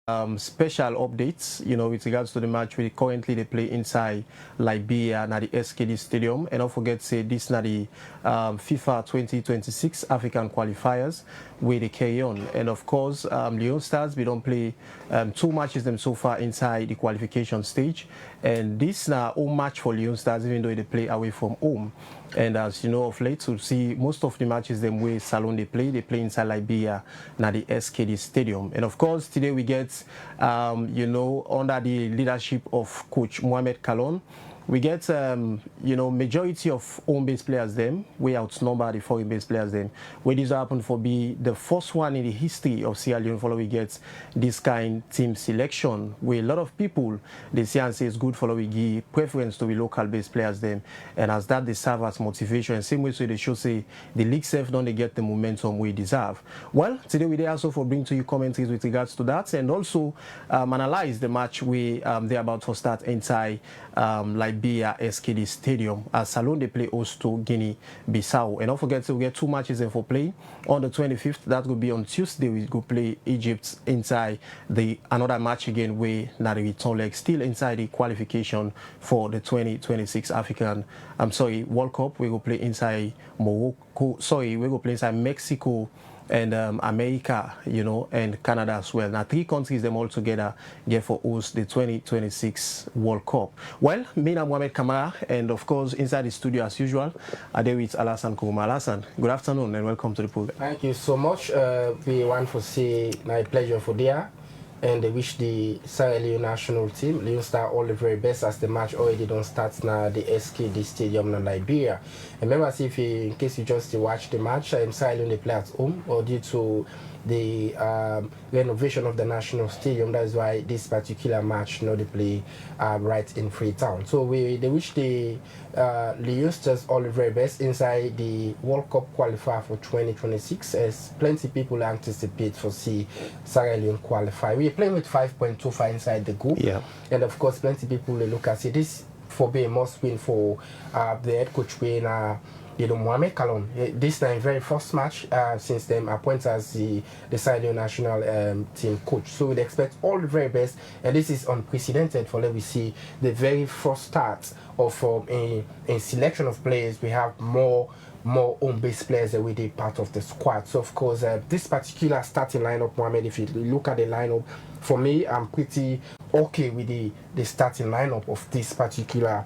special updates, with regards to the match. We currently they play inside Liberia at the SKD Stadium, and don't forget say this na the FIFA 2026 African qualifiers where they carry on. And of course, Leone Stars we don't play two matches them so far inside the qualification stage, and this na home match for Leone Stars even though they play away from home. And as you know, of late, to see most of the matches them way Salon they play inside Liberia, now the SKD Stadium. And of course, today we get, under the leadership of Coach Mohamed Kalon, we get, majority of home-based players them, we outnumber the foreign-based players them. Where this happen for be the first one in the history of Sierra Leone follow we get this kind team selection, where a lot of people, they see and say it's good follow we give preference to the local-based players them. And as that, they serve as motivation. And same way, so they should say the league self don't they get the momentum we deserve. Well, today we also for bring to you commentaries with regards to that, and also analyze the match we they're about to start inside Liberia SKD Stadium as Salon they play host to Guinea Bissau. And don't forget to get two matches in for play on the 25th. That will be on Tuesday. We go play Egypt inside the another match again where now the return leg still inside the qualification for the 2026 World Cup. We go play inside Morocco. We go play inside Mexico and America, and Canada as well. Now, three countries them all together get for host the 2026 World Cup. Well, me and Mohamed Kamara, and of course, inside the studio as usual, are there with Alassane Kouma. Alassane, good afternoon and welcome to the program. Thank you so much. We want to say my pleasure for there, and I wish the Sierra Leone national team, Leone Star, all the very best as the match already don't start now the SKD Stadium in Liberia. And remember, if you, in case you just watch the match, Sierra Leone they play at home, or due to the renovation of the national stadium, that's why this particular match, they play right in Freetown. So they wish the Leone Stars all the very best inside the World Cup qualifier for 2026, as plenty people anticipate for see Sierra Leone qualify. We're playing with 5.25 inside the group, and of course plenty people look at this for being must win for the head coach being Mohamed Kalon. This time very first match since them appointed as the Sierra Leone national team coach. So we'd expect all the very best, and this is unprecedented for let we see the very first start of a selection of players. We have more home-based players that we did part of the squad. So of course this particular starting lineup, Mohamed, if you look at the lineup, for me I'm pretty okay with the starting lineup of this particular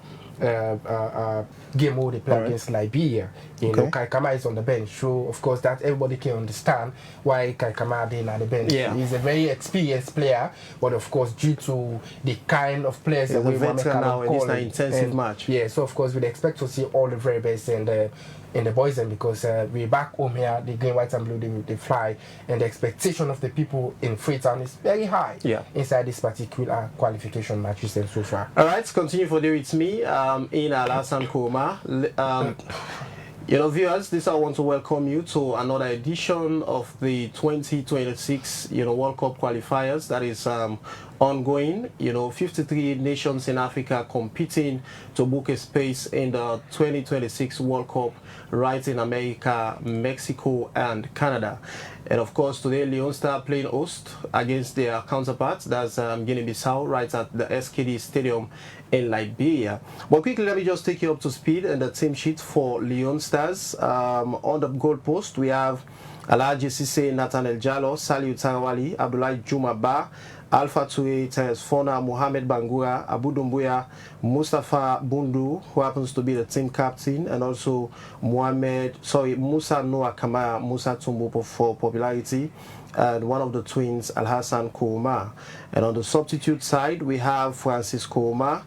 game where they play against Liberia. Kaikama is on the bench, so of course that everybody can understand why Kaikama is on the bench. He's a very experienced player, but of course due to the kind of players that we want to now in this intensive match. So of course we'd expect to see all the very best in the boys, and because we're back home here, the green, white and blue they fly, and the expectation of the people in Freetown is very high inside this particular qualification matches and so far. All right, continue for there with me in Alassane Kouma. Viewers, I want to welcome you to another edition of the 2026 World Cup qualifiers that is ongoing. 53 nations in Africa competing to book a space in the 2026 World Cup right in America, Mexico and Canada. And of course today Leone Star playing host against their counterparts, that's Guinea Bissau, right at the SKD Stadium in Liberia. But quickly, let me just take you up to speed and the team sheet for Leone Stars. On the goal post we have Alhaji Cisse, Nathaniel Jallo, Saliu Tarawali, Abdoulaye Juma Ba, Alpha Touré, Teres Fona, Mohamed Bangura, Abu Doumbouya, Mustafa Bundu, who happens to be the team captain, and also Musa Noah Kamara, Musa Tumbo for popularity, and one of the twins, Alassane Kouma. And on the substitute side, we have Francis Kouma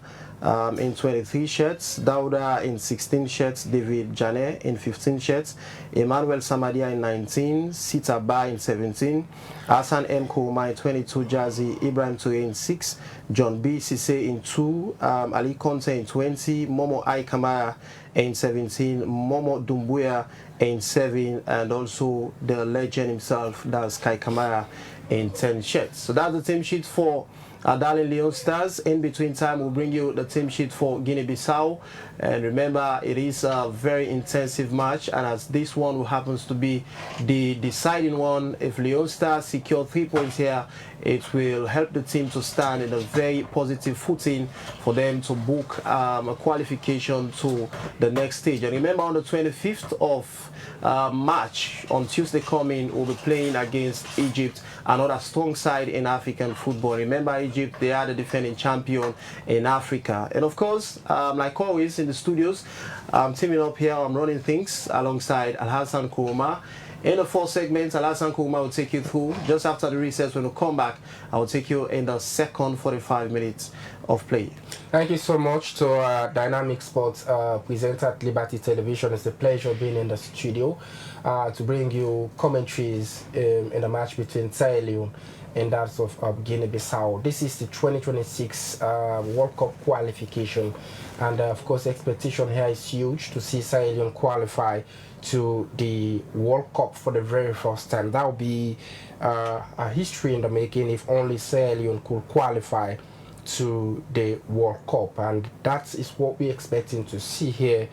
in 23 shirts, Dauda in 16 shirts, David Janet in 15 shirts, Emmanuel Samadia in 19, Sita Ba in 17, Hassan M. Kouma in 22 jersey, Ibrahim Touré in 6, John B. Cisse in 2, Ali Conte in 20, Momo I Kamara in 17, Momo Doumbouya in 7, and also the legend himself, that's Kai Kamara, in 10 shirts. So that's the team sheet for darling Leone Stars. In between time, we'll bring you the team sheet for Guinea-Bissau. And remember, it is a very intensive match, and as this one happens to be the deciding one, if Leone Stars secure 3 points here, it will help the team to stand in a very positive footing for them to book a qualification to the next stage. And remember, on the 25th of March, on Tuesday coming, we'll be playing against Egypt, another strong side in African football. Remember, Egypt, they are the defending champion in Africa. And of course, like always in the studios, I'm teaming up here, I'm running things alongside Alhassan Kouma. In the fourth segment, Alhassan Kouma will take you through. Just after the recess, when we come back, I will take you in the second 45 minutes of play. Thank you so much to Dynamic Sports presenter at Liberty Television. It's a pleasure being in the studio to bring you commentaries in the match between Sierra Leone and that of Guinea-Bissau. This is the 2026 World Cup qualification, and of course, expectation here is huge to see Sierra Leone qualify to the World Cup for the very first time. That would be a history in the making if only Sierra Leone could qualify to the World Cup, and that is what we're expecting to see here.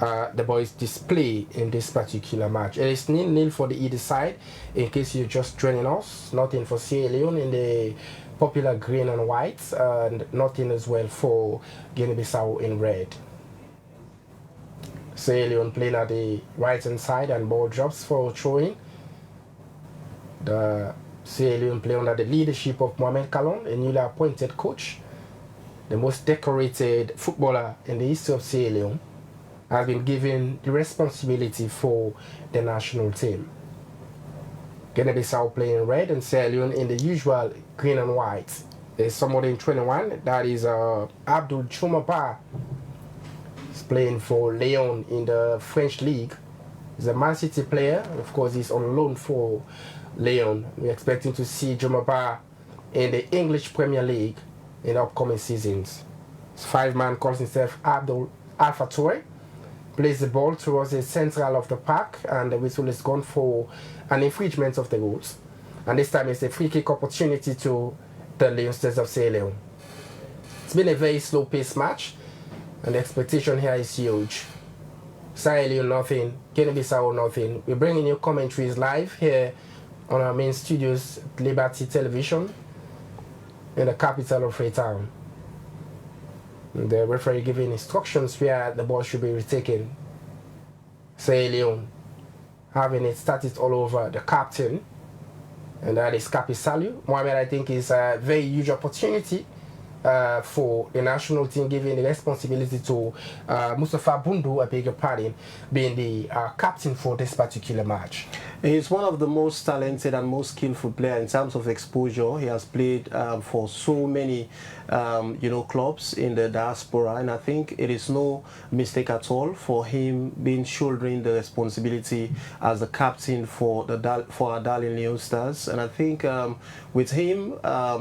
The boys display in this particular match. It is 0-0 for the either side, in case you're just joining us. Nothing for Sierra Leone in the popular green and white, and nothing as well for Guinea-Bissau in red. Sierra Leone playing at the right hand side, and ball drops for throwing. The Sierra Leone play under the leadership of Mohamed Kalon, a newly appointed coach. The most decorated footballer in the history of Sierra Leone has been given the responsibility for the national team. Guinea-Bissau playing red and Sierra Leone in the usual green and white. There's somebody in 21, that is Abdul Choumapa. He's playing for Leone in the French league. He's a Man City player, of course he's on loan for Leone. We're expecting to see Choumapa in the English Premier League in the upcoming seasons. His five-man calls himself Abdul Alpha Toure. Plays the ball towards the central of the park, and the whistle is gone for an infringement of the rules. And this time it's a free kick opportunity to the Leones of Sierra Leone. It's been a very slow-paced match, and the expectation here is huge. Sierra Leone nothing, Guinea-Bissau nothing. We're bringing you commentaries live here on our main studios, Liberty Television, in the capital of Freetown. The referee giving instructions where the ball should be retaken. Sierra Leone having it started all over the captain, and that is Kapi Salu. Mohamed, I think, is a very huge opportunity for the national team, giving the responsibility to Mustafa Bundu, I beg your pardon, being the captain for this particular match. He's one of the most talented and most skillful players in terms of exposure. He has played for so many, clubs in the diaspora, and I think it is no mistake at all for him being shouldering the responsibility as the captain for our darling Leone Stars. And I think with him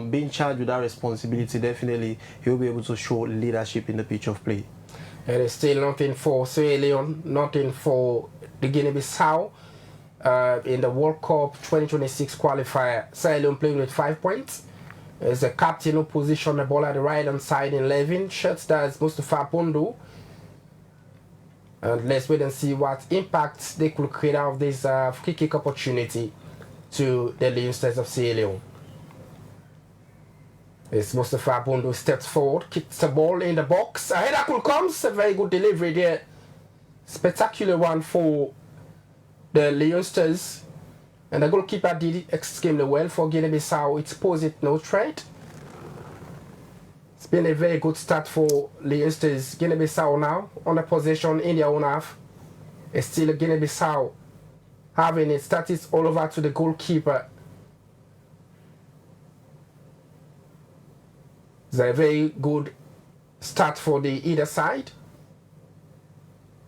being charged with that responsibility, definitely he'll be able to show leadership in the pitch of play. It is still nothing for Sierra Leone, nothing for the Guinea-Bissau. In the World Cup 2026 qualifier, Sierra Leone playing with 5 points. There's a captain who positioned the ball at the right hand side in 11 shirts. That's Mustafa Bundu. And let's wait and see what impact they could create out of this free kick opportunity to the Leones of Sierra Leone. As Mustafa Bundu steps forward, kicks the ball in the box. A header could come. A very good delivery there. Spectacular one for the Leones, and the goalkeeper did it extremely well for Guinea-Bissau. It's posed no threat. It's been a very good start for Leones. Guinea-Bissau now on the possession in their own half. It's still Guinea-Bissau having it started all over to the goalkeeper. It's a very good start for the either side.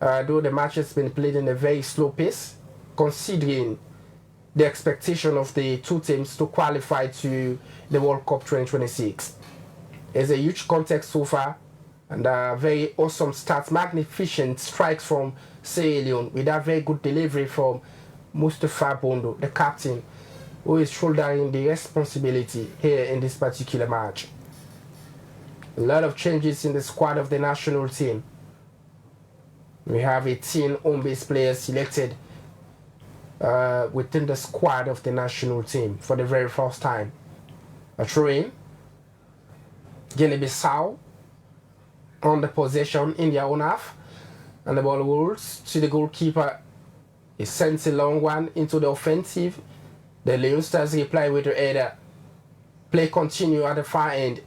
Though the match has been played in a very slow pace, considering the expectation of the two teams to qualify to the World Cup 2026. There's a huge context so far, and a very awesome start, magnificent strikes from Sierra Leone with a very good delivery from Mustafa Bundu, the captain, who is shouldering the responsibility here in this particular match. A lot of changes in the squad of the national team. We have 18 home-based players selected within the squad of the national team for the very first time. A throw-in. Guinea-Bissau on the possession in their own half. And the ball rolls to the goalkeeper. He sends a long one into the offensive. The Leone Stars reply with the header. Play continue at the far end.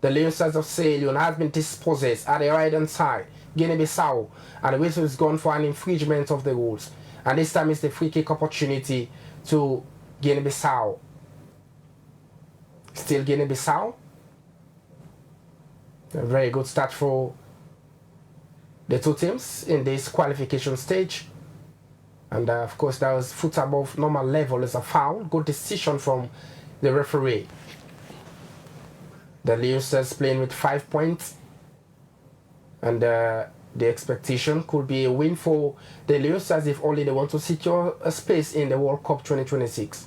The Leone Stars of Sierra Leone has been dispossessed at the right hand side. Guinea-Bissau, and the whistle is gone for an infringement of the rules. And this time it's the free kick opportunity to Guinea-Bissau. Still Guinea-Bissau. A very good start for the two teams in this qualification stage. And of course that was foot above normal level as a foul. Good decision from the referee. The Leone Stars playing with 5 points. And the expectation could be a win for the Leone Stars if only they want to secure a space in the World Cup 2026.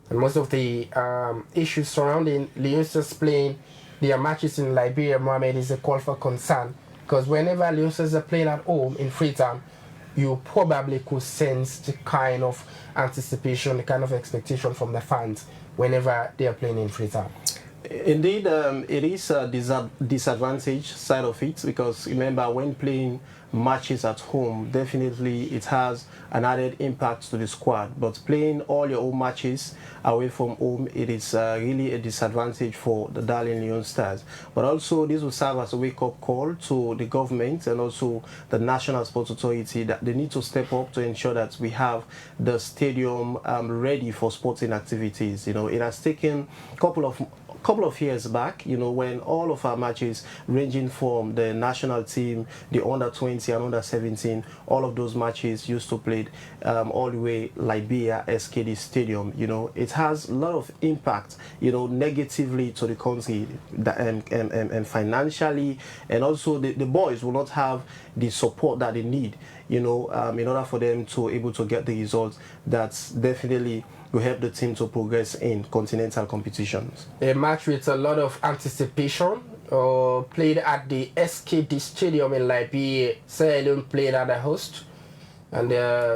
And most of the issues surrounding Leone Stars playing their matches in Liberia, Mohamed, is a call for concern. Because whenever Leone Stars are playing at home in Freetown, you probably could sense the kind of anticipation, the kind of expectation from the fans whenever they are playing in Freetown. Indeed, it is a disadvantage side of it, because remember, when playing matches at home, definitely it has an added impact to the squad. But playing all your own matches away from home, it is really a disadvantage for the darling Leone Stars. But also this will serve as a wake-up call to the government and also the National Sports Authority that they need to step up to ensure that we have the stadium ready for sporting activities. You know, it has taken a couple of years back, you know, when all of our matches ranging from the national team, the under-20 and under-17, all of those matches used to play all the way Liberia SKD Stadium. You know, it has a lot of impact, you know, negatively to the country and financially, and also the boys will not have the support that they need, you know, in order for them to able to get the results that's definitely will help the team to progress in continental competitions. A match with a lot of anticipation, played at the SKD Stadium in Liberia. Sierra Leone played at the host, and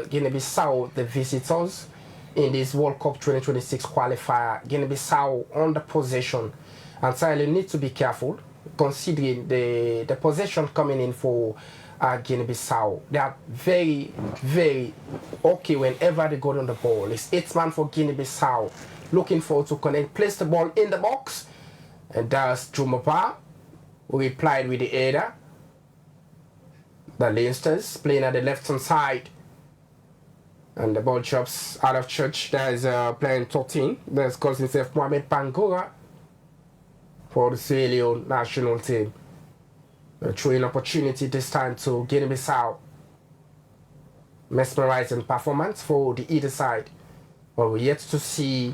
Guinea-Bissau, the visitors, in this World Cup 2026 qualifier. Guinea-Bissau on the possession, and Sierra Leone need to be careful considering the possession coming in for Guinea-Bissau. They are very, very okay whenever they go on the ball. It's 8-man for Guinea-Bissau, looking forward to connect, place the ball in the box, and that's Jumapa, who replied with the header. The Leone Stars playing at the left-hand side, and the ball chops out of church. There is playing 13. There's calls himself Mohamed Pangora for the Sierra Leone national team. A throw-in opportunity this time to Guinea-Bissau. Mesmerizing performance for the either side. But we're yet to see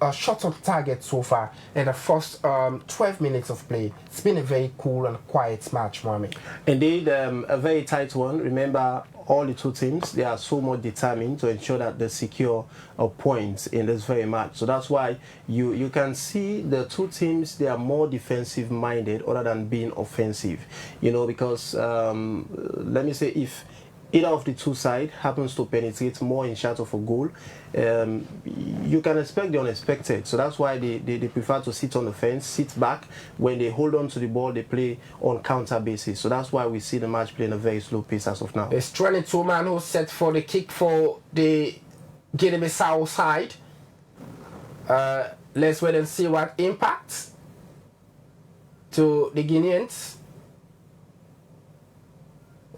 a shot on target so far in the first 12 minutes of play. It's been a very cool and quiet match, Mohamed. Indeed, a very tight one. Remember, all the two teams, they are so much determined to ensure that they secure points in this very match. So that's why you can see the two teams, they are more defensive minded other than being offensive. You know, because let me say, if either of the two sides happens to penetrate more in shot of a goal, you can expect the unexpected. So that's why they prefer to sit on the fence, sit back. When they hold on to the ball, they play on counter basis. So that's why we see the match playing a very slow pace as of now. It's 22-man who's set for the kick for the Guinea-Bissau side. Let's wait and see what impacts to the Guineans.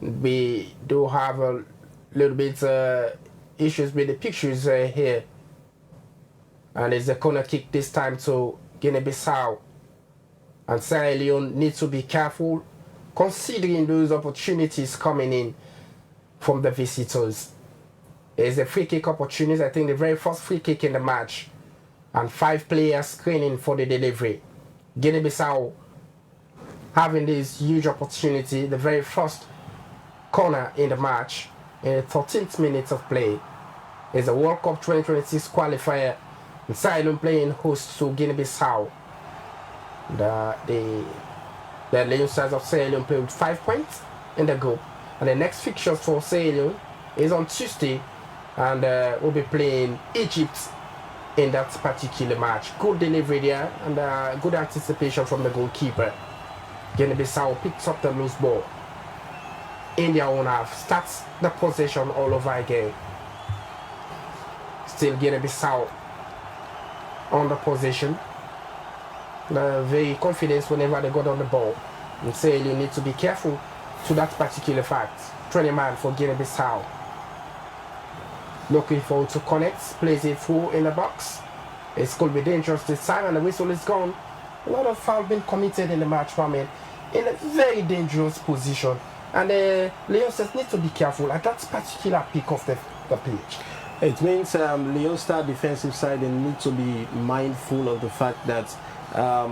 We do have a little bit issues with the pictures here, and it's a corner kick this time to Guinea-Bissau, and Sierra Leone needs to be careful considering those opportunities coming in from the visitors. It's a free kick opportunity, I think the very first free kick in the match, and 5 players screening for the delivery. Guinea-Bissau having this huge opportunity, the very first corner in the match in the 13th minute of play. Is a World Cup 2026 qualifier, and Sierra Leone playing host to Guinea-Bissau. The Leone Stars of Sierra Leone play with 5 points in the group, and the next fixture for Sierra Leone is on Tuesday, and we'll be playing Egypt in that particular match. Good delivery there and good anticipation from the goalkeeper. Guinea-Bissau picks up the loose ball in their own half, starts the possession all over again. Still Guinea-Bissau on the possession. Very confident whenever they got on the ball. And say you need to be careful to that particular fact. 20 man for Guinea-Bissau. Looking forward to connect, plays it through in the box. It's going to be dangerous this time and the whistle is gone. A lot of foul been committed in the match, Mohamed, in a very dangerous position. And Leone says need to be careful at that particular peak of the pitch. It means Leone Star defensive side, they need to be mindful of the fact that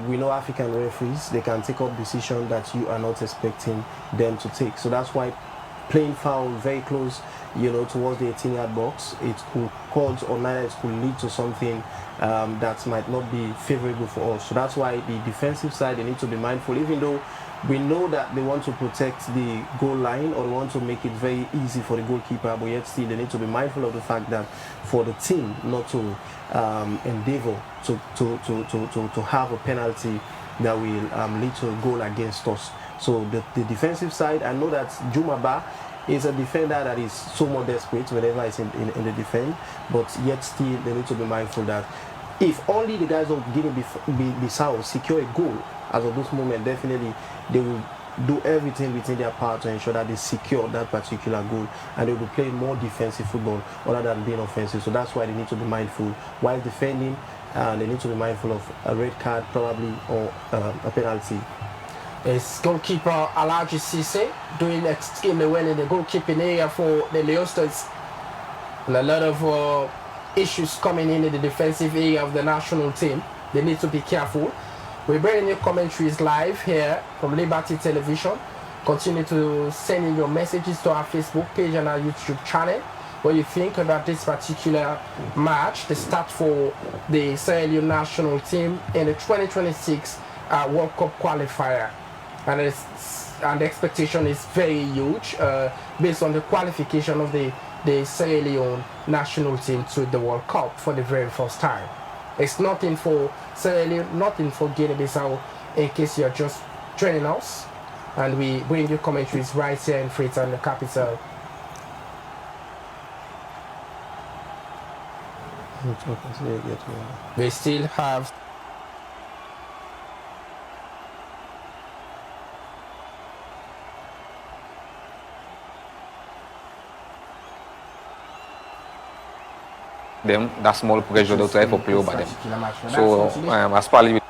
we know African referees, they can take up decisions that you are not expecting them to take. So that's why playing foul very close, towards the 18-yard box, it could cause or neither it could lead to something that might not be favorable for us. So that's why the defensive side, they need to be mindful, even though we know that they want to protect the goal line or they want to make it very easy for the goalkeeper, but yet still they need to be mindful of the fact that for the team not to endeavor to have a penalty that will lead to a goal against us. So the defensive side, I know that Jumaba is a defender that is so more desperate whenever it's in the defense, but yet still they need to be mindful that if only the guys of Guinea-Bissau secure a goal as of this moment, definitely they will do everything within their power to ensure that they secure that particular goal, and they will be playing more defensive football other than being offensive. So that's why they need to be mindful while defending. They need to be mindful of a red card probably or a penalty. It's goalkeeper Alaji Cisse doing extremely well in the goalkeeping area for the Leosters. And a lot of issues coming in the defensive area of the national team. They need to be careful. We're bringing you commentaries live here from Liberty Television. Continue to send in your messages to our Facebook page and our YouTube channel. What you think about this particular match, the start for the Sierra Leone national team in the 2026 World Cup qualifier. And the expectation is very huge based on the qualification of the Sierra Leone national team to the World Cup for the very first time. It's nothing for Sierra Leone, nothing for Guinea-Bissau, in case you're just joining us. And we bring you commentaries right here in Freetown, the capital. We still have them that small pressure that try for play over them. So as far as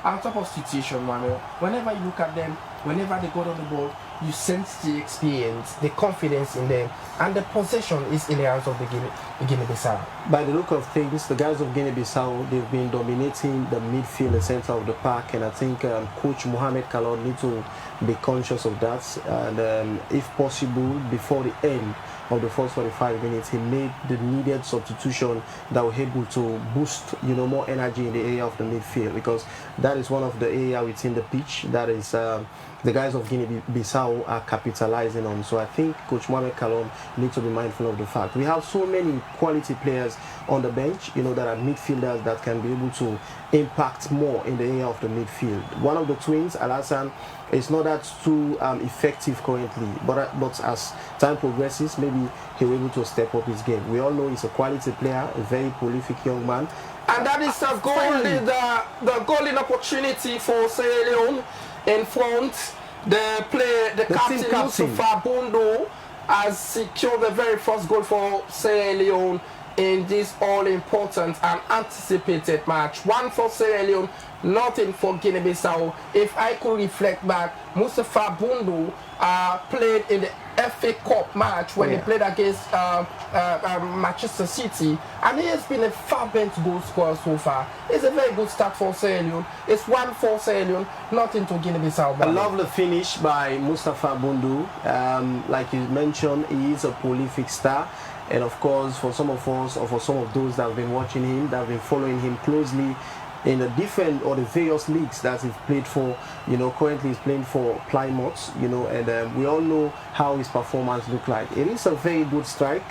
on top of situation, whenever you look at them, whenever they got on the ball, you sense the experience, the confidence in them, and the possession is in the hands of the Guinea-Bissau. By the look of things, the guys of Guinea-Bissau, they've been dominating the midfield, the center of the park, and I think Coach Mohamed Kalon needs to be conscious of that. And if possible, before the end of the first 45 minutes, he made the needed substitution that were able to boost, more energy in the area of the midfield, because that is one of the area within the pitch that is the guys of Guinea-Bissau are capitalizing on. So I think Coach Mohamed Kalon needs to be mindful of the fact we have so many quality players on the bench, that are midfielders that can be able to impact more in the area of the midfield. One of the twins, Alassane, is not that too effective currently, but as time progresses, maybe he'll be able to step up his game. We all know he's a quality player, a very prolific young man. And that is the golden opportunity for Sierra Leone in front. The captain Mustafa Bundu has secured the very first goal for Sierra Leone in this all-important and anticipated match. One for Sierra Leone, nothing for Guinea-Bissau. If I could reflect back, Mustafa Bundu played in the FA Cup match when he played against Manchester City, and he has been a fervent goal scorer so far. It's a very good start for Sierra Leone. It's 1 for Sierra Leone, nothing to Guinea-Bissau. A lovely finish by Mustafa Bundu. Like you mentioned, he is a prolific star. And of course, for some of us, or for some of those that have been watching him, that have been following him closely, in the different or the various leagues that he's played for. Currently he's playing for Plymouth, and we all know how his performance looked like. It is a very good strike,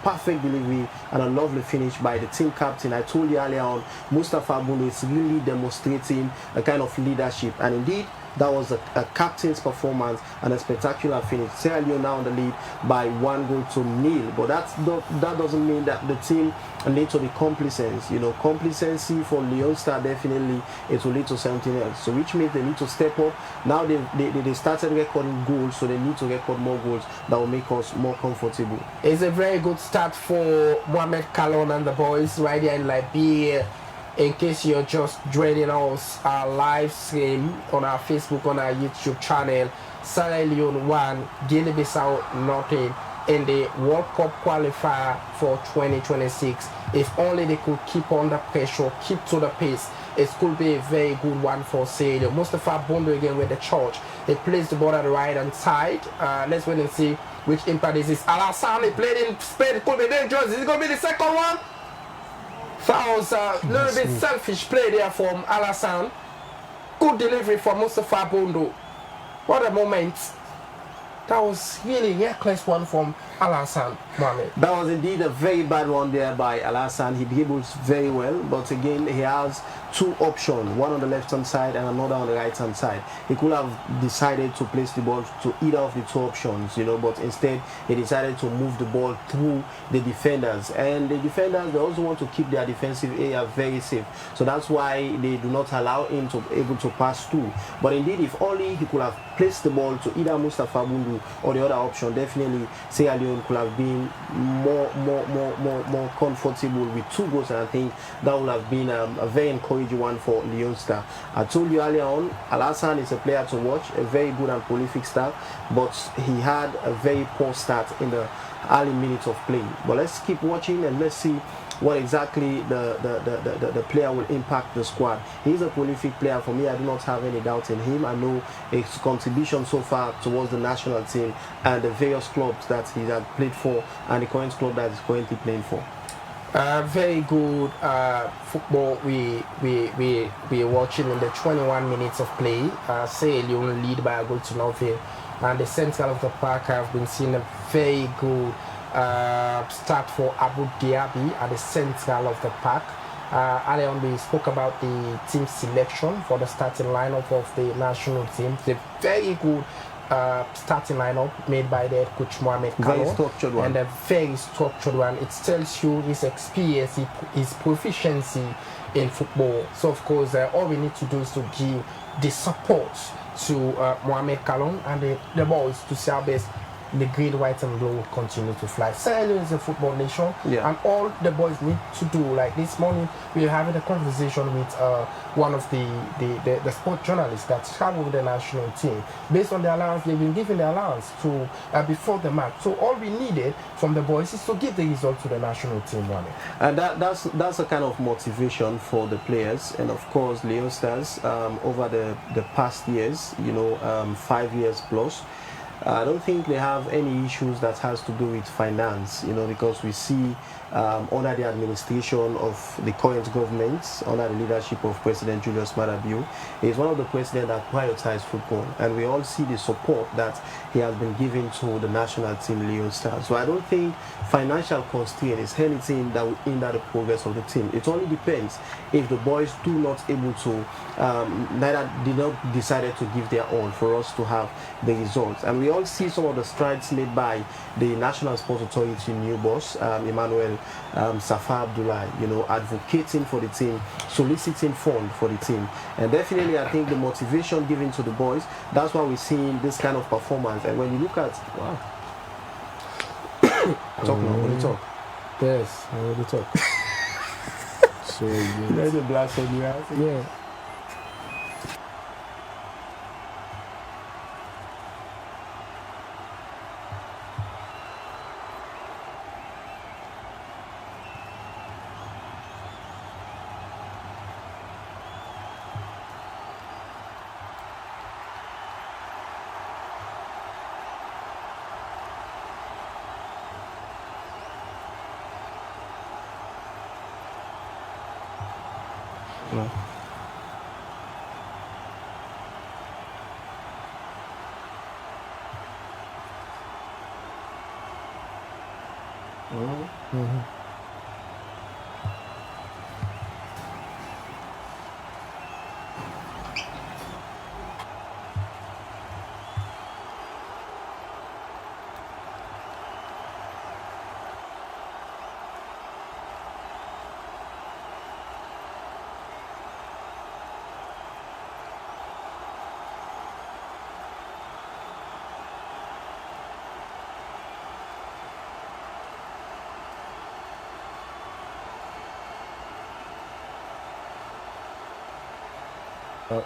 perfect delivery and a lovely finish by the team captain. I told you earlier on, Mustafa Bundu is really demonstrating a kind of leadership, and indeed that was a captain's performance and a spectacular finish. Sierra Leone now on the lead by 1-0, but that doesn't mean that the team need to be complacent. Complacency for Leone Star, definitely it will lead to something else. So which means they need to step up. Now they started recording goals, so they need to record more goals that will make us more comfortable. It's a very good start for Mohamed Kalon and the boys right here in Liberia. In case you're just joining us, our live stream on our Facebook, on our YouTube channel, Sierra Leone 1, Guinea-Bissau nothing in the World Cup qualifier for 2026. If only they could keep under pressure, keep to the pace, it could be a very good one for Sierra Leone. Mustafa Bundu again with the charge. He plays the ball at the right hand side. Let's wait and see which impact this is. Alassane, he played in Spain, it could be dangerous. Is it going to be the second one? That was a little bit selfish play there from Alassane. Good delivery from Mustafa Bundu. What a moment. That was really a reckless one from Alassane, Mohamed. That was indeed a very bad one there by Alassane. He dribbles very well, but again, he has two options, one on the left-hand side and another on the right-hand side. He could have decided to place the ball to either of the two options, but instead, he decided to move the ball through the defenders. And the defenders, they also want to keep their defensive area very safe. So that's why they do not allow him to be able to pass through. But indeed, if only he could have placed the ball to either Mustafa Bundu or the other option, definitely Sierra Leone could have been more comfortable with 2 goals, and I think that would have been a very encouraging one for Leone Star. I told you earlier on, Alassane is a player to watch, a very good and prolific start, but he had a very poor start in the early minutes of play. But let's keep watching and let's see what exactly the player will impact the squad. He's a prolific player for me. I do not have any doubt in him. I know his contribution so far towards the national team and the various clubs that he has played for and the current club that he's currently playing for. Very good football we're watching in the 21 minutes of play. Sierra Leone lead by a goal to nothing, and the center of the park have been seeing a very good start for Abu Dhabi at the central of the park. Earlier on, we spoke about the team selection for the starting lineup of the national team. It's a very good starting lineup made by the head coach Mohamed Kalon. Very structured one. And a very structured one. It tells you his experience, his proficiency in football. So, of course, all we need to do is to give the support to Mohamed Kalon and the boys to see our best. The green, white and blue will continue to fly. Sierra Leone is a football nation, and all the boys need to do, like this morning we were having a conversation with one of the sport journalists that travel with the national team. Based on the allowance, they've been given the allowance to before the match. So all we needed from the boys is to give the result to the national team. And that's a kind of motivation for the players, and of course Leone Stars over the past years, 5 years plus. I don't think they have any issues that has to do with finance, because we see under the administration of the current government, under the leadership of President Julius Maada Bio, he is one of the presidents that prioritize football, and we all see the support that he has been giving to the national team Leone Stars. So I don't think financial constraint is anything that will hinder the progress of the team. It only depends if the boys do not able to, did not decided to give their all for us to have the results. And we all see some of the strides made by the National Sports Authority new boss, Emmanuel Safa Abdullah, advocating for the team, soliciting funds for the team. And definitely I think the motivation given to the boys, that's why we're seeing this kind of performance. And when you look at, wow. Talk now, when you talk. Yes, I already talk. So, there's a blast on you. Yeah.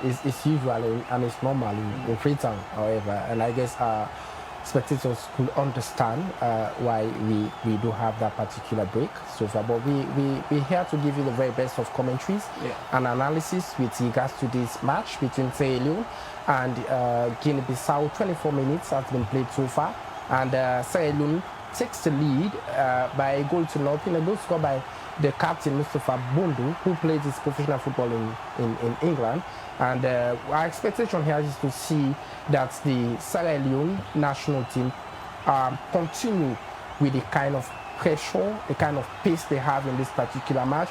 It's usually and it's normal in Freetown, however, and I guess spectators could understand why we do have that particular break so far. But we're here to give you the very best of commentaries and analysis with regards to this match between Sierra Leone and Guinea-Bissau. 24 minutes has been played so far, and Sierra Leone takes the lead by a goal to nothing. A goal scored by the captain, Mustafa Bundu, who played his professional football in England. And our expectation here is to see that the Sierra Leone national team continue with the kind of pressure, the kind of pace they have in this particular match.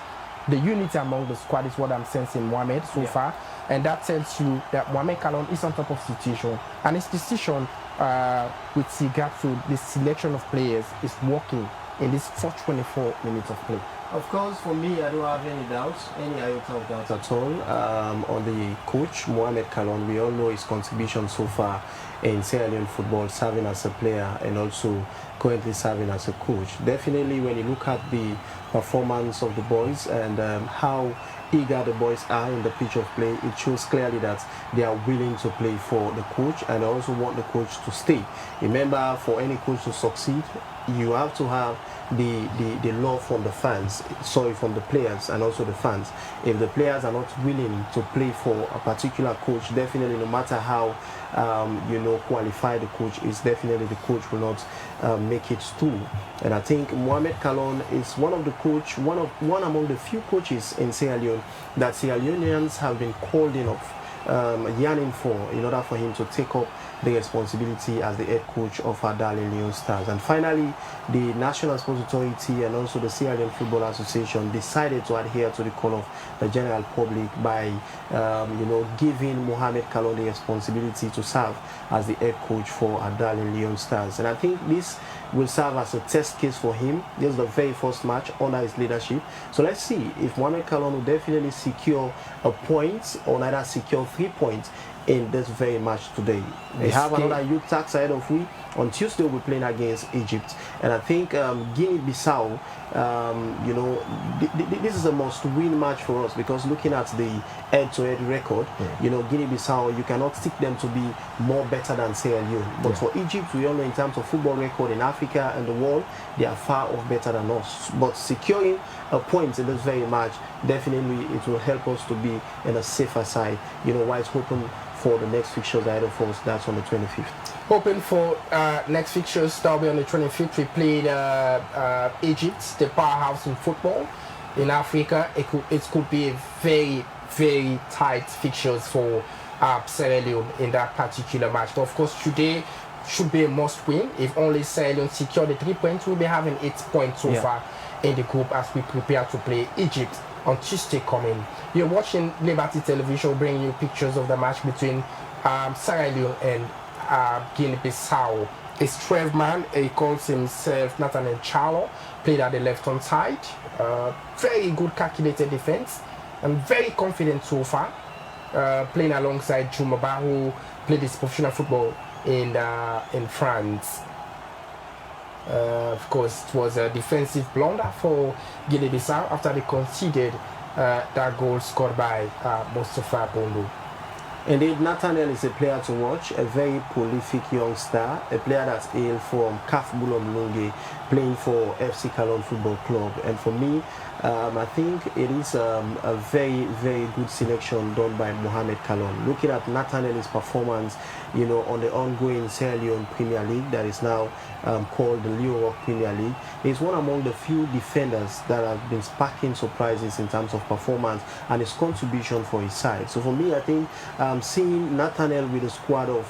The unity among the squad is what I'm sensing, Mohamed, so far. And that tells you that Mohamed Kalon is on top of the situation. And his decision with regard to the selection of players is working in this first 24 minutes of play. Of course, for me, I don't have any doubts, any iota of doubt at all on the coach, Mohamed Kalon. We all know his contribution so far in Sierra Leone football, serving as a player and also currently serving as a coach. Definitely, when you look at the performance of the boys and how eager the boys are in the pitch of play, it shows clearly that they are willing to play for the coach and also want the coach to stay. Remember, for any coach to succeed, you have to have the love from the fans, from the players and also the fans. If the players are not willing to play for a particular coach, definitely no matter how qualified the coach is, definitely the coach will not make it through. And I think Mohamed Kalon is one among the few coaches in Sierra Leone that Sierra Leoneans have been called in yearning for, in order for him to take up the responsibility as the head coach of our darling Leone Stars. And finally, the National Sports Authority and also the Sierra Leone Football Association decided to adhere to the call of the general public by giving Mohamed Kalon the responsibility to serve as the head coach for our darling Leone Stars. And I think this will serve as a test case for him. This is the very first match under his leadership. So let's see if Mohamed Kalon will definitely secure a point or either secure 3 points in this very match today. We have another youth tax ahead of we. On Tuesday we'll be playing against Egypt, and I think Guinea-Bissau, this is a must-win match for us, because looking at the head-to-head record, Guinea-Bissau, you cannot stick them to be more better than Sierra Leone. But for Egypt, we all know in terms of football record in Africa and the world, they are far off better than us. But securing a point in this very match, definitely it will help us to be in a safer side. Wide open for the next fixtures ahead of us. That's on the 25th. Hoping for next fixtures, that'll be on the 25th. We played Egypt, the powerhouse in football in Africa. It could be a very, very tight fixtures for Sierra Leone in that particular match. But of course, today should be a must-win. If only Sierra Leone secure the 3 points, we'll be having 8 points so far in the group as we prepare to play Egypt on Tuesday coming. You're watching Liberty Television, bringing you pictures of the match between Sierra Leone and Guinea-Bissau. It's 12 man. He calls himself Nathaniel Charlo, played at the left-hand side. Very good calculated defense and very confident so far. Playing alongside Jumaba, who played his professional football in France. Of course, it was a defensive blunder for Guinea-Bissau after they conceded that goal scored by Mustafa Bundu. Indeed, Nathaniel is a player to watch, a very prolific youngster, a player that's hailed from CAF Bulom Lunge, playing for FC Kalon Football Club. And for me, I think it is a very, very good selection done by Mohamed Kalon. Looking at Nathaniel's performance, on the ongoing Sierra Leone Premier League that is now called the Leone Premier League, he's one among the few defenders that have been sparking surprises in terms of performance and his contribution for his side. So for me, I think seeing Nathaniel with the squad of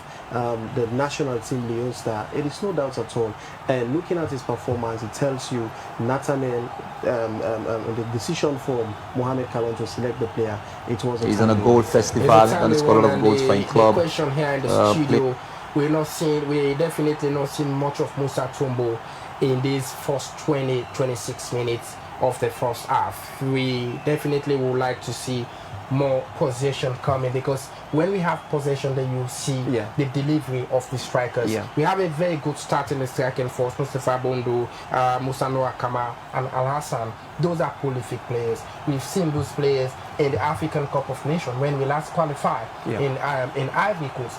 the national team Leone Star, it is no doubt at all. And looking at his performance, it tells you Nathaniel, the decision for Mohamed Kalon to select the player, it was he's on a goal festival, going to score a lot of goals for his club. The question here in the studio, we definitely not seen much of Musa Tumbo in these first 26 minutes of the first half. We definitely would like to see more possession coming, because when we have possession, then you see the delivery of the strikers. We have a very good start in the striking force. Mustafa Bondo, Musa Noah Kama, and Al Hassan. Those are prolific players. We've seen those players in the African Cup of Nations when we last qualified in Ivory Coast.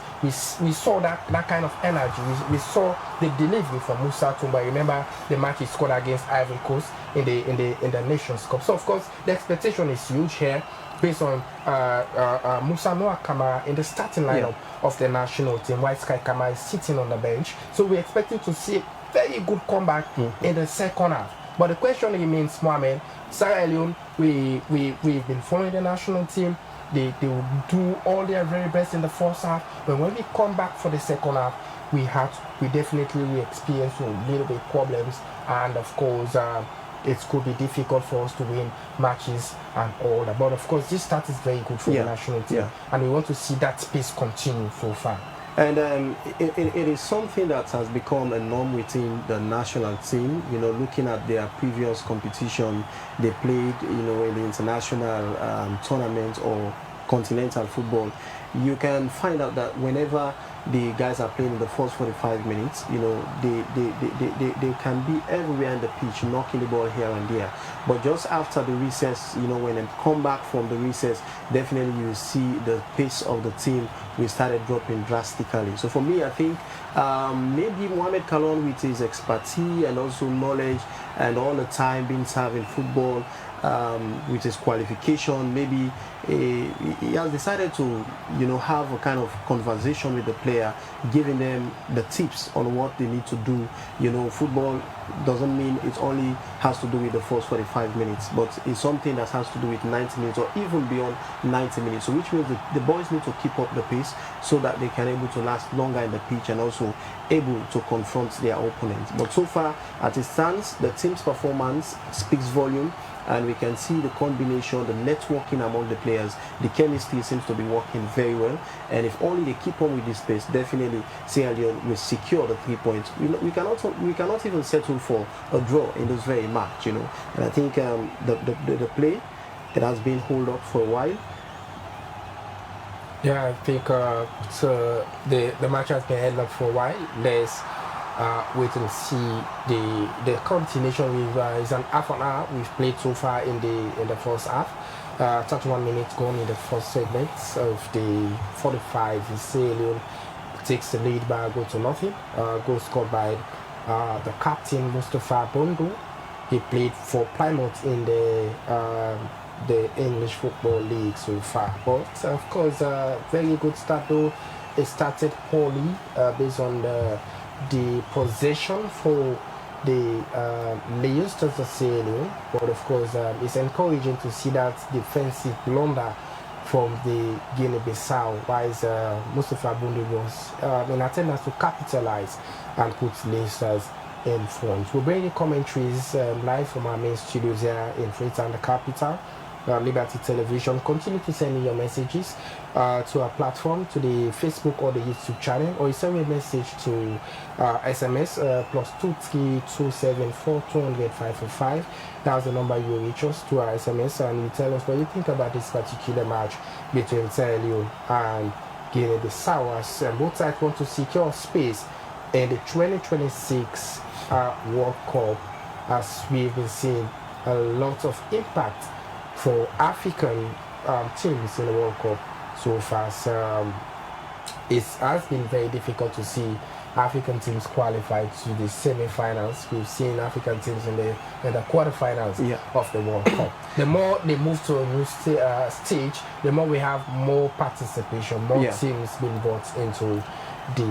We saw that kind of energy. We saw the delivery from Musa Tumba. Remember the match he scored against Ivory Coast in the Nations Cup. So of course the expectation is huge here, based on Musa Noah Kama in the starting lineup of the national team, while Sky Kama is sitting on the bench. So we're expecting to see a very good comeback in the second half. But the question remains, Mohamed, Sierra Leone, we've been following the national team. They will do all their very best in the first half. But when we come back for the second half, we definitely experience a little bit problems. And of course, it could be difficult for us to win matches and all that. But of course, this start is very good for the national team, and we want to see that pace continue so far. And it is something that has become a norm within the national team. You know, looking at their previous competition, they played, you know, in the international tournament or continental football. You can find out that whenever the guys are playing in the first 45 minutes, you know, they can be everywhere in the pitch, knocking the ball here and there. But just after the recess, you know, when they come back from the recess, definitely you see the pace of the team we started dropping drastically. So for me, I think maybe Mohamed Kalon, with his expertise and also knowledge and all the time being served in football, with his qualification, maybe he has decided to, you know, have a kind of conversation with the player, giving them the tips on what they need to do. You know, football doesn't mean it only has to do with the first 45 minutes, but it's something that has to do with 90 minutes or even beyond 90 minutes. So which means the boys need to keep up the pace so that they can able to last longer in the pitch and also able to confront their opponents. But so far, as it stands, the team's performance speaks volume. And we can see the combination, the networking among the players, the chemistry seems to be working very well. And if only they keep on with this pace, definitely Sierra Leone will secure the 3 points. We cannot even settle for a draw in this very match, you know. And I think the play, it has been held up for a while. Yeah, I think so. The match has been held up for a while. Let's wait and see the continuation. Is an half an hour we've played so far in the first half. 31 minutes gone in the first segment of the 45. Sierra Leone takes the lead by a goal to nothing. Goal scored by the captain Mustafa Bondo. He played for Plymouth in the English Football League so far. But of course, very good start though. It started poorly based on the possession for the Leone Stars of Sierra Leone, but of course it's encouraging to see that defensive blunder from the Guinea-Bissau, while Mustafa Bondo was in attendance to capitalize and put Leone Stars in front. We'll bring you commentaries live from our main studios here in Freetown, the capital. Liberty Television. Continue to send in your messages to our platform, to the Facebook or the YouTube channel, or you send me a message to SMS +23274200545. That's the number you will reach us to our SMS, and you tell us what you think about this particular match between Sierra Leone and Guinea-Bissau, as both sides want to secure space in the 2026 World Cup, as we've been seeing a lot of impact for African teams in the World Cup so far. So, it has been very difficult to see African teams qualify to the semi-finals. We've seen African teams in the quarterfinals of the World Cup. The more they move to a new stage, the more we have more participation, more teams being brought into the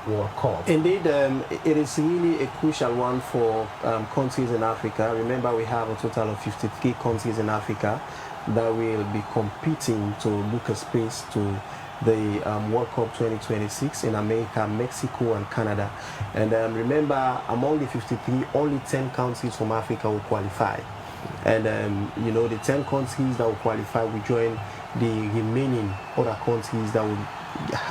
World Cup. Indeed, it is really a crucial one for countries in Africa. Remember, we have a total of 53 countries in Africa, that will be competing to book a space to the World Cup 2026 in America, Mexico, and Canada. And remember, among the 53, only 10 countries from Africa will qualify. And you know, the 10 countries that will qualify will join the remaining other countries that will,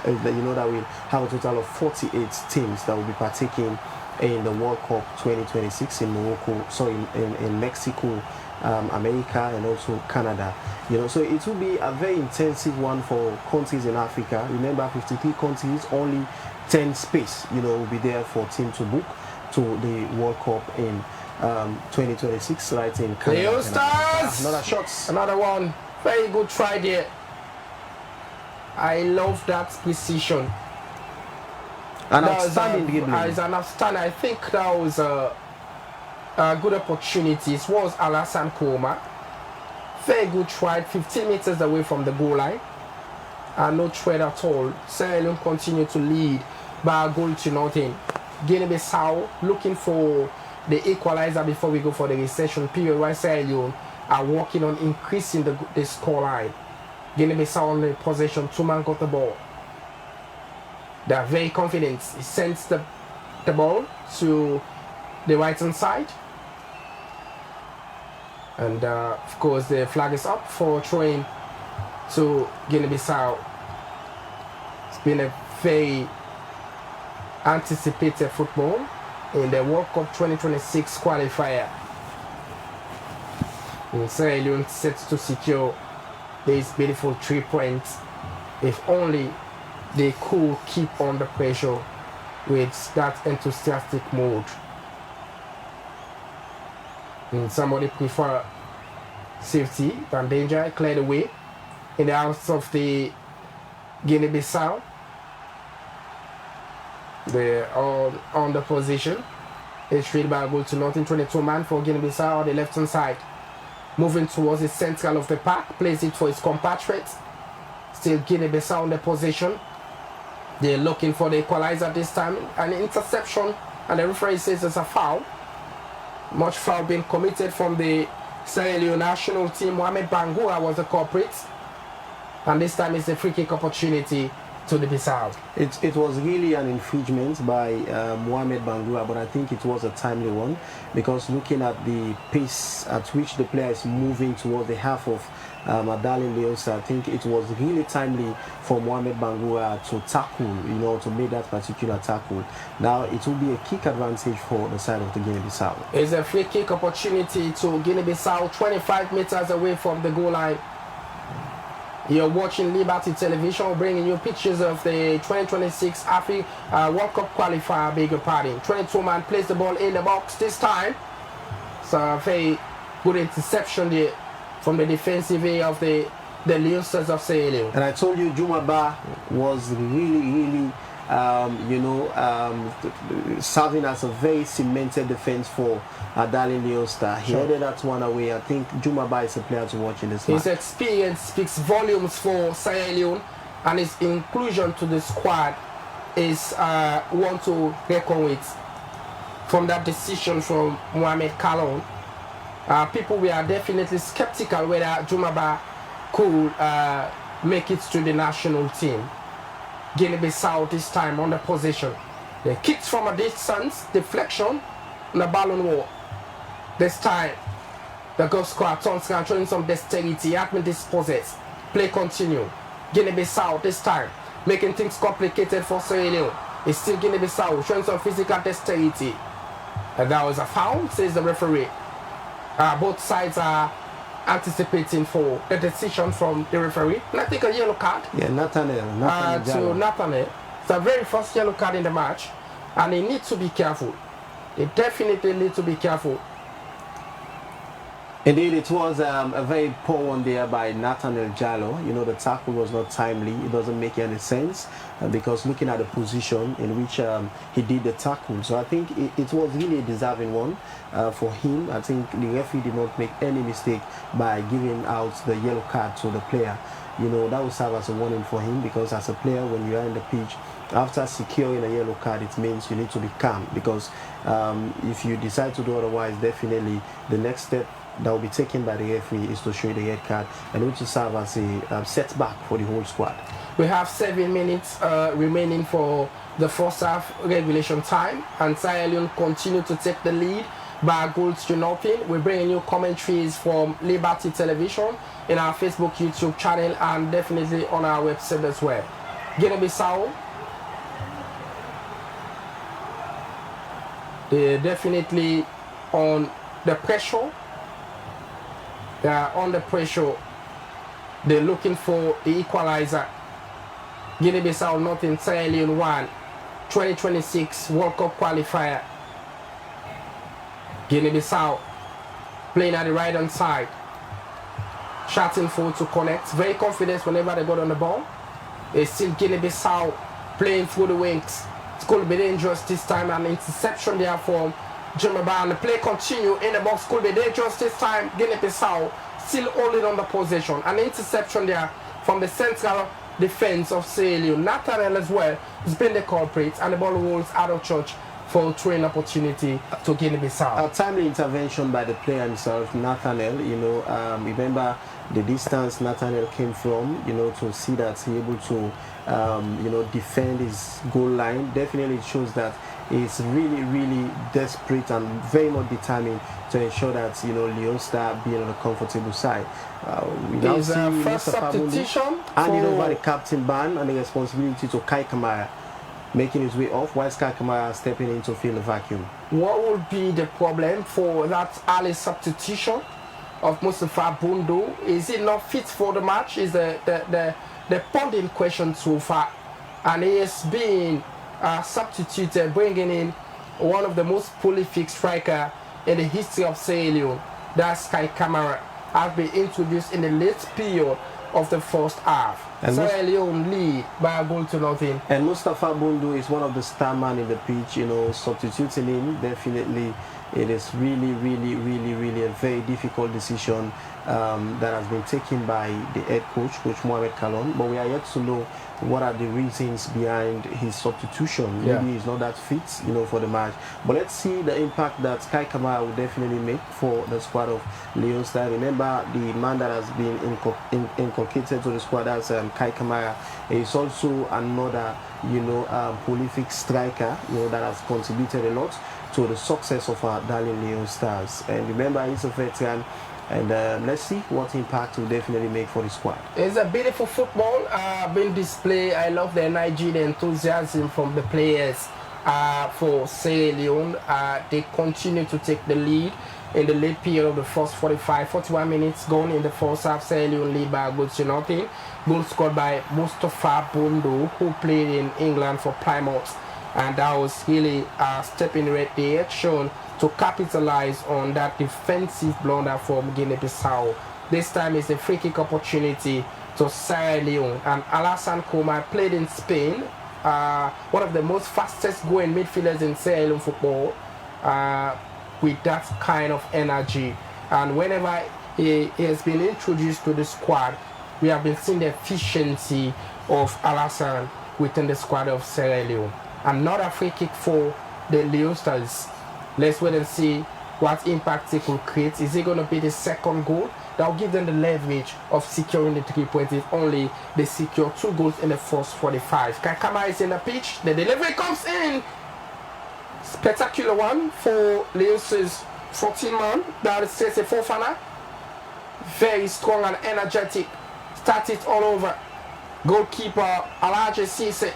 you know, that will have a total of 48 teams that will be partaking in the World Cup 2026 in Morocco, sorry, in Mexico, America, and also Canada. You know, so it will be a very intensive one for countries in Africa. Remember, 53 countries, only 10 space, you know, will be there for team to book to the World Cup in 2026, right in Canada. Leone Stars! Another shot. Another one. Very good try there. I love that precision. An outstanding dribbling. As an outstanding, I think that was a good opportunity. It was Alassane Koma. Very good try, 15 meters away from the goal line. And no threat at all. Sierra Leone continue to lead by a goal to nothing. Guinea-Bissau looking for the equalizer before we go for the recession period, while Sierra Leone are working on increasing the score line. Guinea-Bissau on the possession, 2-man got the ball. They are very confident. He sends the ball to the right hand side. And of course the flag is up for throwing to Guinea-Bissau. It's been a very anticipated football in the World Cup 2026 qualifier. And Sierra Leone set to secure these beautiful 3 points if only they could keep under pressure with that enthusiastic mood. And somebody prefer safety than danger, cleared away in the house of the Guinea-Bissau. They're all on the position. It's read by a goal to nothing. 22-man for Guinea-Bissau on the left hand side. Moving towards the central of the park, plays it for his compatriots. Still Guinea-Bissau on the position. They're looking for the equalizer this time. An interception, and the referee says it's a foul. Much foul being committed from the Sierra Leone national team. Mohamed Bangura was the culprit. And this time it's a free kick opportunity to the Bissau. It was really an infringement by Mohamed Bangura, but I think it was a timely one, because looking at the pace at which the player is moving towards the half of Adalin Leosa, I think it was really timely for Mohamed Bangura to tackle, you know, to make that particular tackle. Now it will be a kick advantage for the side of the Guinea-Bissau. It's a free kick opportunity to Guinea-Bissau, 25 meters away from the goal line. You're watching Liberty Television, bringing you pictures of the 2026 World Cup qualifier, beg your pardon. 22-man plays the ball in the box this time. So a very good interception there from the defensive area of the Leone Stars of Sierra Leone. And I told you Jumaba was really serving as a very cemented defense for Adalin Leosta. He headed that one away. I think Jumaba is a player to watch in this match. His experience speaks volumes for Sierra Leone, and his inclusion to the squad is one to reckon with. From that decision from Mohamed Kalon, people were definitely skeptical whether Jumaba could make it to the national team. Guinea-Bissau this time on the position. They kicked from a distance, deflection, and the ballon wall. This time, the goal scorer turns around, showing some dexterity. Admin dispossessed. Play continue. Guinea-Bissau this time, making things complicated for Sierra Leone. It's still Guinea-Bissau, showing some physical dexterity. And that was a foul, says the referee. Both sides are anticipating for the decision from the referee. And I think a yellow card. Yeah, Nathaniel to Nathaniel. It's the very first yellow card in the match, and they need to be careful. They definitely need to be careful. Indeed, it was a very poor one there by Nathaniel Jallo. You know, the tackle was not timely. It doesn't make any sense because looking at the position in which he did the tackle. So I think it was really a deserving one for him. I think the referee did not make any mistake by giving out the yellow card to the player. You know, that will serve as a warning for him, because as a player, when you are in the pitch, after securing a yellow card, it means you need to be calm, because if you decide to do otherwise, definitely the next step that will be taken by the referee is to show you the red card, and which will serve as a setback for the whole squad. We have 7 minutes remaining for the first half regulation time, and Sierra Leone continue to take the lead by goals to nothing. We're bringing you commentaries from Liberty Television in our Facebook, YouTube channel, and definitely on our website as well. Guinea-Bissau, they're definitely on the pressure. They are under pressure. They're looking for the equalizer. Guinea-Bissau nothing, Sierra Leone 1. 2026 World Cup qualifier. Guinea-Bissau playing at the right hand side. Shouting forward to connect. Very confident whenever they got on the ball. It's still Guinea-Bissau playing through the wings. It's going to be dangerous this time. An interception there from Jemaba. And the play continue in the box. Could be dangerous this time. Guinea-Bissau still holding on the possession. An interception there from the central defense of Sierra Leone. Nathaniel as well has been the culprit, and the ball rolls out of church for a throwing opportunity to Guinea-Bissau. A timely intervention by the player himself, Nathaniel. Remember the distance Nathaniel came from, to see that he's able to, defend his goal line. Definitely it shows that he's really, really desperate and very much determined to ensure that, Leone Star be on the comfortable side. We now His see first substitution handing over the captain ban and the responsibility to Kai Kamara, making his way off, while Kai Kamara stepping in to fill the vacuum. What would be the problem for that early substitution of Mustafa Bundu? Is it not fit for the match? Is the pending question so far, and he has been substituted, bringing in one of the most prolific striker in the history of Sierra Leone. That's Kai Kamara, has been introduced in the late period of the first half. And Sierra Leone lead by a goal to nothing. And Mustafa Bundu is one of the star man in the pitch. Substituting him, definitely it is really, really, really, really a very difficult decision that has been taken by the head coach, Coach Mohamed Kalon. But we are yet to know what are the reasons behind his substitution. Maybe he's not that fit, for the match. But let's see the impact that Kai Kamara will definitely make for the squad of Leone Star. Remember, the man that has been inculcated to the squad as Kai Kamara is also another, prolific striker, that has contributed a lot to the success of our darling Leone Stars. And remember, he's a veteran. And let's see what impact will definitely make for the squad. It's a beautiful football being displayed. I love the energy, the enthusiasm from the players for Sierra Leone. They continue to take the lead in the late period of the first 41 minutes gone in the first half. Sierra Leone lead by a goal to nothing. Goal scored by Mustafa Bundu, who played in England for Plymouth. And that was really a step in the right direction to capitalize on that defensive blunder from Guinea-Bissau. This time is a free kick opportunity to Sierra Leone. And Alassane Koma played in Spain, one of the most fastest growing midfielders in Sierra Leone football, with that kind of energy. And whenever he has been introduced to the squad, we have been seeing the efficiency of Alassane within the squad of Sierra Leone. Another free kick for the Leone Stars. Let's wait and see what impact it could create. Is it going to be the second goal that will give them the leverage of securing the 3 points if only they secure 2 goals in the first 45? Kai Kamara is in the pitch. The delivery comes in. Spectacular one for Leone's 14-man. That is Cese Fofana. Very strong and energetic. Start it all over. Goalkeeper Alaje Cisse.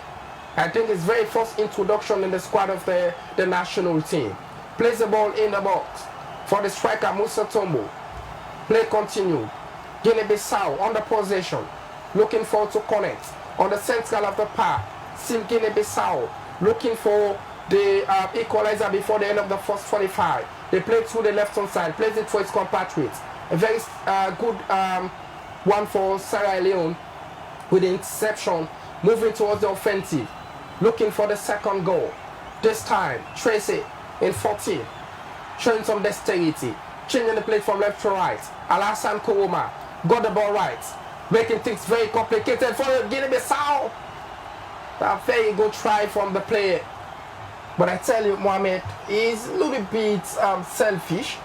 I think his very first introduction in the squad of the national team. Plays the ball in the box for the striker Musa Tombo. Play continued. Guinea-Bissau on the possession, looking for to connect on the central of the park. Still Guinea-Bissau looking for the equalizer before the end of the first 45. They play through the left-hand side, plays it for his compatriots. A very good one for Sierra Leone with the interception, moving towards the offensive, looking for the second goal. This time, Tracy in 14, showing some dexterity, changing the play from left to right. Alassane Koma got the ball right, making things very complicated for Guinea-Bissau. A very good try from the player. But I tell you, Mohamed is a little bit selfish.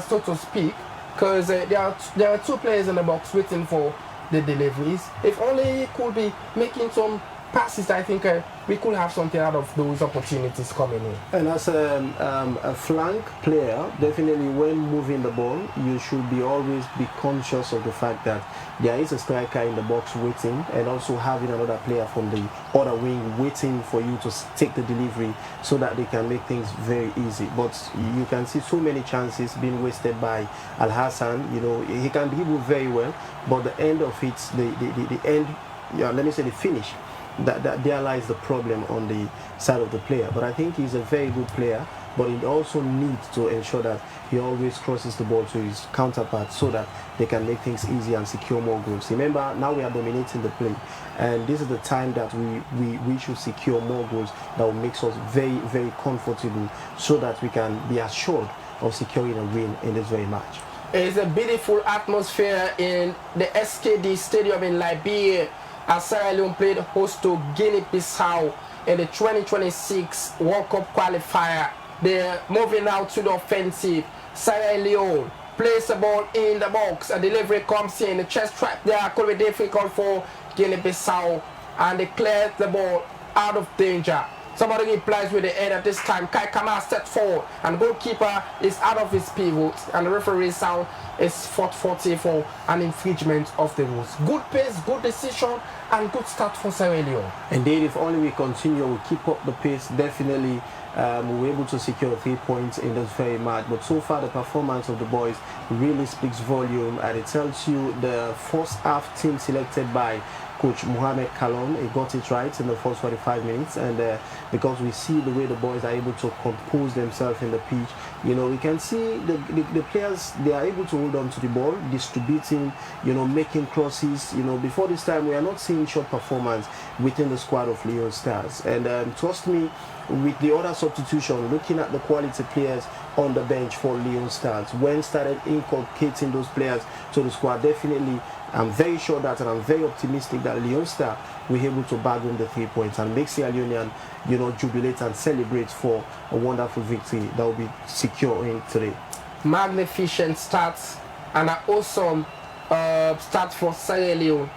so to speak, because there are two players in the box waiting for the deliveries. If only he could be making some passes, I think we could have something out of those opportunities coming in. And as a flank player, definitely when moving the ball, you should always be conscious of the fact that there is a striker in the box waiting, and also having another player from the other wing waiting for you to take the delivery so that they can make things very easy. But you can see so many chances being wasted by Al Hassan. You know, he can dribble very well, but the end of it, the end, yeah, let me say the finish, that there lies the problem on the side of the player. But I think he's a very good player, but he also needs to ensure that he always crosses the ball to his counterpart so that they can make things easy and secure more goals. Remember, now we are dominating the play, and this is the time that we should secure more goals that will make us very, very comfortable, so that we can be assured of securing a win in this very match. It's a beautiful atmosphere in the SKD Stadium in Liberia, as Sierra Leone played host to Guinea-Bissau in the 2026 World Cup qualifier. They're moving out to the offensive. Sierra Leone plays the ball in the box. A delivery comes in. The chest trap there could be difficult for Guinea-Bissau, and they clear the ball out of danger. Somebody replies with the head at this time. Kai Kama steps forward, and goalkeeper is out of his pivot, and the referee sound is 40 for an infringement of the rules. Good pace, good decision, and good start for Sierra Leone. Indeed, if only we continue, we keep up the pace, definitely we're able to secure 3 points in this very match. But so far, the performance of the boys really speaks volume, and it tells you the first half team selected by Coach Mohamed Kalon, he got it right in the first 45 minutes, and because we see the way the boys are able to compose themselves in the pitch, you know, we can see the players, they are able to hold on to the ball, distributing, you know, making crosses. You know, before this time, we are not seeing short performance within the squad of Leone Stars. And trust me, with the other substitution, looking at the quality players on the bench for Leone Stars, when started inculcating those players to the squad, definitely I'm very sure that, and I'm very optimistic that Leone Star will be able to bag home the 3 points and make Sierra Leonean, you know, jubilate and celebrate for a wonderful victory that will be secure in today. Magnificent starts and an awesome start for Sierra Leone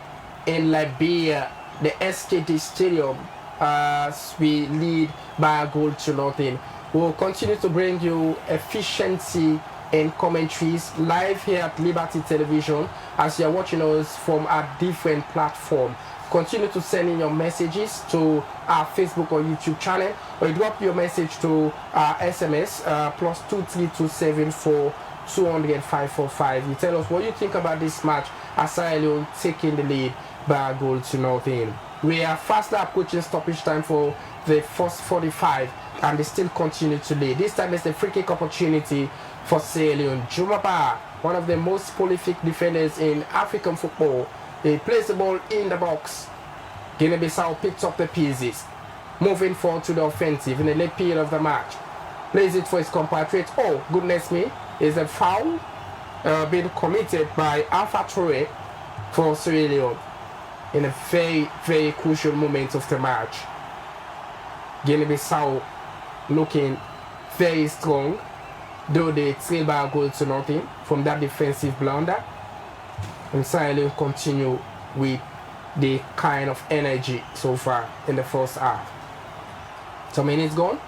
in Liberia, the SKD Stadium, as we lead by a goal to nothing. We'll continue to bring you efficiency and commentaries live here at Liberty Television as you're watching us from a different platform. Continue to send in your messages to our Facebook or YouTube channel, or drop your message to our SMS +23274 200 545. You tell us what you think about this match as Sierra Leone taking the lead by a goal to nothing. We are fast approaching stoppage time for the first 45, and they still continue to lead. This time it's the free kick opportunity for Sierra Leone. Jumaba, one of the most prolific defenders in African football, he plays the ball in the box. Guinea-Bissau picks up the pieces, moving forward to the offensive in the late period of the match. Plays it for his compatriot. Oh, goodness me, is a foul being committed by Alpha Toure for Sierra Leone in a very, very crucial moment of the match. Guinea-Bissau looking very strong, though they trail by a goal to nothing from that defensive blunder. And Sierra Leone continue with the kind of energy so far in the first half. 2 minutes gone,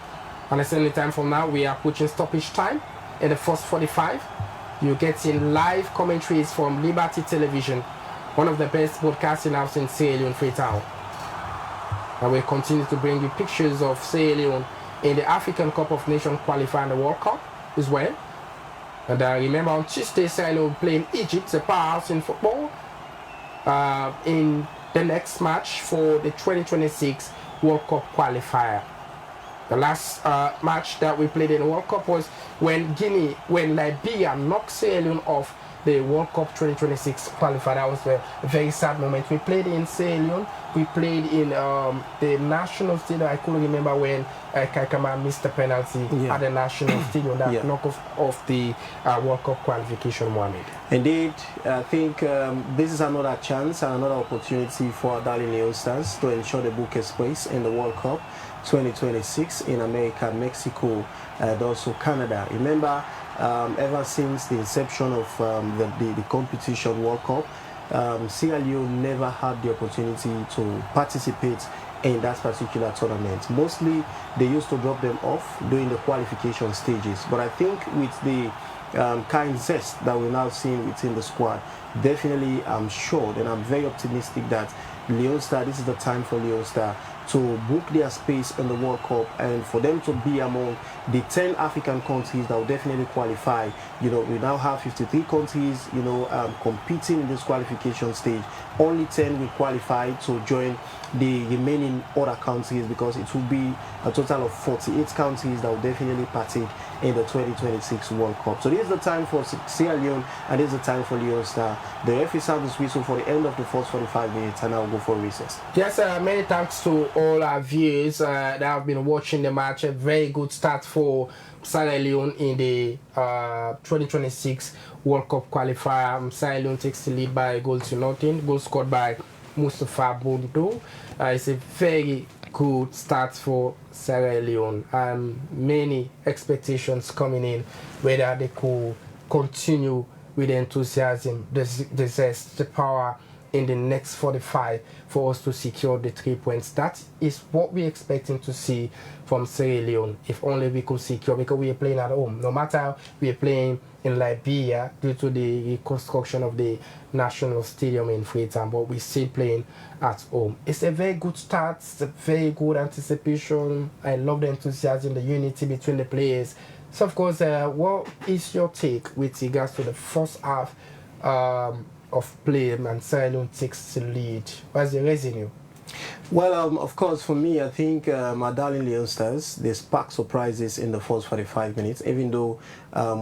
and it's only time from now. We are approaching stoppage time in the first 45. You're getting live commentaries from Liberty Television, one of the best broadcasting houses in Sierra Leone, Freetown. And we'll continue to bring you pictures of Sierra Leone in the African Cup of Nations qualifying the World Cup as well. And remember, on Tuesday, Sierra Leone playing Egypt, the powerhouse in football, in the next match for the 2026 World Cup qualifier. The last match that we played in the World Cup was when Liberia knocked Sierra Leone off the World Cup 2026 qualifier. That was a very sad moment. We played in Sierra Leone. We played in the national stadium. I couldn't remember when Kaikama missed the penalty at the national stadium that knocked off the World Cup qualification, Mohamed. Indeed, I think this is another chance and another opportunity for our darling Leone Stars to ensure they book a space in the World Cup 2026 in America, Mexico, and also Canada. Remember, ever since the inception of the competition World Cup, Sierra Leone never had the opportunity to participate in that particular tournament. Mostly they used to drop them off during the qualification stages, but I think with the kind zest that we're now seeing within the squad, definitely I'm sure and I'm very optimistic that Leone Star, this is the time for Leone Star to book their space in the World Cup and for them to be among the 10 African countries that will definitely qualify. You know, we now have 53 countries, you know, competing in this qualification stage. Only 10 will qualify to join the remaining other countries, because it will be a total of 48 countries that will definitely partake in the 2026 World Cup. So this is the time for Sierra Leone and this is the time for Leone Star. The referee sounds his whistle for the end of the first 45 minutes and I'll go for recess. Yes, many thanks to all our viewers that have been watching the match. A very good start for Sierra Leone in the 2026 World Cup qualifier. Sierra Leone takes the lead by a goal to nothing. Goal scored by Mustafa Bondo. It's a very good start for Sierra Leone. Many expectations coming in whether they could continue with the enthusiasm, the zest, the power in the next 45 for us to secure the 3 points. That is what we're expecting to see from Sierra Leone, if only we could secure, because we are playing at home. No matter we are playing in Liberia due to the reconstruction of the national stadium in Freetown, but we're still playing at home. It's a very good start, it's a very good anticipation. I love the enthusiasm, the unity between the players. So of course, what is your take with regards to the first half of play and Sierra Leone takes the lead? What's the reason? Well, of course, for me, I think my darling Leone Stars, they sparked surprises in the first 45 minutes, even though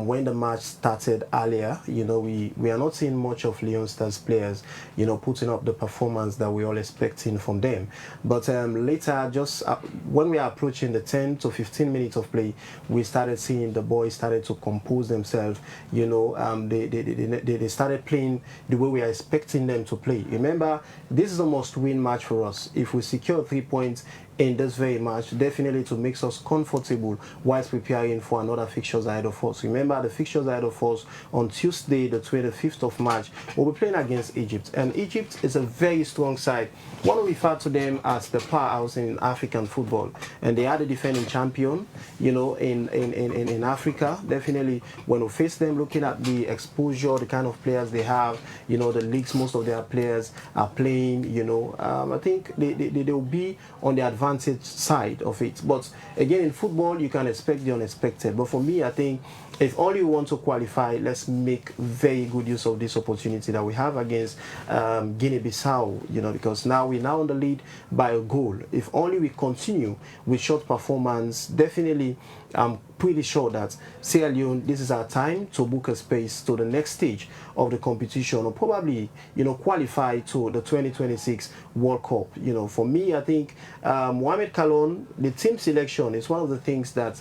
when the match started earlier, you know, we are not seeing much of Leone Stars players, you know, putting up the performance that we all expecting from them. But later, just when we are approaching the 10 to 15 minutes of play, we started seeing the boys started to compose themselves, you know, they started playing the way we are expecting them to play. Remember, this is a must-win match for us. If we secure 3 points in this very match, definitely to make us comfortable whilst preparing for another fixtures ahead of us. Remember, the fixtures ahead of us on Tuesday, the 25th of March, we'll be playing against Egypt. And Egypt is a very strong side. One we refer to them as the powerhouse in African football. And they are the defending champion, you know, in Africa. Definitely, when we face them, looking at the exposure, the kind of players they have, you know, the leagues most of their players are playing, you know, I think they will be on the advantage side of it. But again, in football you can expect the unexpected. But for me, I think if all you want to qualify, let's make very good use of this opportunity that we have against Guinea-Bissau, you know, because now we're now on the lead by a goal. If only we continue with short performance, definitely I'm pretty sure that Sierra Leone, this is our time to book a space to the next stage of the competition, or probably, you know, qualify to the 2026 World Cup. You know, for me, I think Mohamed Kalon, the team selection is one of the things that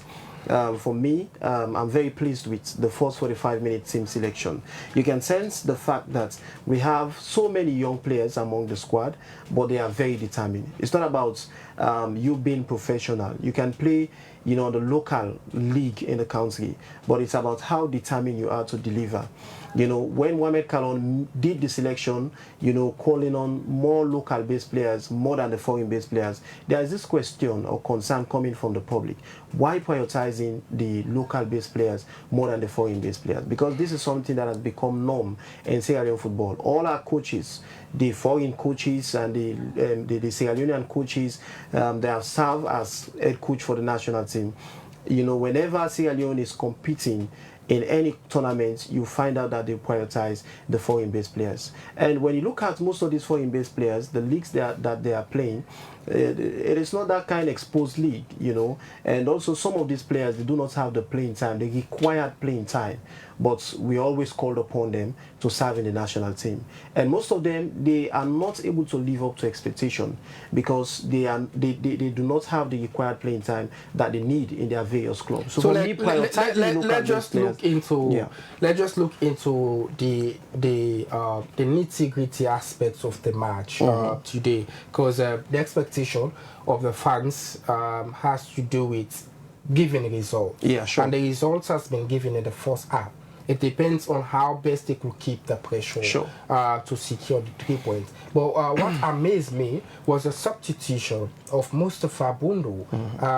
for me, I'm very pleased with the first 45-minute team selection. You can sense the fact that we have so many young players among the squad, but they are very determined. It's not about you being professional. You can play, you know, the local league in the country, but it's about how determined you are to deliver. You know, when Mohamed Kalon did the selection, you know, calling on more local-based players more than the foreign-based players, there is this question or concern coming from the public. Why prioritizing the local-based players more than the foreign-based players? Because this is something that has become norm in Sierra Leone football. All our coaches, the foreign coaches and the Sierra Leonean coaches, they have served as head coach for the national team. You know, whenever Sierra Leone is competing in any tournament, you find out that they prioritize the foreign-based players. And when you look at most of these foreign-based players, the leagues that they are playing, it is not that kind of exposed league, you know. And also some of these players, they do not have the playing time, the required playing time. But we always called upon them to serve in the national team. And most of them, they are not able to live up to expectation because they do not have the required playing time that they need in their various clubs. So let's just look into the nitty-gritty aspects of the match today, because the expectation of the fans has to do with giving results. Yeah, sure. And the results has been given in the first half. It depends on how best they could keep the pressure to secure the 3 points. But what amazed me was the substitution of Mustafa Bundu.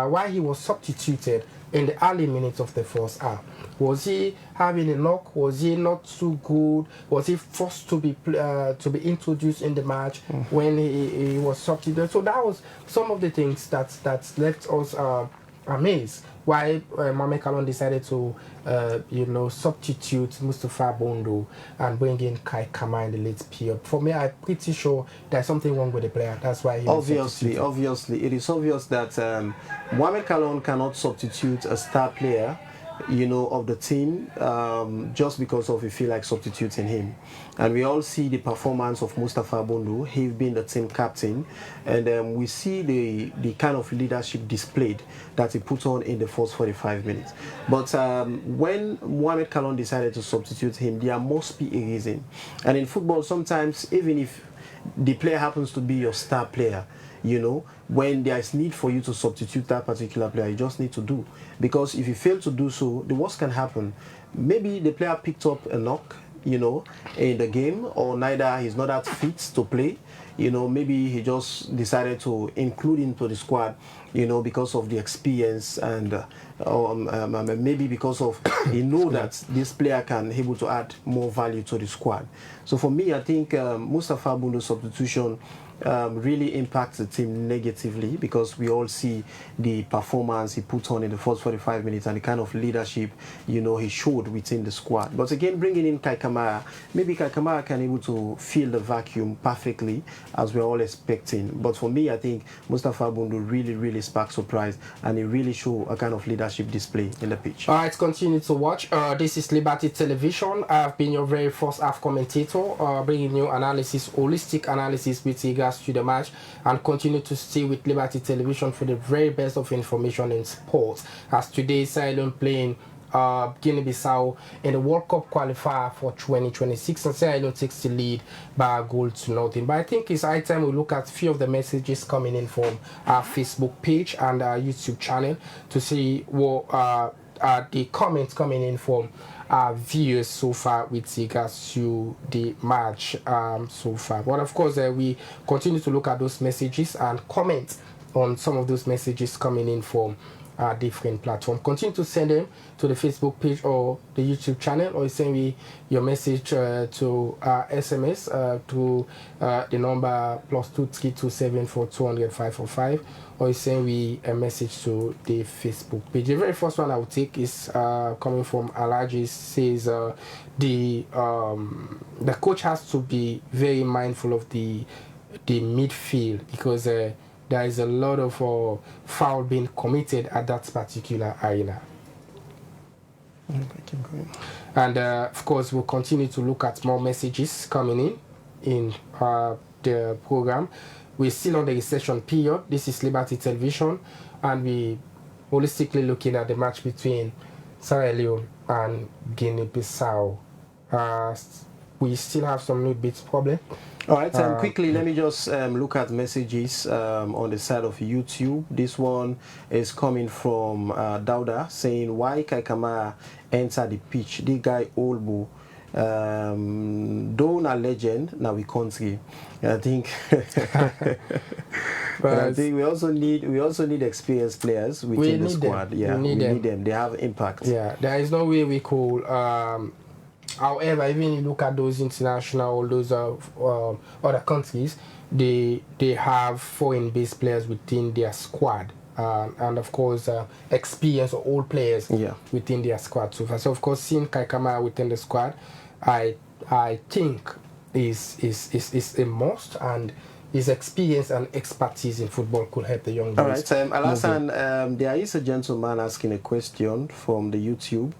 Why he was substituted in the early minutes of the first half. Was he having a knock? Was he not too good? Was he forced to be introduced in the match when he was substituted? So that was some of the things that left us amazed. Why Mohamed Kalon decided to, substitute Mustafa Bondo and bring in Kai Kama in the late period. For me, I'm pretty sure there's something wrong with the player. That's why he obviously, it is obvious that Mohamed Kalon cannot substitute a star player, of the team just because of you feel like substituting him. And we all see the performance of Mustafa Bundu. He's been the team captain, and we see the kind of leadership displayed that he put on in the first 45 minutes. But when Mohamed Kalon decided to substitute him, there must be a reason. And in football, sometimes even if the player happens to be your star player, when there is need for you to substitute that particular player, you just need to do. Because if you fail to do so, the worst can happen. Maybe the player picked up a knock, in the game, or neither he's not that fit to play. Maybe he just decided to include him to the squad, because of the experience, and maybe because of he know that this player can able to add more value to the squad. So for me, I think Mustafa Bundu's substitution really impacts the team negatively, because we all see the performance he put on in the first 45 minutes and the kind of leadership he showed within the squad. But again, bringing in Kai Kamara, maybe Kai Kamara can able to fill the vacuum perfectly as we're all expecting. But for me, I think Mustafa Bundu really sparked surprise, and he really showed a kind of leadership display in the pitch. All right, continue to watch. This is Liberty Television. I've been your very first half commentator, bringing you analysis, holistic analysis with regards to the match, and continue to stay with Liberty Television for the very best of information in sports. As today, Sierra Leone playing Guinea-Bissau in the World Cup qualifier for 2026, and Sierra Leone takes the lead by a goal to nothing. But I think it's high time we look at a few of the messages coming in from our Facebook page and our YouTube channel to see what the comments coming in from our viewers so far with regards to the match so far. But of course, we continue to look at those messages and comment on some of those messages coming in from different platforms. Continue to send them to the Facebook page or the YouTube channel, or send me your message to SMS to the number +23274200545, or send me a message to the Facebook page. The very first one I will take is coming from Alaji. Says the coach has to be very mindful of the midfield, because there is a lot of foul being committed at that particular arena. And of course, we'll continue to look at more messages coming in the program. We're still on the recession period. This is Liberty Television, and we holistically looking at the match between Sierra Leone and Guinea-Bissau. We still have some new bits problem. All right, quickly, let me just look at messages on the side of YouTube. This one is coming from Dauda, saying, why Kai Kamara enter the pitch? The guy Olbu, don't a legend, now we country. I think but I think we also need experienced players within the squad. Yeah, we need them. They have impact. Yeah, there is no way we could however, even if you look at those international, those other countries, they have foreign-based players within their squad, and of course, experienced or old players within their squad. So of course, seeing Kai Kamara within the squad, I think is a must, and his experience and expertise in football could help the young boys. All right, Alassane, there is a gentleman asking a question from the YouTube,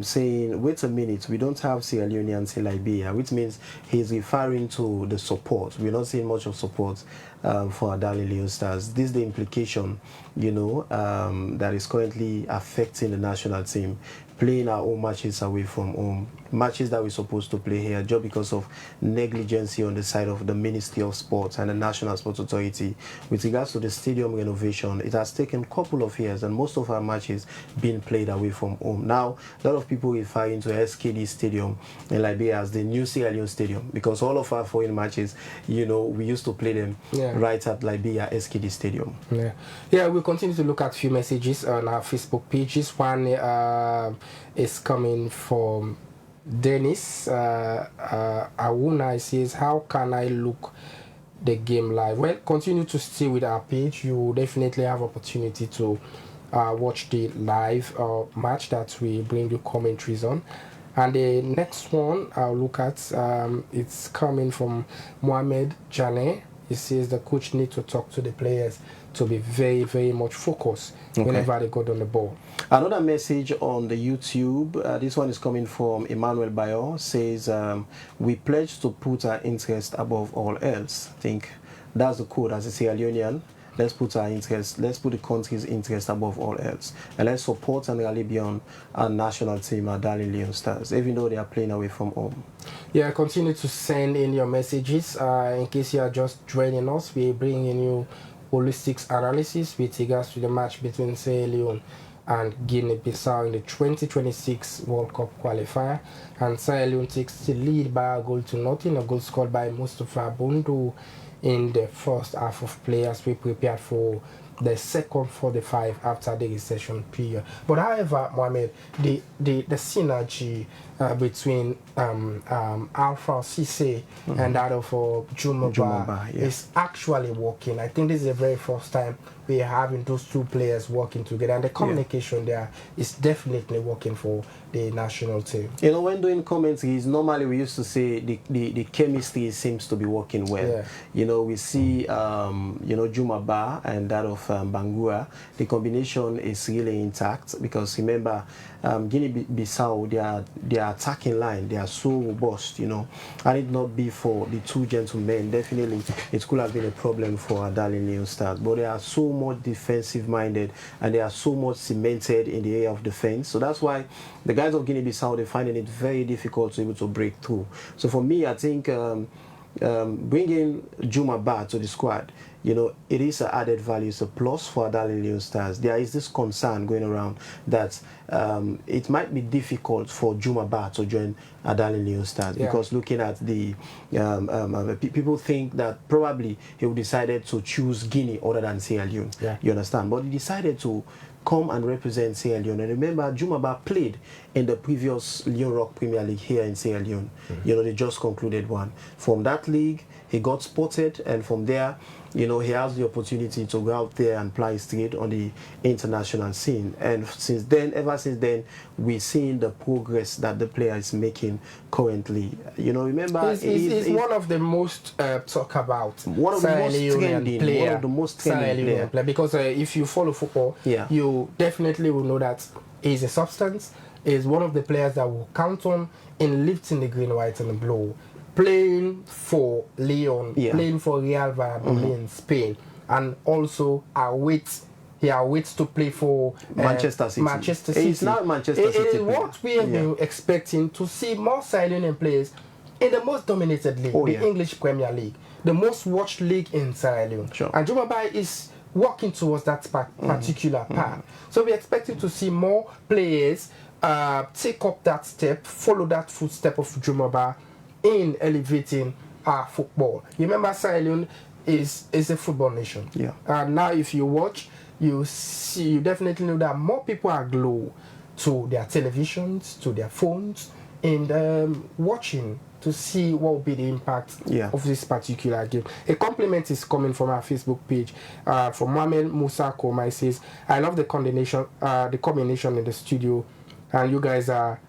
saying, wait a minute, we don't have Sierra Leone and Liberia, which means he's referring to the support. We're not seeing much of support for our darling Leone Stars. This is the implication, that is currently affecting the national team, playing our own matches away from home matches that we're supposed to play here just because of negligence on the side of the Ministry of Sports and the National Sports Authority. With regards to the stadium renovation, it has taken a couple of years and most of our matches being played away from home. Now, a lot of people refer to SKD Stadium in Liberia as the new Sierra Leone Stadium because all of our foreign matches, you know, we used to play them right at Liberia SKD Stadium. Yeah, we'll continue to look at a few messages on our Facebook pages. One is coming from Dennis Awuna. He says, how can I look the game live? Well, continue to stay with our page. You definitely have opportunity to watch the live match that we bring you commentaries on. And the next one I'll look at, it's coming from Mohamed Jane. He says the coach needs to talk to the players to be very, very much focused whenever they got on the ball. Another message on the YouTube, this one is coming from Emmanuel Bayo, says, we pledge to put our interest above all else. I think that's the code as a Sierra Leonean. Let's put our interest, let's put the country's interest above all else. And let's support and rally beyond our national team, our darling Leone Stars, even though they are playing away from home. Yeah, continue to send in your messages. In case you are just joining us, we're bringing you holistic analysis with regards to the match between Sierra Leone and Guinea-Bissau in the 2026 World Cup qualifier. And Sierra Leone takes the lead by a goal to nothing, a goal scored by Mustafa Bundu in the first half of play as we prepared for the second 45 after the recession period. But however, Mohamed, the synergy between Alpha Cisse and that of Jumaba is actually working. I think this is the very first time we're having those two players working together, and the communication there is definitely working for the national team. You know, when doing commentaries, normally we used to say the chemistry seems to be working well. Yeah. You know, we see, you know, Jumaba and that of Bangura, the combination is really intact because remember, Guinea-Bissau, their attacking line, they are so robust, you know, and it not be for the two gentlemen, definitely it could have been a problem for our darling Leone Stars, but they are so much defensive minded and they are so much cemented in the area of defense. So that's why the guys of Guinea-Bissau, they're finding it very difficult to be able to break through. So for me, I think bringing Jumaba to the squad, you know, it is an added value, it's a plus for our darling Leone Stars. There is this concern going around that it might be difficult for Jumaba to join our darling Leone Stars because looking at the people think that probably he would decided to choose Guinea other than Sierra Leone. You understand? But he decided to come and represent Sierra Leone. And remember, Jumaba played in the previous Leone Rock Premier League here in Sierra Leone. You know, they just concluded one. From that league, he got spotted, and from there, you know, he has the opportunity to go out there and play straight on the international scene. And since then, ever since then, we've seen the progress that the player is making currently. You know, remember, he's one of the most talked about, one of the most trending, one of the most trending player. Because if you follow football, you definitely will know that he's a substance. He's one of the players that will count on in lifting the green, white, and the blue. Playing for Leon, playing for Real Valladolid in Spain, and also he awaits to play for Manchester City. Manchester City. It's now Manchester City. It is what we have been expecting to see more Sierra Leonean players in the most dominated league, the English Premier League, the most watched league in Sierra Leone. And Jumaba is working towards that particular path. So we're expecting to see more players take up that step, follow that footstep of Jumaba in elevating our football. You remember Sierra Leone is a football nation. And now if you watch, you definitely know that more people are glued to their televisions, to their phones, and watching to see what will be the impact of this particular game. A compliment is coming from our Facebook page from Mohamed Musa Koma. He says, I love the combination in the studio, and you guys are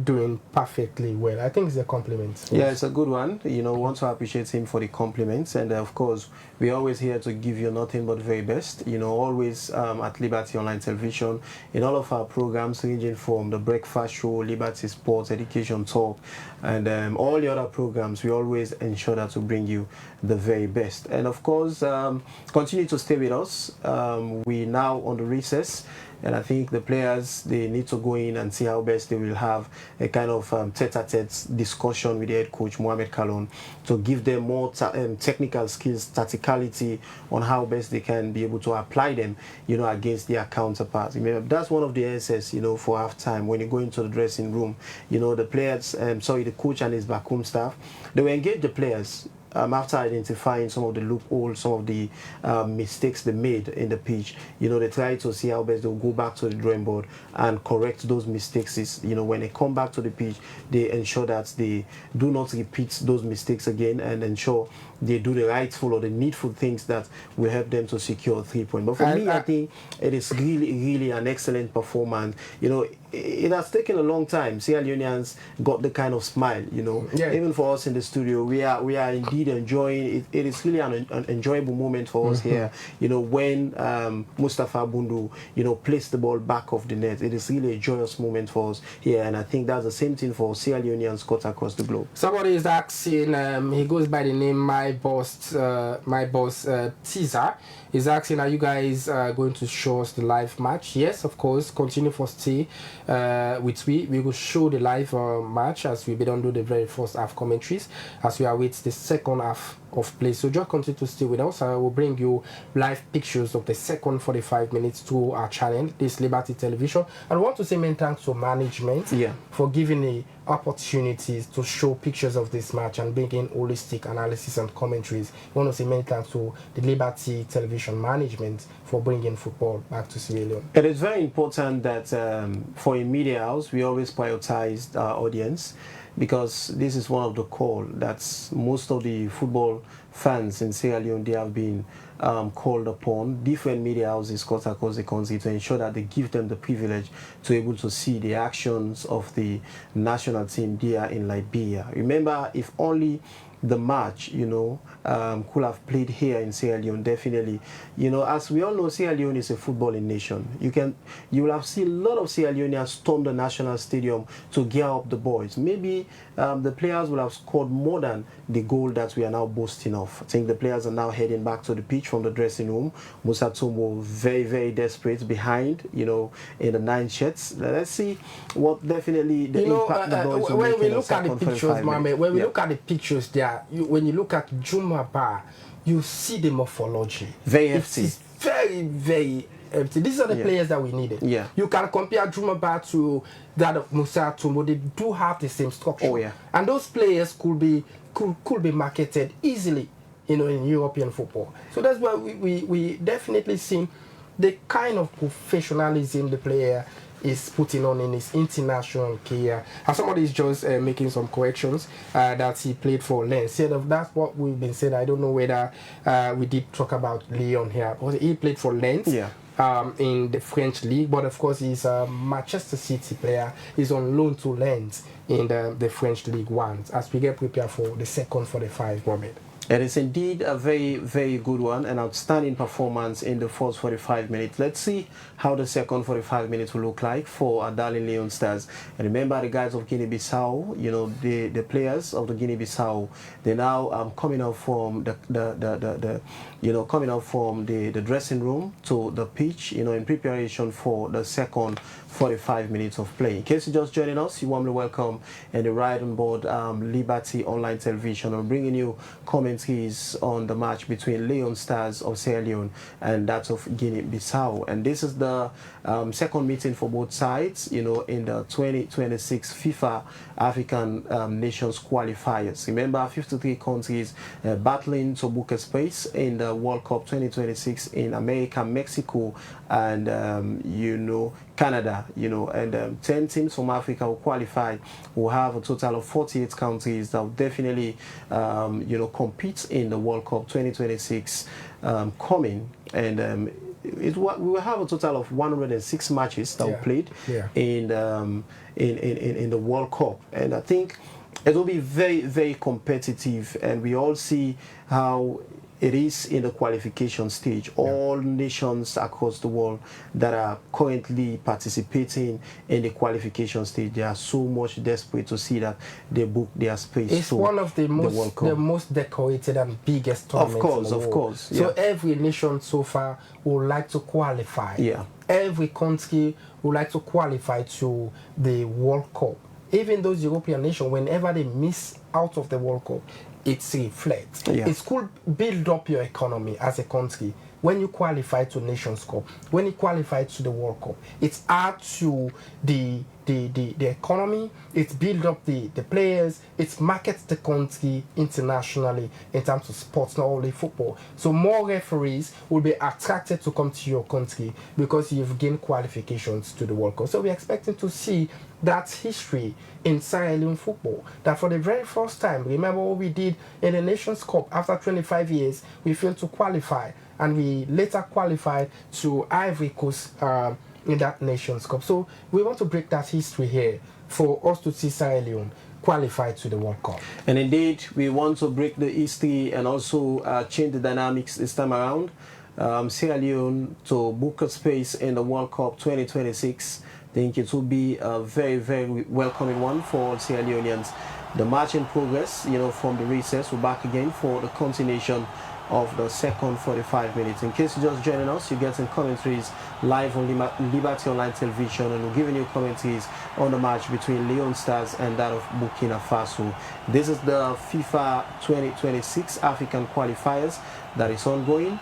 doing perfectly well. I think it's a compliment. Yeah, it's a good one. You know, want to appreciate him for the compliments, and of course, we're always here to give you nothing but the very best. You know, always at Liberty Online Television, in all of our programs, ranging from the Breakfast Show, Liberty Sports, Education Talk, and all the other programs, we always ensure that to bring you the very best. And of course, continue to stay with us. We now on the recess. And I think the players, they need to go in and see how best they will have a kind of tete-a-tete discussion with the head coach, Mohamed Kalon, to give them more technical skills, tacticality on how best they can be able to apply them, against their counterparts. That's one of the answers, for halftime when you go into the dressing room. The players, the coach and his backroom staff, they will engage the players after identifying some of the loopholes, some of the mistakes they made in the pitch. They try to see how best they'll go back to the drawing board and correct those mistakes. When they come back to the pitch, they ensure that they do not repeat those mistakes again and ensure they do the rightful or the needful things that will help them to secure 3 points. But for me, I think it is really, really an excellent performance. It has taken a long time. Sierra Leoneans got the kind of smile, Even for us in the studio, we are indeed enjoying it. It is really an enjoyable moment for us here, when Mustafa Bundu, placed the ball back of the net. It is really a joyous moment for us here, and I think that's the same thing for Sierra Leoneans cut across the globe. Somebody is asking, he goes by the name My Boss Teaser. He's asking, are you guys going to show us the live match? Yes, of course. Continue for stay with we will show the live match as we don't do the very first half commentaries as we await the second half of play. So just continue to stay with us. I will bring you live pictures of the second 45 minutes to our channel, this Liberty Television. And I want to say many thanks to management for giving the opportunities to show pictures of this match and bring in holistic analysis and commentaries. I want to say many thanks to the Liberty Television management for bringing football back to Sierra Leone. It is very important that for a media house, we always prioritize our audience, because this is one of the core that most of the football fans in Sierra Leone, they have been called upon different media houses cut across the country to ensure that they give them the privilege to be able to see the actions of the national team there in Liberia. Remember, if only the match, could have played here in Sierra Leone, definitely. As we all know, Sierra Leone is a footballing nation. You will have seen a lot of Sierra Leoneans storm the national stadium to gear up the boys. Maybe the players will have scored more than the goal that we are now boasting of. I think the players are now heading back to the pitch from the dressing room. Musa Tumbo very, very desperate behind, in the 9 shirts. Let's see what definitely the impact the boys will when make we in look the at the second pictures, 45 Mohamed, when we minutes. look at the pictures there, when you look at Juma Ba, you see the morphology. Very hefty. It's very, very empty. These are the players that we needed. Yeah. You can compare Juma Ba to that of Musa Tumbo. They do have the same structure. Oh, yeah. And those players could be marketed easily, in European football. So that's why we definitely see the kind of professionalism the player is putting on in his international career. And somebody is just making some corrections that he played for Lens. That's what we've been saying. I don't know whether we did talk about Leone here. He played for Lens. In the French league, but of course he's a Manchester City player. He's on loan to Lens in the French League 1 as we get prepared for the second 45 moment. It is indeed a very, very good one, an outstanding performance in the first 45 minutes. Let's see how the second 45 minutes will look like for our darling Leone Stars. And remember, the guys of Guinea-Bissau, the players of the Guinea-Bissau, they're now coming out from the dressing room to the pitch, in preparation for the second 45 minutes of play. In case you're just joining us, you're warmly welcome and the ride on board Liberty Online Television. I'm bringing you commentaries on the match between Leone Stars of Sierra Leone and that of Guinea-Bissau. And this is the second meeting for both sides, in the 2026 FIFA African Nations qualifiers. Remember, 53 countries battling to book a space in the World Cup 2026 in America, Mexico, and Canada, and 10 teams from Africa will qualify. We'll have a total of 48 countries that will definitely, compete in the World Cup 2026 coming. And we will have a total of 106 matches that were played in the World Cup. And I think it will be very, very competitive. And we all see how it is in the qualification stage. All nations across the world that are currently participating in the qualification stage, they are so much desperate to see that they book their space. It's one of the most decorated and biggest tournaments in the world. Of course. So every nation so far would like to qualify. every country would like to qualify to the World Cup. Even those European nations, whenever they miss out of the World Cup, it reflects. Yeah. It could build up your economy as a country. When you qualify to Nations Cup, when you qualify to the World Cup, it's adds to the economy, it builds up the players, it markets the country internationally in terms of sports, not only football. So more referees will be attracted to come to your country because you've gained qualifications to the World Cup. So we're expecting to see that history in Sierra Leone football, that for the very first time, remember what we did in the Nations Cup after 25 years, we failed to qualify, and we later qualified to Ivory Coast in that Nations Cup. So we want to break that history here for us to see Sierra Leone qualify to the World Cup. And indeed, we want to break the history and also change the dynamics this time around. Sierra Leone to book a space in the World Cup 2026. I think it will be a very, very welcoming one for all Sierra Leoneans. The match in progress, from the recess, we're back again for the continuation of the second 45 minutes. In case you're just joining us, you're getting commentaries live on Liberty Online Television, and we're giving you commentaries on the match between Leone Stars and that of Burkina Faso. This is the FIFA 2026 African qualifiers that is ongoing,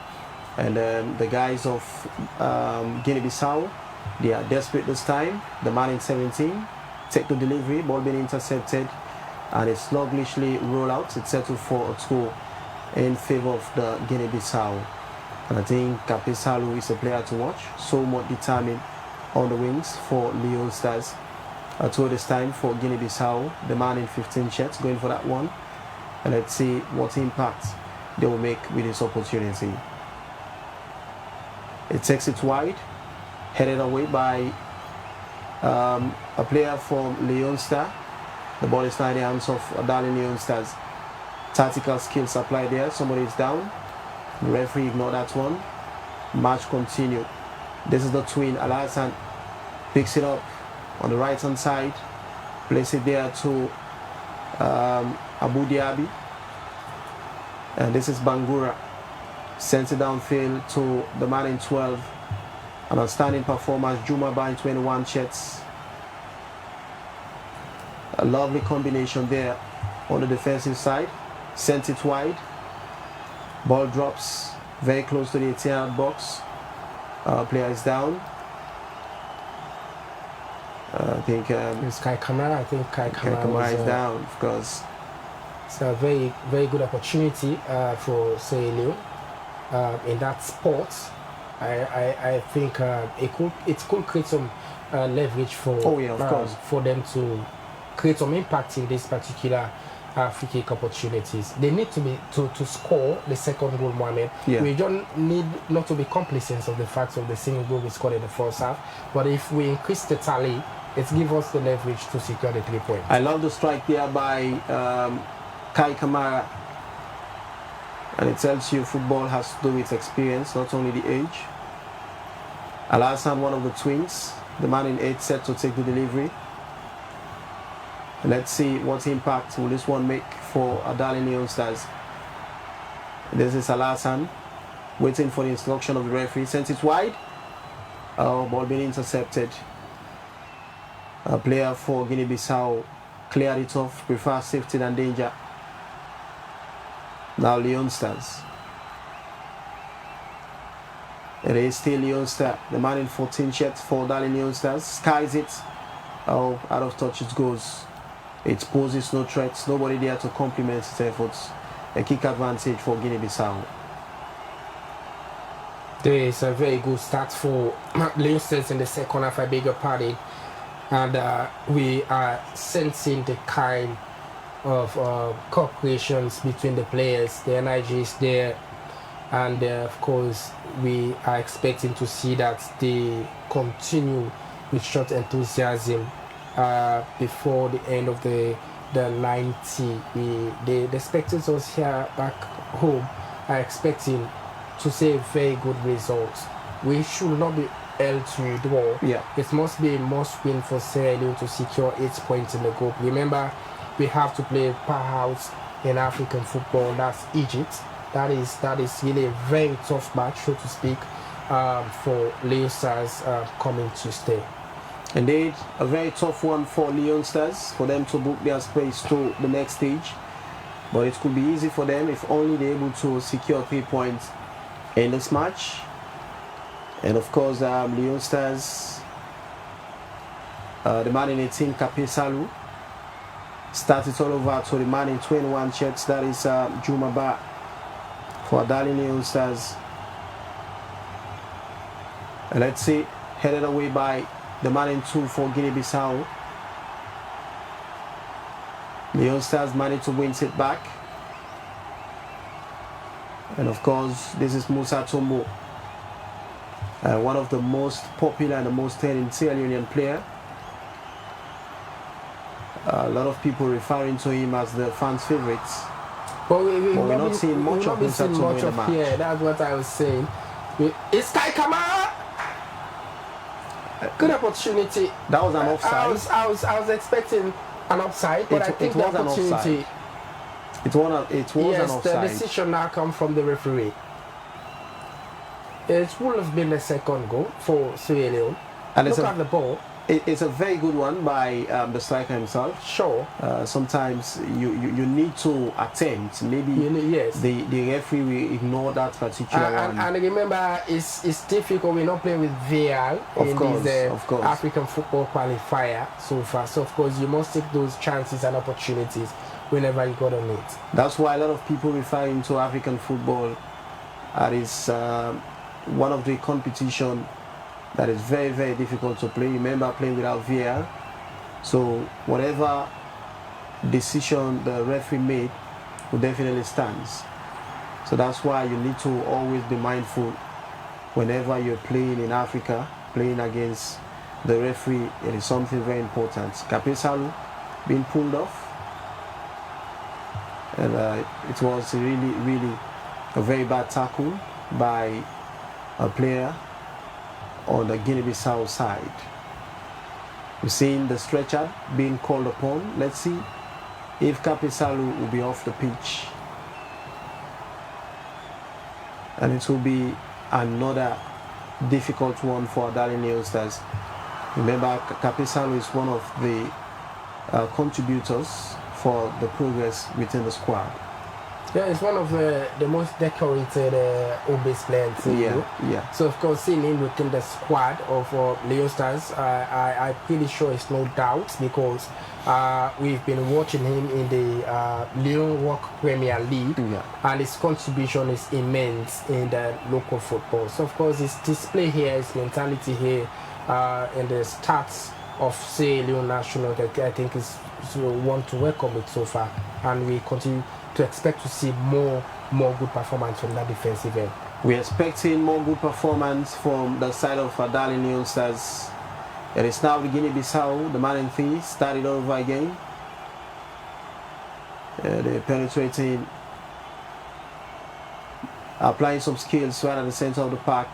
and the guys of Guinea-Bissau, they are desperate this time. The man in 17, take the delivery, ball being intercepted, and it's sluggishly roll out. It's settled for a score in favor of the Guinea-Bissau. And I think Capisalu is a player to watch, so much determined on the wings for Leone Stars. Toward this time for Guinea-Bissau, the man in 15 shirts going for that one. And let's see what impact they will make with this opportunity. It takes it wide, headed away by a player from Leone Star. The ball is now in the hands of Darling Leone Stars. Tactical skills applied there. Somebody is down. The referee ignored that one. Match continued. This is the twin. Al-Hassan picks it up on the right hand side. Place it there to Abu Dhabi. And this is Bangura. Sends it downfield to the man in 12. An outstanding performance. Juma in 21 shirts. A lovely combination there on the defensive side. Sent it wide. Ball drops very close to the 18-yard box. Player is down. I think it's Kai Kamara. I think Kai Kamara is down, of course. It's a very, very good opportunity for Sierra Leone in that sport. I think it could create some leverage for for them to create some impact in this particular free kick opportunities. They need to score the second goal, Mohamed. Yeah. We don't need not to be complacent of the fact of the single goal we scored in the first half. But if we increase the tally, it gives us the leverage to secure the 3 points. I love the strike there by Kai Kamara. And it tells you football has to do with experience, not only the age. Al-Hassan, one of the twins, the man in 8, set to take the delivery. Let's see what impact will this one make for Darling Leone Stars. This is Al-Hassan waiting for the instruction of the referee. Sent it wide. Oh, ball being intercepted. A player for Guinea-Bissau cleared it off, prefer safety than danger. Now Leone Stars. It is still Leone Star. The man in 14 shirts for Darling Leone Stars skies it. Oh, out of touch it goes. It poses no threats, nobody there to complement its efforts. A kick advantage for Guinea-Bissau. There is a very good start for Leone Stars in the second half, I beg your pardon. And we are sensing the kind of cooperations between the players. The energy is there. And of course, we are expecting to see that they continue with short enthusiasm before the end of the 90. The spectators here back home are expecting to see a very good result. We should not be held to a draw. Yeah. It must be a must win for Sierra Leone to secure 8 points in the group. Remember, we have to play a powerhouse in African football, that's Egypt. That is really a very tough match, so to speak. for Leone Stars coming Tuesday. Indeed, a very tough one for Leone Stars, for them to book their space to the next stage. But it could be easy for them if only they're able to secure 3 points in this match. And of course, Leone Stars, the man in 18, Kape Salu, started all over to the man in 21 shirts, that is Jumaba for Adali Leone Stars. And let's see, headed away by the man in 2 for Guinea-Bissau. Leone Stars managed to win it back. And of course, this is Musa Tombo, one of the most popular and the most hated Sierra Leonean player. A lot of people referring to him as the fans' favorites. But we're not seeing much of Musa Tombo in the match. Yeah, that's what I was saying. It's Kai Kamara! Good opportunity. That was an offside. I was expecting an offside, but I think the opportunity. It was an offside. The decision now comes from the referee. It would have been the second goal for Sierra Leone. And look at the ball. It's a very good one by the striker himself. Sure. Sometimes you need to attempt. Maybe the referee will ignore that particular one. And remember, it's difficult. We're not playing with VAR in this African football qualifier so far. So of course you must take those chances and opportunities whenever you got on it. That's why a lot of people referring to African football as one of the competition that is very, very difficult to play. Remember, playing without VAR. So whatever decision the referee made will definitely stands. So that's why you need to always be mindful whenever you're playing in Africa, playing against the referee. It is something very important. Kape Salu being pulled off. And it was really, really a very bad tackle by a player on the Guinea-Bissau side. We've seen the stretcher being called upon. Let's see if Kape Salu will be off the pitch. And it will be another difficult one for Adali Leone Stars. Remember, Kape Salu is one of the contributors for the progress within the squad. Yeah, it's one of the most decorated home base players. Yeah. So of course, seeing him within the squad of Leone Stars, I'm pretty sure it's no doubt, because we've been watching him in the Leone Walk Premier League, and his contribution is immense in the local football. So of course, his display here, his mentality here, and the stats of say Leone National, I think is one to welcome it so far, and we continue to expect to see more good performance from that defensive end. We're expecting more good performance from the side of Adali Leone Stars. It is now the Guinea-Bissau, the man in 3, started over again. They're penetrating, applying some skills right at the center of the park.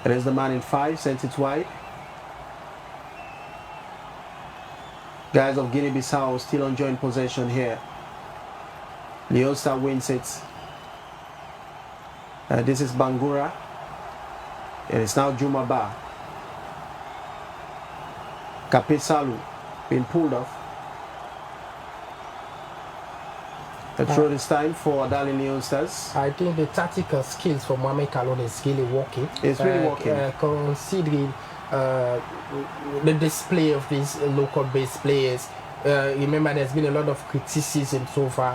It is the man in 5, sent it wide. Guys of Guinea-Bissau still enjoying possession here. Leone Stars wins it. This is Bangura. It is now Jumaba. Kape Salu being pulled off. The throw this time for Adali Leone Stars. I think the tactical skills for Mohamed Kalon is really working. It's really working. Considering the display of these local based players. Remember, there's been a lot of criticism so far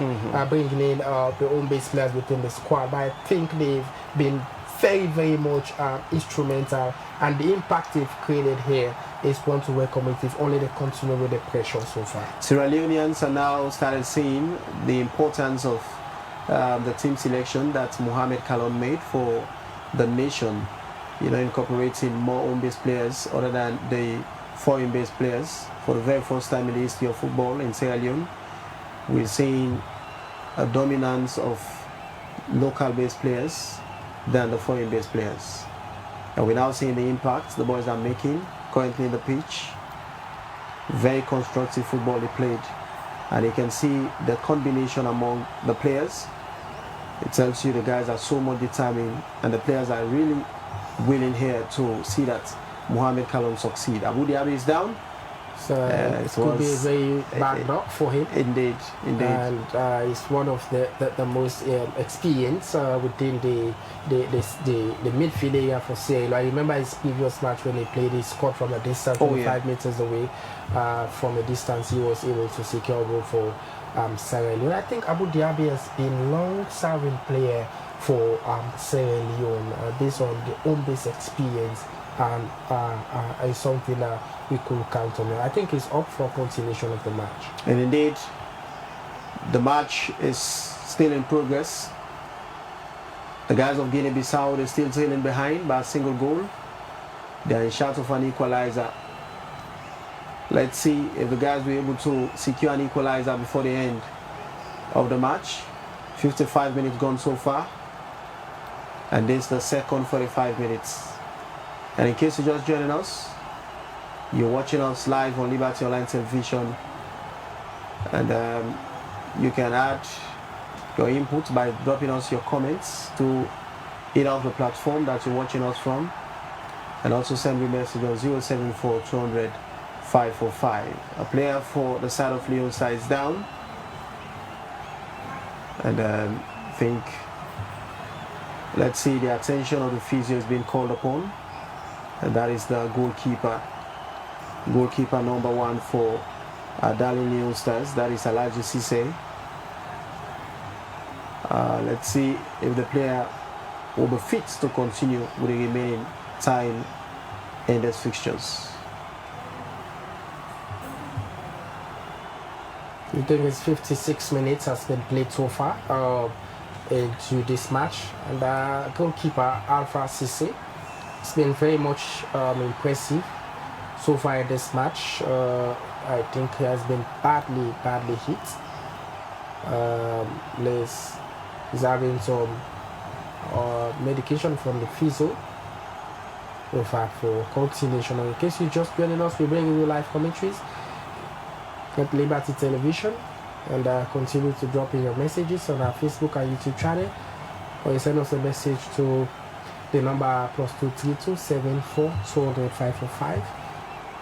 bringing in the own base players within the squad, but I think they've been very, very much instrumental, and the impact they've created here is one to welcome it if only they continue with the pressure so far. Sierra Leoneans are now started seeing the importance of the team selection that Mohamed Kalon made for the nation, incorporating more home-based players other than the foreign-based players. For the very first time in the history of football in Sierra Leone, we're seeing a dominance of local-based players than the foreign-based players. And we're now seeing the impact the boys are making currently in the pitch. Very constructive football they played. And you can see the combination among the players. It tells you the guys are so much determined and the players are really willing here to see that Mohamed Kalon succeed. Abu Dhabi is down. So it could be a very bad knock for him. Indeed. And he's one of the most experienced within the midfield area for Sierra. I remember his previous match when he played, he scored from a distance, 5 meters away. From a distance, he was able to secure a goal for Sierra Leone. I think Abu Dhabi has been long-serving player for Sierra Leone based on the home-based experience, and is something that we could count on. I think it's up for continuation of the match. And indeed, the match is still in progress. The guys of Guinea-Bissau, they're still trailing behind by a single goal. They're in shout of an equalizer. Let's see if the guys were able to secure an equalizer before the end of the match. 55 minutes gone so far. And this is the second 45 minutes. And in case you're just joining us, you're watching us live on Liberty Online Television. And you can add your input by dropping us your comments to either of the platform that you're watching us from. And also send me a message on 074 200 545. A player for the side of Leone is down. And I think, let's see, the attention of the physio has been called upon. And that is the goalkeeper number 1 for Darling Leone Stars, that is Alaji Cisse. Let's see if the player will be fit to continue with the remaining time in these fixtures. I think it's 56 minutes has been played so far into this match, and goalkeeper Alpha Cisse, it's been very much impressive so far in this match. I think he has been badly hit. He's having some medication from the physio. In fact, for continuation, in case you just joining us, we bring you live commentaries at Liberty Television, and continue to drop in your messages on our Facebook and YouTube channel, or you send us a message to the number +232 74 200 545.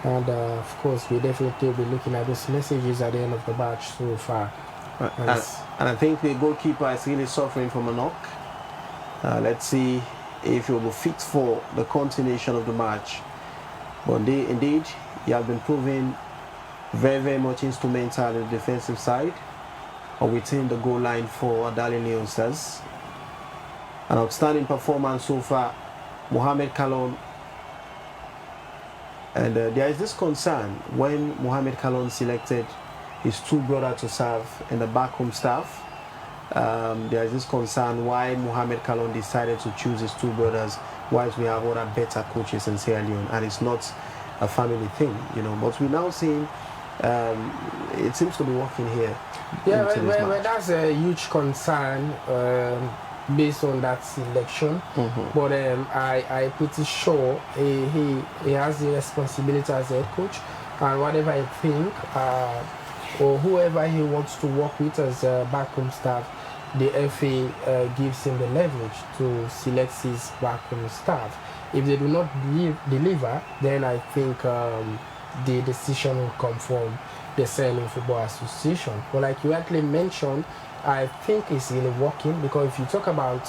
And of course, we definitely will be looking at those messages at the end of the match so far. And I think the goalkeeper is really suffering from a knock. Let's see if he will be fit for the continuation of the match. But indeed, he has been proving very much instrumental in the defensive side or within the goal line for Darling Leone Stars. An outstanding performance so far, Mohamed Kalon. And there is this concern when Mohamed Kalon selected his 2 brothers to serve in the backroom staff. There is this concern why Mohamed Kalon decided to choose his 2 brothers, whilst we have other better coaches in Sierra Leone, and it's not a family thing, you know. But we're now seeing it seems to be working here. Yeah, well, that's a huge concern based on that selection. But I'm pretty sure he has the responsibility as head coach, and whatever I think or whoever he wants to work with as backroom staff, the FA gives him the leverage to select his backroom staff. If they do not deliver, then I think the decision will come from the Sierra Leone Football Association. But like you actually mentioned, I think it's really working, because if you talk about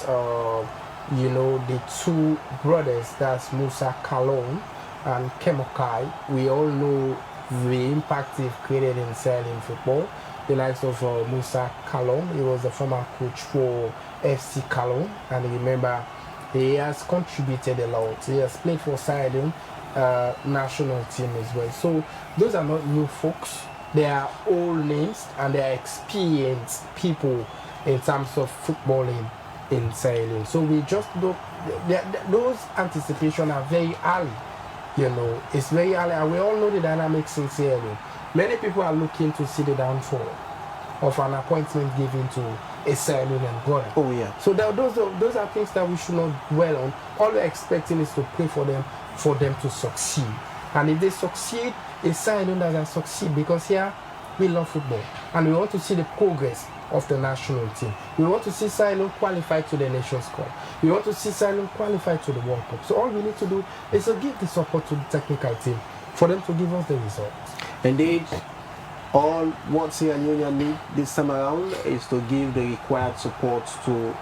you know, the 2 brothers, that's Musa Kalon and Kemokai, we all know the impact they've created in Sierra Leone football. The likes of Musa Kalon, he was the former coach for FC Kalon, and remember, he has contributed a lot. He has played for Sierra Leone national team as well. So those are not new folks. They are old names, and they are experienced people in terms of footballing in Sierra Leone. So we just don't, those anticipations are very early. You know, it's very early, and we all know the dynamics in Sierra Leone. Many people are looking to see the downfall of an appointment given to a Sierra Leonean brother. Oh yeah. So those are things that we should not dwell on. All we're expecting is to pray for them to succeed. And if they succeed, it's Sierra Leone that succeed, because here we love football, and we want to see the progress of the national team. We want to see Sierra Leone qualify to the Nations Cup. We want to see Sierra Leone qualify to the World Cup. So all we need to do is to give the support to the technical team for them to give us the results. Indeed, all what Sierra Leone need this time around is to give the required support to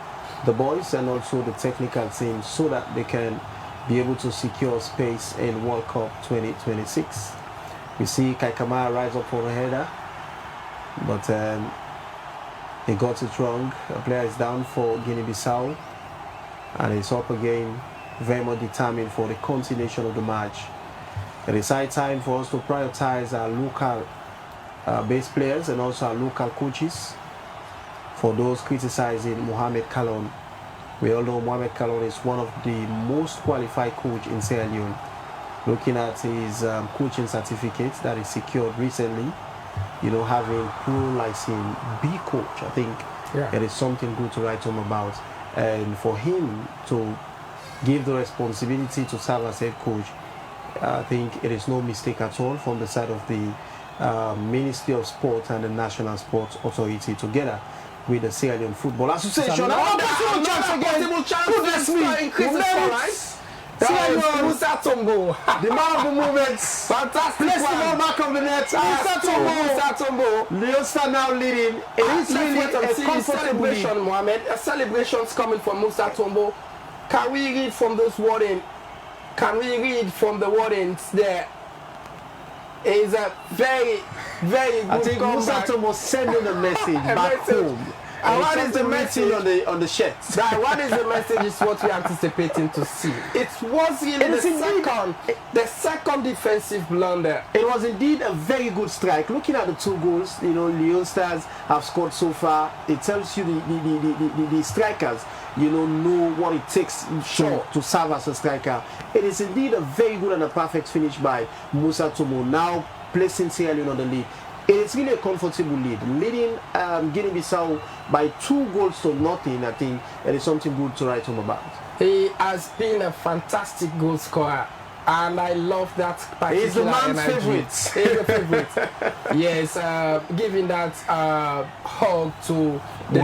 the boys and also the technical team so that they can be able to secure space in World Cup 2026. We see Kaikama rise up for a header, but he got it wrong. A player is down for Guinea-Bissau, and he's up again, very much determined for the continuation of the match. It is high time for us to prioritize our local base players and also our local coaches. For those criticizing Mohamed Kalon, we all know Mohamed Kalon is one of the most qualified coach in Sierra Leone. Looking at his coaching certificate that he secured recently, you know, having pro license B coach, I think it is something good to write home about. And for him to give the responsibility to serve as head coach, I think it is no mistake at all from the side of the Ministry of Sport and the National Sports Authority together with the Sierra Leone Football Association. Musa Tombo, the man of the moments, fantastic. Place the ball back of the net. Musa Tombo. Leone Star now leading. It is really a comfortable celebration, Mohamed. A celebration's coming from Musa Tombo. Can we read from those wording? Can we read from the wordings there? It is a very, very good I think comeback. Musa Tombo sending a message back home. And what is the message on the shirt? What is the message is what we're anticipating to see. It was really the second defensive blunder. It was indeed a very good strike. Looking at the two goals, you know, Leone Stars have scored so far. It tells you the strikers, you know what it takes to serve as a striker. It is indeed a very good and a perfect finish by Musa Tombo, now placing Sierra Leone on the lead. It is really a comfortable lead, leading Guinea-Bissau by 2-0. I think it is something good to write home about. He has been a fantastic goal scorer, and I love that particular He's the man's energy. favorite. He's the favorite. Yes, giving that hug to the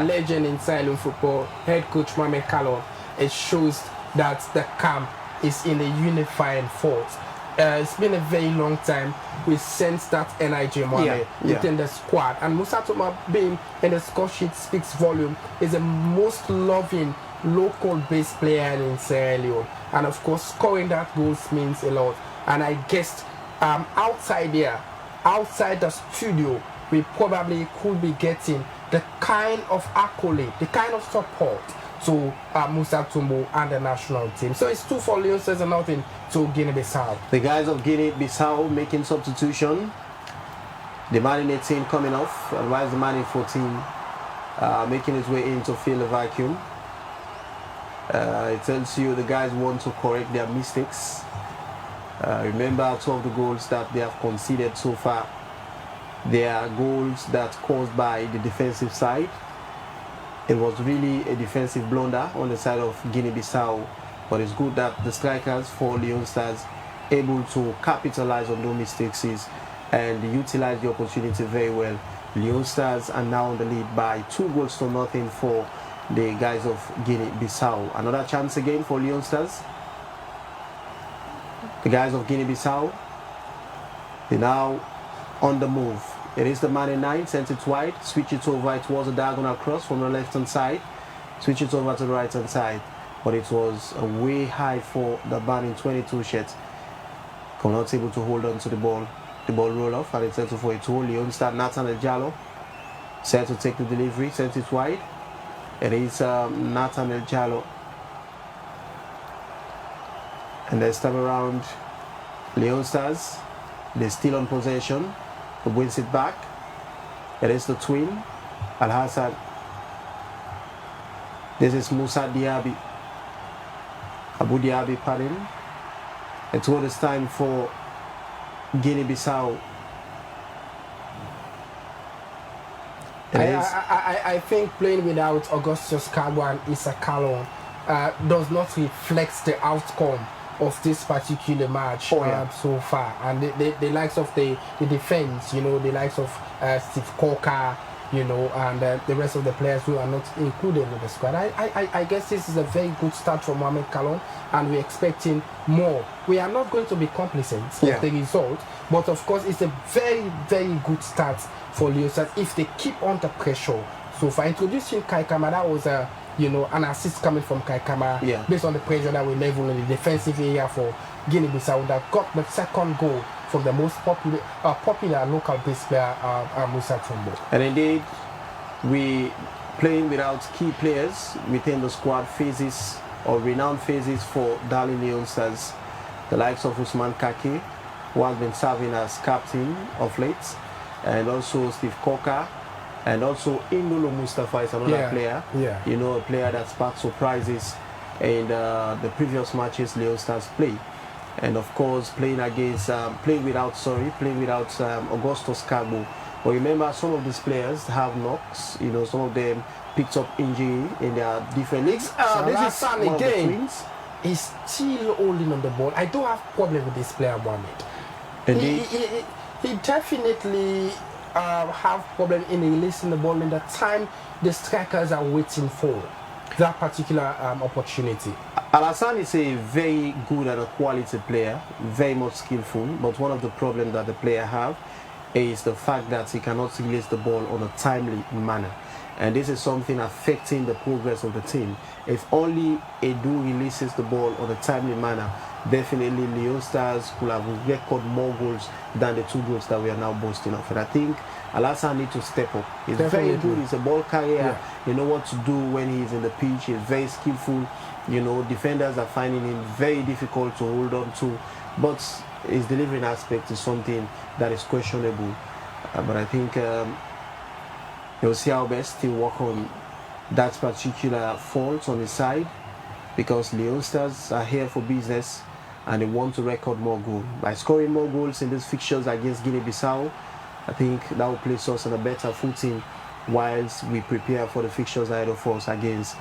legend in Sierra Leone football, head coach Mohamed Kalon. It shows that the camp is in a unifying force. It's been a very long time. We sense that energy, Mohamed, within the squad. And Musa Tombo being in the score sheet speaks volume. Is the most loving local base player in Sierra Leone. And of course, scoring that goals means a lot. And I guess outside the studio, we probably could be getting the kind of accolade, the kind of support to Musa Tombo and the national team. So it's 2 for Leone Stars and nothing to Guinea-Bissau. The guys of Guinea-Bissau making substitution. The man in 18 coming off, and while the man in 14 making his way in to fill the vacuum. It tells you the guys want to correct their mistakes. Remember, 2 of the goals that they have conceded so far, they are goals that caused by the defensive side. It was really a defensive blunder on the side of Guinea-Bissau, but it's good that the strikers for Leone Stars able to capitalize on those mistakes and utilize the opportunity very well. Leone Stars are now on the lead by 2-0 for the guys of Guinea-Bissau. Another chance again for Leone Stars. The guys of Guinea-Bissau, they're now on the move. It is the man in 9, sent it wide, switch it over towards the diagonal cross from the left hand side, switch it over to the right hand side, but it was way high for the man in 22 shirt. Not able to hold on to the ball roll off, and it's set for a tool. Leone Star Nathan El Jallo set to take the delivery, sent it wide. It is Nathan El Jallo, and this time around Leone Stars, they're still on possession. Wins it back. It is the twin, Al Hassan. This is Musa Diaby, Abu Diaby, pardon. And so this time for Guinea-Bissau. I think playing without Augustus Kagwan Issa Kalon does not reflect the outcome of this particular match so far, and the likes of the defense, you know, the likes of Steve Coker, you know, and the rest of the players who are not included in the squad. I guess this is a very good start from Mohamed Kalon, and we're expecting more. We are not going to be complacent of the result, but of course it's a very, very good start for Leone Stars if they keep under pressure. So for introducing Kai Kamara, that was a an assist coming from Kai Kamara based on the pressure that we level in the defensive area for Guinea-Bissau, that got the second goal from the most popular local base player, Musa Tumbo. And indeed, we playing without key players within the squad phases or renowned phases for Darling Leone Stars, the likes of Usman Kaki, who has been serving as captain of late, and also Steve Coker, and also Indolo Mustafa is another player. You know, a player that sparked surprises in the previous matches Leone Stars play. And of course, playing without Augustus Carbo. But remember, some of these players have knocks. You know, some of them picked up injury in their different leagues. This is San again. He's still holding on the ball. I don't have problem with this player, Mohamed. He definitely have problem in releasing the ball in the time the strikers are waiting for that particular opportunity. Alassane is a very good and a quality player, very much skillful, but one of the problems that the player have is the fact that he cannot release the ball on a timely manner. And this is something affecting the progress of the team. If only Edu releases the ball on a timely manner, definitely Leone Stars could have recorded more goals than the 2 goals that we are now boasting of. And I think Alassane needs to step up. He's very good, he's a ball carrier, you know what to do when he's in the pitch, he's very skillful. You know, defenders are finding him very difficult to hold on to, but his delivering aspect is something that is questionable. But I think he'll see how best he'll work on that particular fault on his side, because Leone Stars are here for business and they want to record more goals. By scoring more goals in these fixtures against Guinea-Bissau, I think that will place us on a better footing whilst we prepare for the fixtures ahead of us against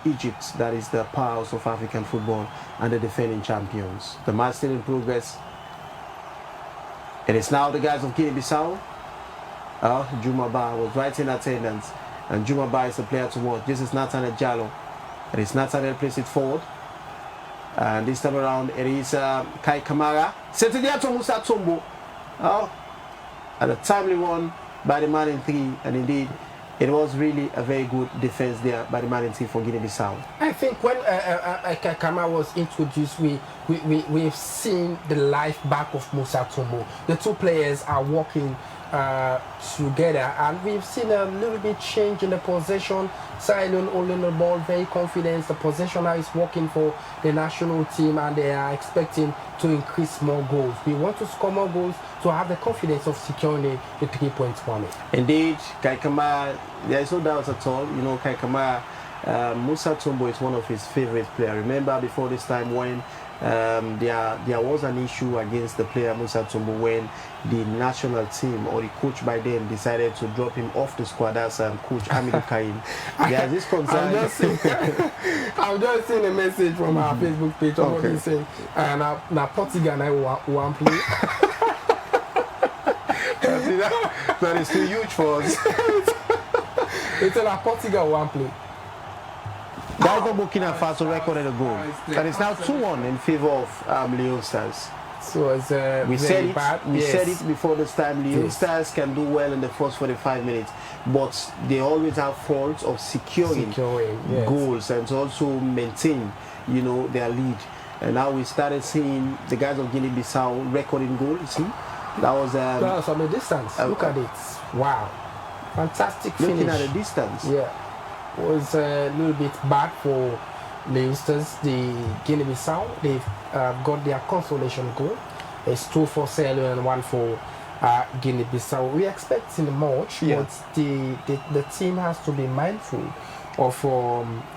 Egypt, that is the powerhouse of African football and the defending champions. The match still in progress. It is now the guys of Guinea-Bissau. Juma Ba was right in attendance, and Juma Ba is the player to watch. This is Nathaniel Jallo. It is Nathaniel plays it forward, and this time around it is Kai Kamara. Sent it there to Musa Tumbo. And a timely one by the man in 3, and indeed it was really a very good defense there by the man in 3 for Guinea-Bissau. I think when Kai Kamara was introduced, we've seen the life back of Musa Tumbo. The 2 players are working together, and we've seen a little bit change in the possession. Silent holding the ball, very confident. The possession now is working for the national team, and they are expecting to increase more goals. We want to score more goals to have the confidence of securing the 3 points for me. Indeed, Kai Kamara, there is no doubt at all. You know, Kai Kamara, Musa Tumbo is one of his favorite players. Remember before this time when there was an issue against the player Musa Tumbo, when the national team or the coach by then decided to drop him off the squad as Coach Amidou Karim. There's this concern. I'm just seeing a message from our Facebook page. Somebody saying, now Portugal one play. That is too huge for us. It's a Portugal one play. Guys of Burkina Faso recorded a goal. And it's now 2-1 in favor of Leone Stars. So it's we said it before this time. Leone Stars can do well in the first 45 minutes, but they always have faults of securing goals and to also maintain, you know, their lead. And now we started seeing the guys of Guinea-Bissau recording goals. See, that was from a distance. Look at it. Wow, fantastic finish. Looking at the distance. Was a little bit bad for Leone Stars. The Guinea-Bissau, they've got their consolation goal. It's 2 for Sierra Leone and 1 for Guinea-Bissau. We're expecting much, but the team has to be mindful of,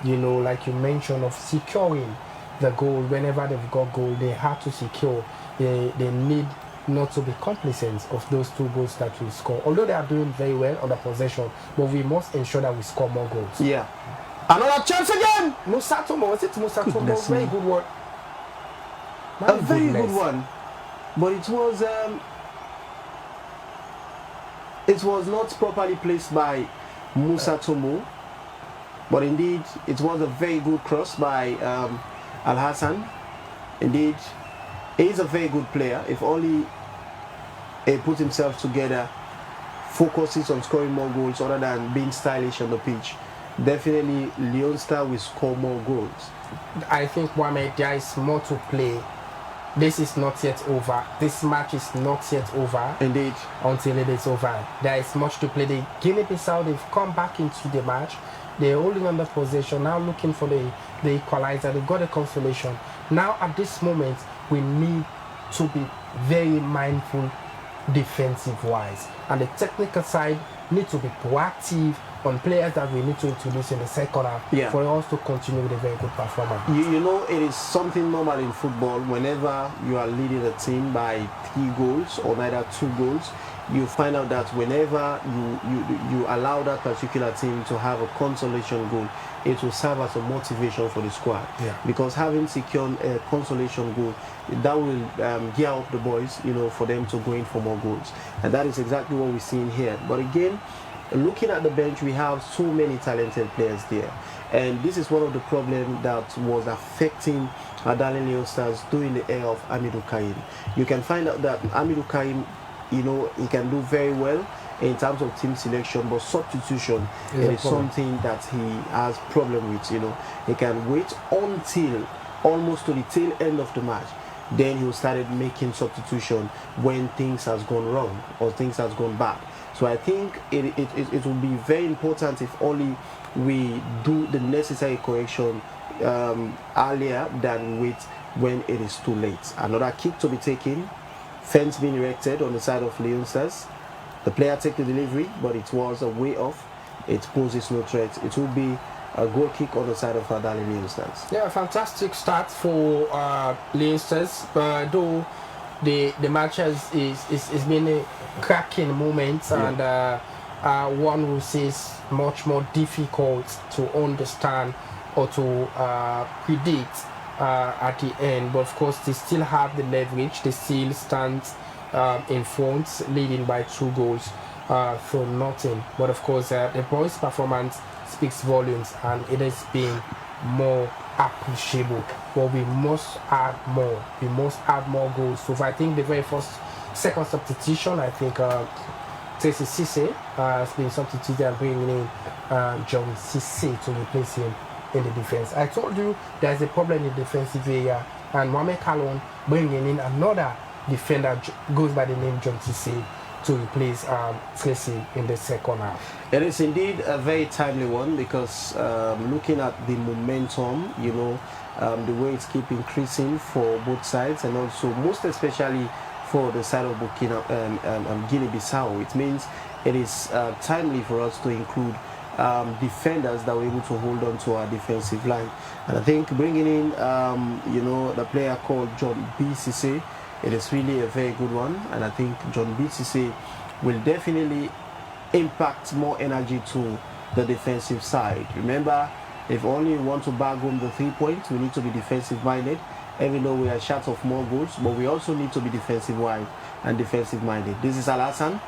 you know, like you mentioned, of securing the goal. Whenever they've got goal, they have to secure. They need not to be complacent of those 2 goals that we score. Although they are doing very well on the possession, but we must ensure that we score more goals. Another chance again! Musa Tumbo, was it Musa Tumbo? Very good work. My A very goodness. good one, but it was not properly placed by Musa Tomo, but indeed it was a very good cross by Al Hassan. Indeed, he is a very good player. If only he put himself together, focuses on scoring more goals other than being stylish on the pitch, definitely Leone Star will score more goals. I think, Mohamed, there is more to play. This is not yet over. This match is not yet over. Indeed. Until it is over. There is much to play. The Guinea-Bissau, they've come back into the match. They're holding on the possession, now looking for the equalizer. They got a consolation. Now at this moment, we need to be very mindful defensive-wise. And the technical side need to be proactive on players that we need to introduce in the second half for us to continue with a very good performance. You know, it is something normal in football. Whenever you are leading a team by 3 goals or neither 2 goals, you find out that whenever you allow that particular team to have a consolation goal, it will serve as a motivation for the squad. Because having secured a consolation goal, that will gear up the boys, you know, for them to go in for more goals. And that is exactly what we're seeing here. But again, looking at the bench, we have so many talented players there. And this is one of the problems that was affecting Adalin Leone Stars during the era of Hamidou Karim. You can find out that Hamidou Karim, you know, he can do very well in terms of team selection, but substitution is something that he has problem with. You know, he can wait until almost to the tail end of the match, then he started making substitution when things has gone wrong or things has gone bad. So I think it will be very important if only we do the necessary correction earlier than wait when it is too late. Another kick to be taken. Fence being erected on the side of Leone Stars. The player take the delivery, but it was a way off. It poses no threat. It will be a goal kick on the side of Adalin Leone Stars. Yeah, fantastic start for Leone Stars. Though the match has been a cracking moment, and one who says much more difficult to understand or to predict at the end. But of course, they still have the leverage. They still stand in front, leading by 2 goals for nothing. But of course, the boys' performance speaks volumes, and it has been more appreciable. But we must add more. We must add more goals. So I think the very second substitution, I think Tracy Cisse has been substituted and bringing in John Cisse to replace him in the defense. I told you there's a problem in the defensive area, and Mohamed Kalon bringing in another defender goes by the name John Cisse to replace Tracy in the second half. It is indeed a very timely one, because looking at the momentum, you know, the way it's keep increasing for both sides, and also most especially for the side of Guinea-Bissau, it means it is timely for us to include defenders that were able to hold on to our defensive line. And I think bringing in, you know, the player called John B. Cisse, it is really a very good one. And I think John B. Cisse will definitely impact more energy to the defensive side. Remember, if only we want to bag home the 3 points, we need to be defensive minded. Even though we are short of more goals, but we also need to be defensive wide and defensive minded. This is Al Hassan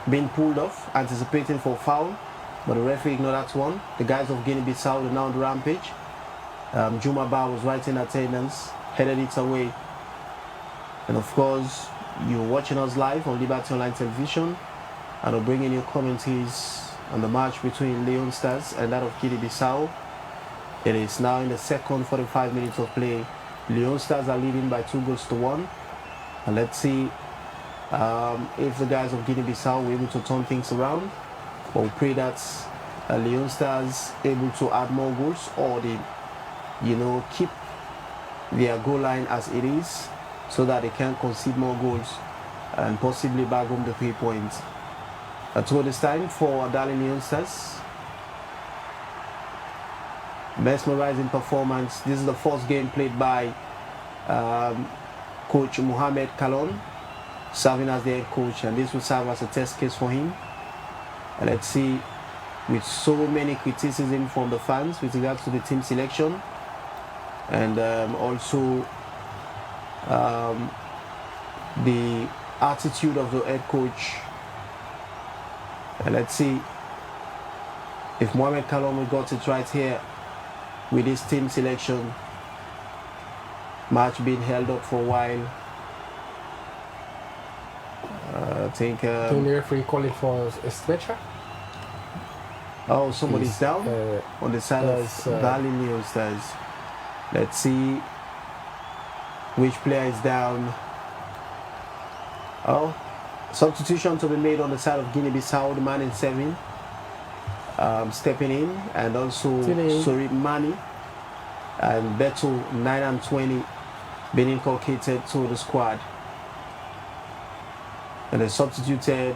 being pulled off, anticipating for foul, but the referee ignored that one. The guys of Guinea-Bissau are now on the rampage. Juma Ba was right in attendance, headed it away. And of course, you're watching us live on Liberty Online Television, and we're bringing you commentaries on the match between Leone Stars and that of Guinea-Bissau. It is now in the second 45 minutes of play. Leone Stars are leading by 2-1. And let's see if the guys of Guinea-Bissau were able to turn things around. But we pray that Leone Stars able to add more goals, or they, you know, keep their goal line as it is, so that they can concede more goals and possibly bag home the 3 points. So this time for Adalin Leone Stars. Mesmerizing performance. This is the first game played by coach Mohamed Kalon, serving as the head coach, and this will serve as a test case for him. And let's see, with so many criticism from the fans with regards to the team selection, and also the attitude of the head coach. And let's see if Mohamed Kalom got it right here with his team selection. Match being held up for a while. I think. Can the referee call it for a stretcher? Oh, somebody's down on the side of Leone. Let's see which player is down. Oh, substitution to be made on the side of Guinea-Bissau. The man in 7 stepping in, and also Sori Mani and Beto 9 and 20 being inculcated to the squad. And they substituted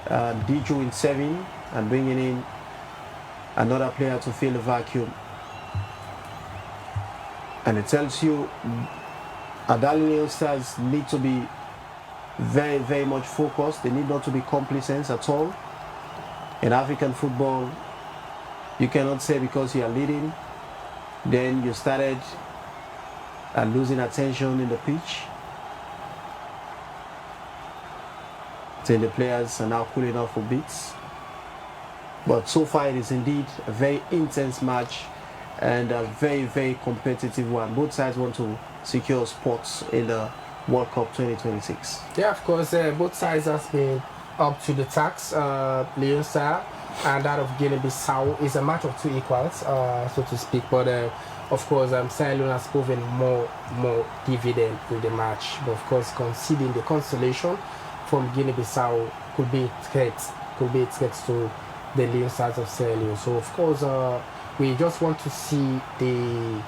Diju in 7 and bringing in another player to fill the vacuum. And it tells you Leone stars need to be very, very much focused. They need not to be complacent at all. In African football, you cannot say because you are leading, then you started losing attention in the pitch. Then the players are now cooling off for beats. But so far it is indeed a very intense match and a very, very competitive one. Both sides want to secure spots in the World Cup 2026. Yeah, of course, both sides have been up to the task. Leone Star and that of Guinea-Bissau is a match of 2 equals, so to speak. But of course, Sierra Leone has proven more dividend in the match. But of course, conceding the consolation from Guinea-Bissau could be threats to the Leone Stars of Sierra Leone. So of course, we just want to see the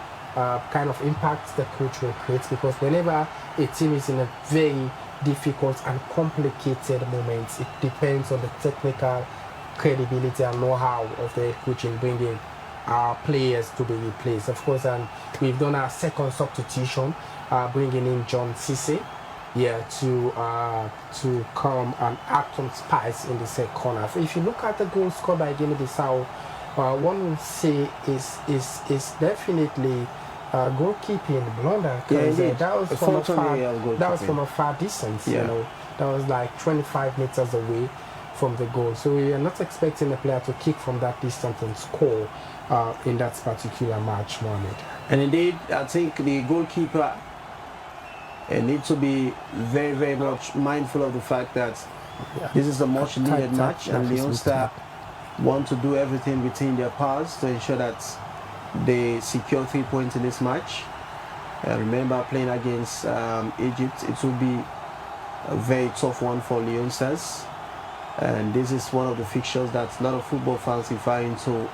kind of impact the coach will create, because whenever a team is in a very difficult and complicated moment, it depends on the technical credibility and know-how of the head coach in bringing our players to be replaced. Of course, we've done our second substitution, bringing in John Cisse to come and add some spice in the second corner. So if you look at the goal scored by Guinea-Bissau, one would say is definitely goalkeeping blunder, because that was from a far distance. You know, that was like 25 meters away from the goal. So we are not expecting a player to kick from that distance and score in that particular match, Mohamed. And indeed, I think the goalkeeper needs to be very, very much mindful of the fact that this is a much needed match, and Leone Star want to do everything within their powers to ensure that they secure 3 points in this match. Remember, playing against Egypt, it will be a very tough one for Leone Stars. And this is one of the fixtures that a lot of football fans refer into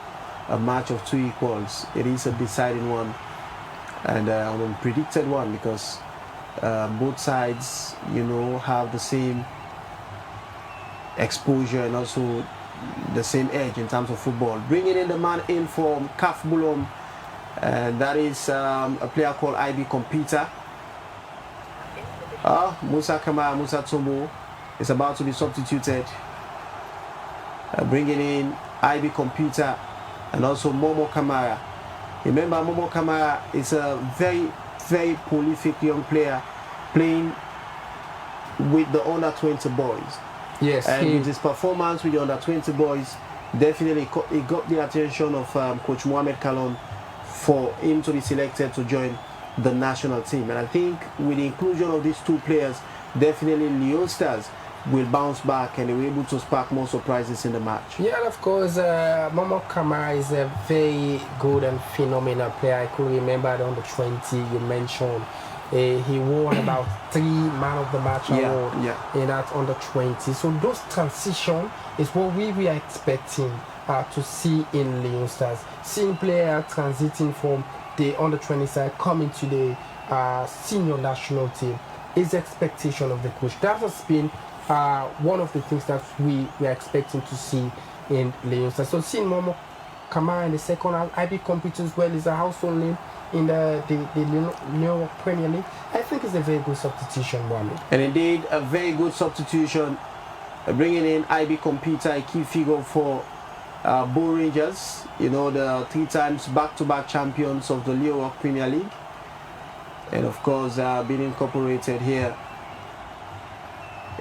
a match of 2 equals. It is a deciding one and an unpredicted one, because both sides, you know, have the same exposure and also the same edge in terms of football. Bringing in the man in for CAF Boulogne, and that is a player called IB Computer. Musa Kamara, Musa Tombo is about to be substituted. Bringing in IB Computer and also Momo Kamara. Remember, Momo Kamara is a very, very prolific young player playing with the under-20 boys. Yes, and with his performance with the under-20 boys, definitely it got the attention of Coach Mohamed Kalon for him to be selected to join the national team. And I think with the inclusion of these 2 players, definitely Leone Stars will bounce back and they were able to spark more surprises in the match. Yeah, of course, Momo Kamara is a very good and phenomenal player. I could remember the under 20 you mentioned. He won about 3 man of the match award in that under 20. So those transition is what we were expecting to see in Leone Stars. Seeing player transiting from the under 20 side coming to the senior national team is the expectation of the coach. That has been one of the things that we were expecting to see in Leone Stars. So seeing Momo Kamara in the second half, IB Computer as well is a household name in the Leone Premier League. I think it's a very good substitution, Mohamed. And indeed, a very good substitution. Bringing in IB Computer, a key figure for Bull Rangers, you know, the 3 times back-to-back champions of the Leone Premier League. and of course being incorporated here.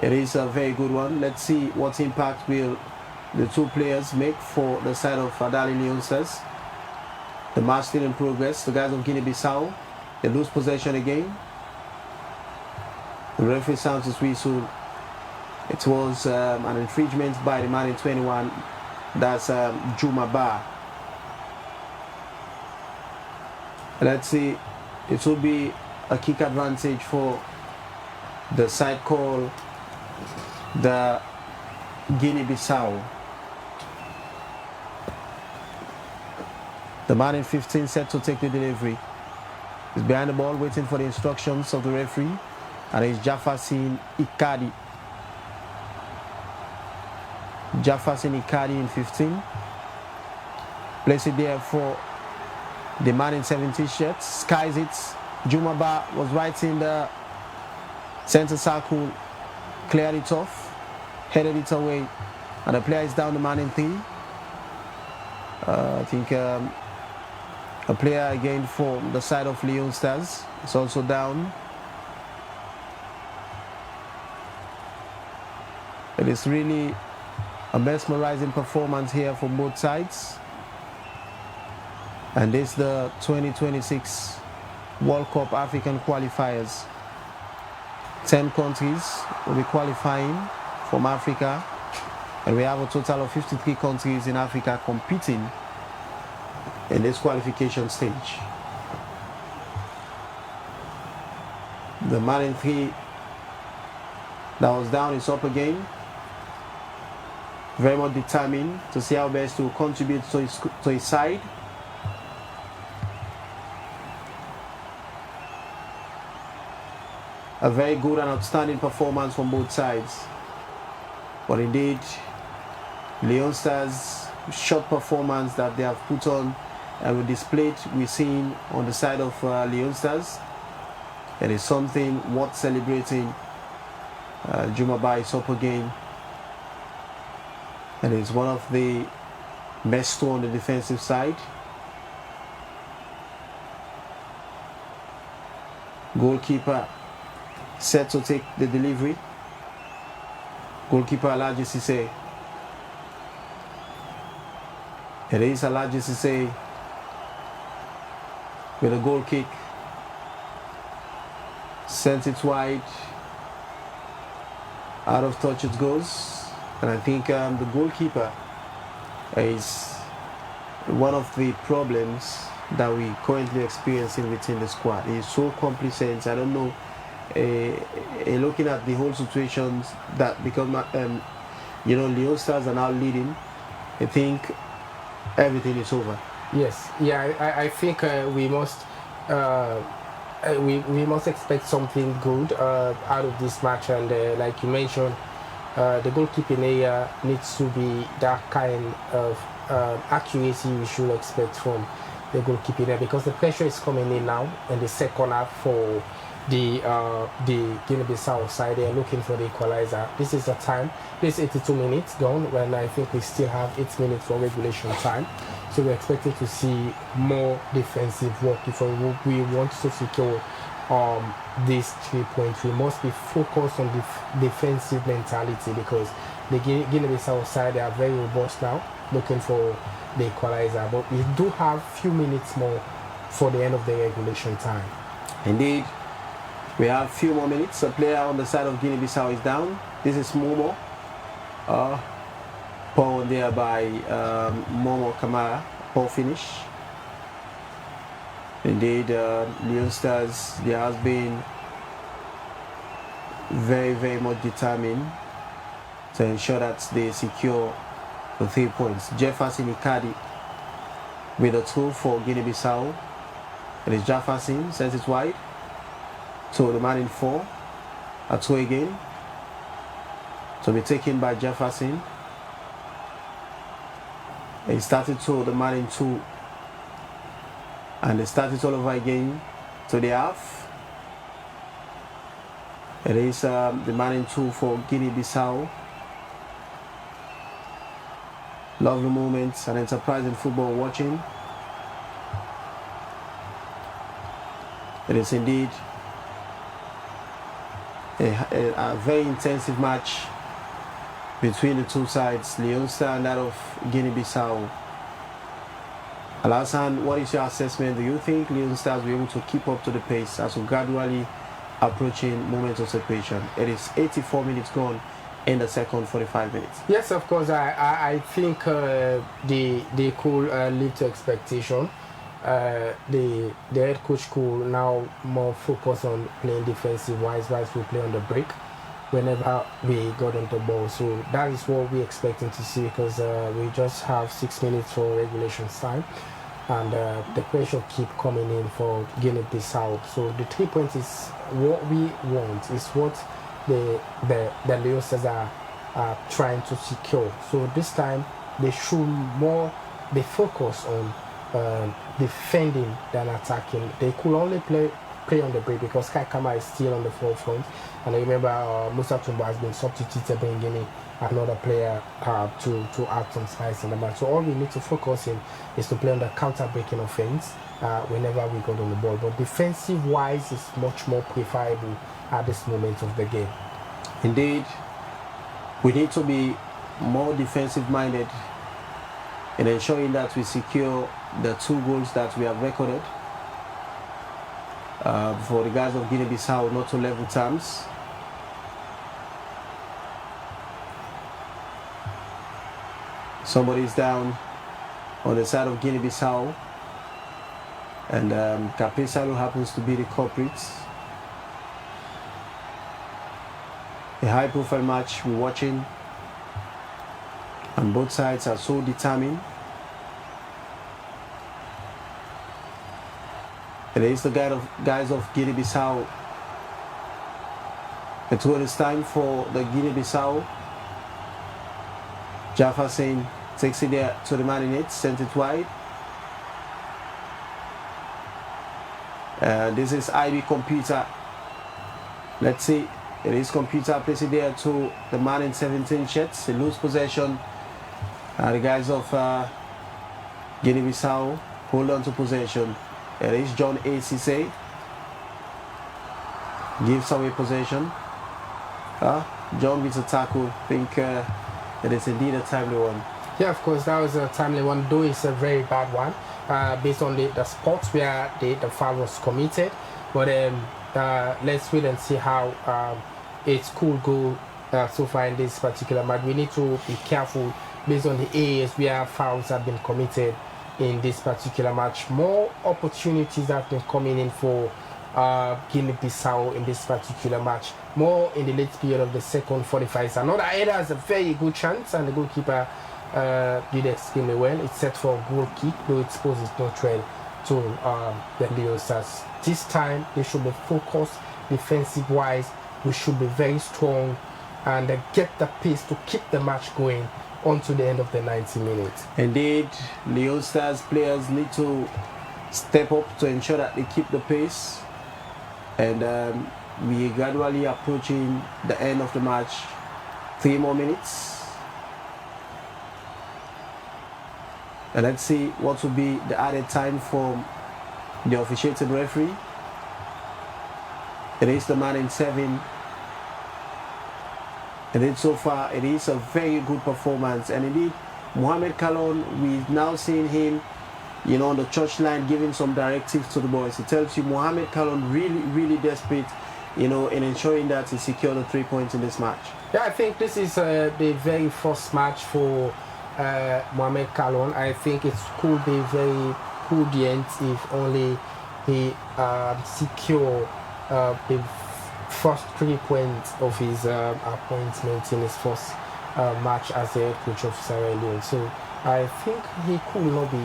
It is a very good one. Let's see what impact will the two players make for the side of Adali Leonsters. The match still in progress. The guys of Guinea-Bissau, they lose possession again. The referee sounds his whistle. It was an infringement by the man in 21. That's Juma Ba. Let's see. It will be a kick advantage for the side called the Guinea-Bissau. The man in 15 set to take the delivery. He's behind the ball waiting for the instructions of the referee. And it's Jefferson Ikadi. Jefferson Ikadi in 15. Place it there for the man in 17 shirt. Skies it. Jumaba was right in the center circle. Cleared it off. Headed it away. And the player is down, the man in 3. I think a player again for the side of Leone Stars is also down. It is really a mesmerizing performance here from both sides. And this is the 2026 World Cup African qualifiers. 10 countries will be qualifying from Africa. And we have a total of 53 countries in Africa competing in this qualification stage. The man in 3 that was down is up again. Very much determined to see how best to contribute to his side. A very good and outstanding performance from both sides. But indeed, Leone Stars' short performance that they have put on and we displayed, we're seeing on the side of Leone Stars. It is something worth celebrating. Jumaba is up again. And it's one of the best two on the defensive side. Goalkeeper set to take the delivery. Goalkeeper Alaji Sise. It is Alaji Sise with a goal kick. Sent it wide. Out of touch it goes. And I think the goalkeeper is one of the problems that we currently experiencing within the squad. He's so complacent. I don't know. Looking at the whole situations that become, Leone Stars are now leading. I think everything is over. Yes. Yeah. I think we must expect something good out of this match. And like you mentioned, the goalkeeping area needs to be that kind of accuracy we should expect from the goalkeeping area, because the pressure is coming in now in the second half for the Guinea-Bissau side. They are looking for the equalizer. This is the time. This 82 minutes gone, when I think we still have 8 minutes for regulation time. So we're expecting to see more defensive work if we want to secure these 3 points. We must be focused on the defensive mentality, because the Guinea-Bissau side, they are very robust now, looking for the equalizer. But we do have few minutes more for the end of the regulation time. Indeed, we have few more minutes. A player on the side of Guinea-Bissau is down. This is Momo. Poor there by Momo Kamara. Poor finish. Indeed, Leone Stars, there has been very, very much determined to ensure that they secure the 3 points. Jefferson Ikadi with a 2 for Guinea-Bissau. It is Jefferson, sends it wide. So the man in 4, a 2 again. To be taken by Jefferson. He started to the man in 2. And they started all over again to the half. It is the man in 2 for Guinea-Bissau. Lovely moments and enterprising football watching. It is indeed a very intensive match between the two sides, Leone Star and that of Guinea-Bissau. Alassane, what is your assessment? Do you think Leone Stars will be able to keep up to the pace as we gradually approaching moments of separation? It is 84 minutes gone in the second 45 minutes. Yes, of course. I think they could live to expectation. The head coach could now more focus on playing defensive wise we play on the break whenever we got on the ball. So that is what we're expecting to see, because we just have 6 minutes for regulation time, and the pressure keep coming in for Guinea-Bissau. So the 3 points is what we want, is what the Leone Stars are trying to secure. So this time they should more be focused on defending than attacking. They could only play on the break because Kai Kama is still on the forefront, and I remember Musa Tumba has been substituted, bringing another player to add some spice in the match. So all we need to focus in is to play on the counter-breaking offense whenever we got on the ball. But defensive-wise is much more preferable at this moment of the game. Indeed, we need to be more defensive-minded in ensuring that we secure the 2 goals that we have recorded. For the guys of Guinea-Bissau not to level terms. Somebody's down on the side of Guinea-Bissau, and Capesalu happens to be the culprit. A high-profile match we're watching, and both sides are so determined. It is the guys of Guinea-Bissau. It's when it's time for the Guinea-Bissau. Jefferson takes it there to the man in it, sent it wide. This is IB Computer. Let's see. It is Computer, places it there to the man in 17 shirts. They lose possession. The guys of Guinea-Bissau hold on to possession. It is John A.C.C. gives away possession. John with a tackle. I think it is indeed a timely one. Yeah, of course, that was a timely one, though it's a very bad one based on the spots where the foul was committed. But let's wait and see how it could go so far in this particular match. We need to be careful based on the areas where fouls have been committed in this particular match. More opportunities have been coming in for Guinea-Bissau in this particular match. More in the late period of the second 45. Another header has a very good chance, and the goalkeeper did extremely well. It's set for a goal kick, though it poses no threat to the Leone Stars. This time they should be focused defensive-wise. We should be very strong and get the pace to keep the match going onto the end of the 90 minutes. Indeed, Leone Stars players need to step up to ensure that they keep the pace, and we are gradually approaching the end of the match. 3 more minutes, and let's see what will be the added time from the officiating referee. It is the man in 7. And then so far it is a very good performance, and indeed Mohamed Kalon, we've now seen him, you know, on the touchline giving some directives to the boys. It tells you Mohamed Kalon really desperate, you know, in ensuring that he secured the 3 points in this match. Yeah, I think this is the very first match for Mohamed Kalon. I think it could be very prudent if only he secure the first 3 points of his appointment in his first match as the head coach of Sierra Leone. So I think he could not be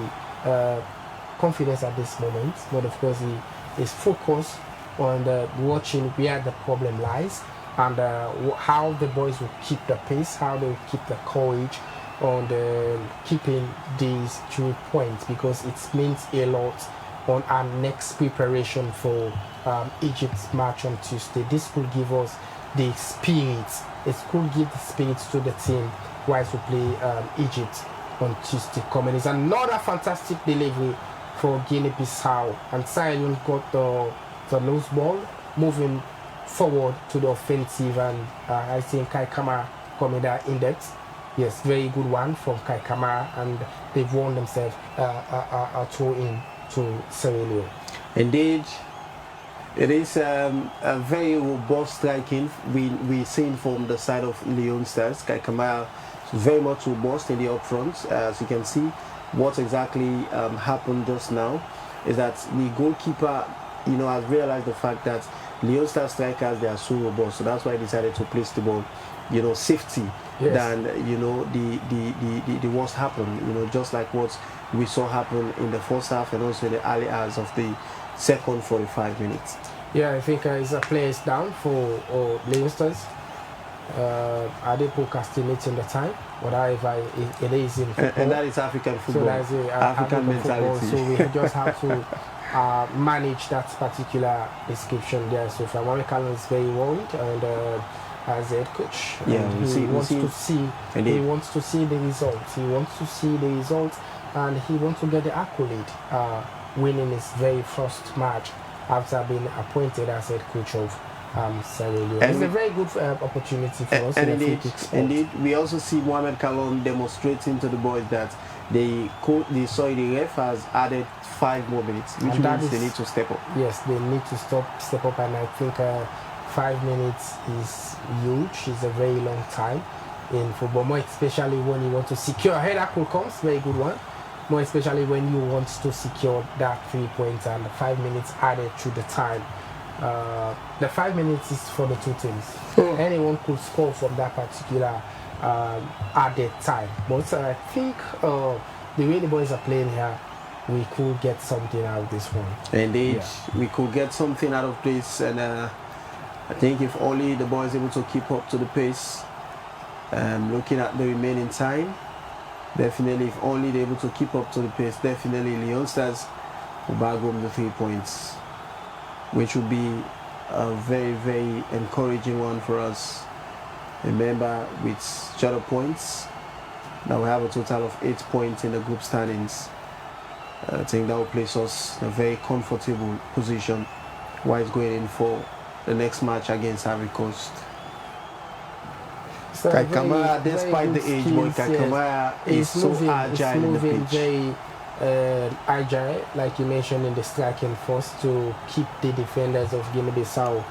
confident at this moment, but of course he is focused on watching where the problem lies, and how the boys will keep the pace, how they will keep the courage on keeping these 3 points, because it means a lot on our next preparation for Egypt's match on Tuesday. This could give us the spirit. It could give the spirit to the team whilst we play Egypt on Tuesday coming. It's another fantastic delivery for Guinea-Bissau, and Sierra Leone got the loose ball, moving forward to the offensive, and I think Kai Kamara coming that index. Yes, very good one from Kai Kamara, and they've won themselves a throw-in to Sierra Leone. Indeed, it is a very robust striking we're seeing from the side of Leone Stars. Kai Kamara is very much robust in the up front. As you can see, what exactly happened just now is that the goalkeeper, has realized the fact that Leone Stars strikers, they are so robust, so that's why he decided to place the ball, safety than the worst happened. Just like what we saw happen in the first half and also in the early hours of the second 45 minutes. Yeah, I think it's a place down for Leone Stars. I did procrastinate in the time, but it is in football. And that is African football. So that's African mentality. Football, so we just have to manage that particular description there. So Mohamed Kalon is very worried, and as head coach, he wants to see the results. He wants to see the results, and he wants to get the accolade, winning his very first match after being appointed as head coach of Sierra Leone. It's a very good opportunity for us. And indeed, we also see Mohamed Kalon demonstrating to the boys that the ref has added 5 more minutes, which means they need to step up. Yes, they need to step up, and I think 5 minutes is huge. It's a very long time in football, more especially when you want to secure a header could come, very good one. More especially when you want to secure that 3 points, and 5 minutes added to the time. The 5 minutes is for the two teams. Anyone could score from that particular added time. But I think the way the boys are playing here, we could get something out of this one. Indeed, we could get something out of this, and I think if only the boys able to keep up to the pace, looking at the remaining time, definitely if only they're able to keep up to the pace, definitely Leone Stars will bag home the 3 points, which will be a very, very encouraging one for us. Remember, with shadow points, now we have a total of 8 points in the group standings. I think that will place us in a very comfortable position while going in for the next match against Ivory Coast. So Kai Kamara, despite the age, Kai Kamara is so agile in the pitch. Very agile, like you mentioned, in the striking force to keep the defenders of Guinea-Bissau